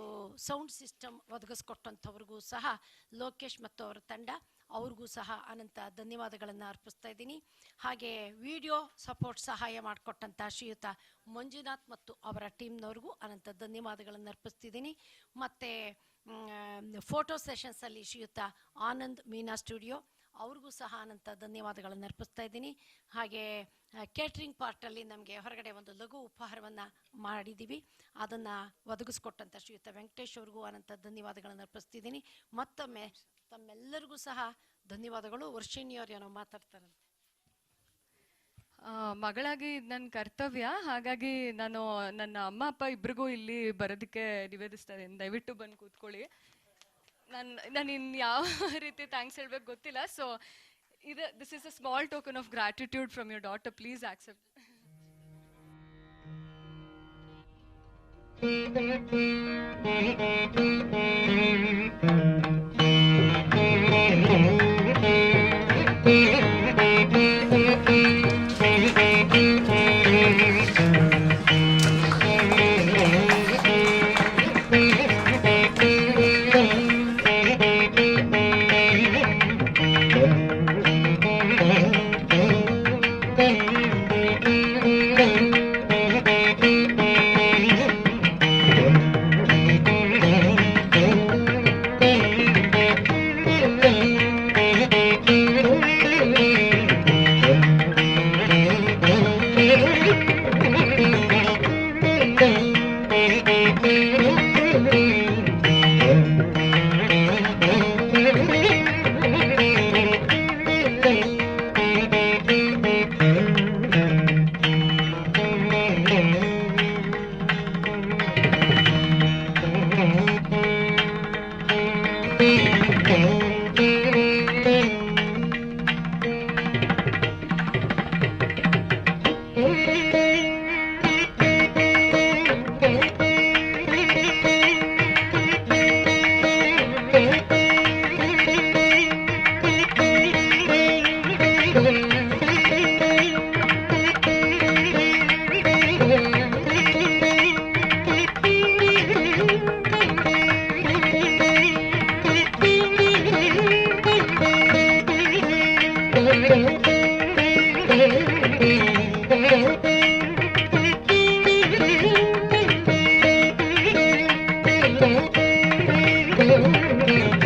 Speaker 4: ಸೌಂಡ್ ಸಿಸ್ಟಮ್ ಒದಗಿಸ್ಕೊಟ್ಟಂಥವ್ರಿಗೂ ಸಹ ಲೋಕೇಶ್ ಮತ್ತು ಅವರ ತಂಡ ಅವ್ರಿಗೂ ಸಹ ಅನಂತ ಧನ್ಯವಾದಗಳನ್ನು ಅರ್ಪಿಸ್ತಾ ಇದ್ದೀನಿ. ಹಾಗೆ ವಿಡಿಯೋ ಸಪೋರ್ಟ್ ಸಹಾಯ ಮಾಡಿಕೊಟ್ಟಂಥ ಶ್ರೀಯುತ ಮಂಜುನಾಥ್ ಮತ್ತು ಅವರ ಟೀಮ್ನವ್ರಿಗೂ ಅನಂತ ಧನ್ಯವಾದಗಳನ್ನು ಅರ್ಪಿಸ್ತಿದ್ದೀನಿ. ಮತ್ತು ಫೋಟೋ ಸೆಷನ್ಸಲ್ಲಿ ಶ್ರೀಯುತ ಆನಂದ್ ಮೀನಾ ಸ್ಟುಡಿಯೋ ಅವ್ರಿಗೂ ಸಹ ಅನಂತ ಧನ್ಯವಾದಗಳನ್ನು ಅರ್ಪಿಸ್ತಾ ಇದ್ದೀನಿ. ಹಾಗೆ ಕೇಟ್ರಿಂಗ್ ಪಾರ್ಟಲ್ಲಿ ನಮಗೆ ಹೊರಗಡೆ ಒಂದು ಲಘು ಉಪಹಾರವನ್ನು ಮಾಡಿದ್ದೀವಿ, ಅದನ್ನು ಒದಗಿಸ್ಕೊಟ್ಟಂಥ ಶ್ರೀಯುತ ವೆಂಕಟೇಶ್ ಅವ್ರಿಗೂ ಅನಂತ ಧನ್ಯವಾದಗಳನ್ನು ಅರ್ಪಿಸ್ತಿದ್ದೀನಿ. ಮತ್ತೊಮ್ಮೆ ತಮ್ಮೆಲ್ಲರಿಗೂ ಸಹ ಧನ್ಯವಾದಗಳು. ವರ್ಷಿಣಿಯವ್ರು ಏನೋ ಮಾತಾಡ್ತಾರಂತೆ.
Speaker 9: ಮಗಳಾಗಿ ಇದು ನನ್ನ ಕರ್ತವ್ಯ, ಹಾಗಾಗಿ ನಾನು ನನ್ನ ಅಮ್ಮ ಅಪ್ಪ ಇಬ್ರಿಗೂ ಇಲ್ಲಿ ಬರೋದಕ್ಕೆ ನಿವೇದಿಸ್ತಾ ಇದ್ದೀನಿ. ದಯವಿಟ್ಟು ಬಂದು ಕೂತ್ಕೊಳ್ಳಿ. ನಾನು ಇನ್ನು ಯಾವ ರೀತಿ ಥ್ಯಾಂಕ್ಸ್ ಹೇಳ್ಬೇಕು ಗೊತ್ತಿಲ್ಲ. So this is a small token of gratitude from your daughter. Please accept.
Speaker 11: Thank you.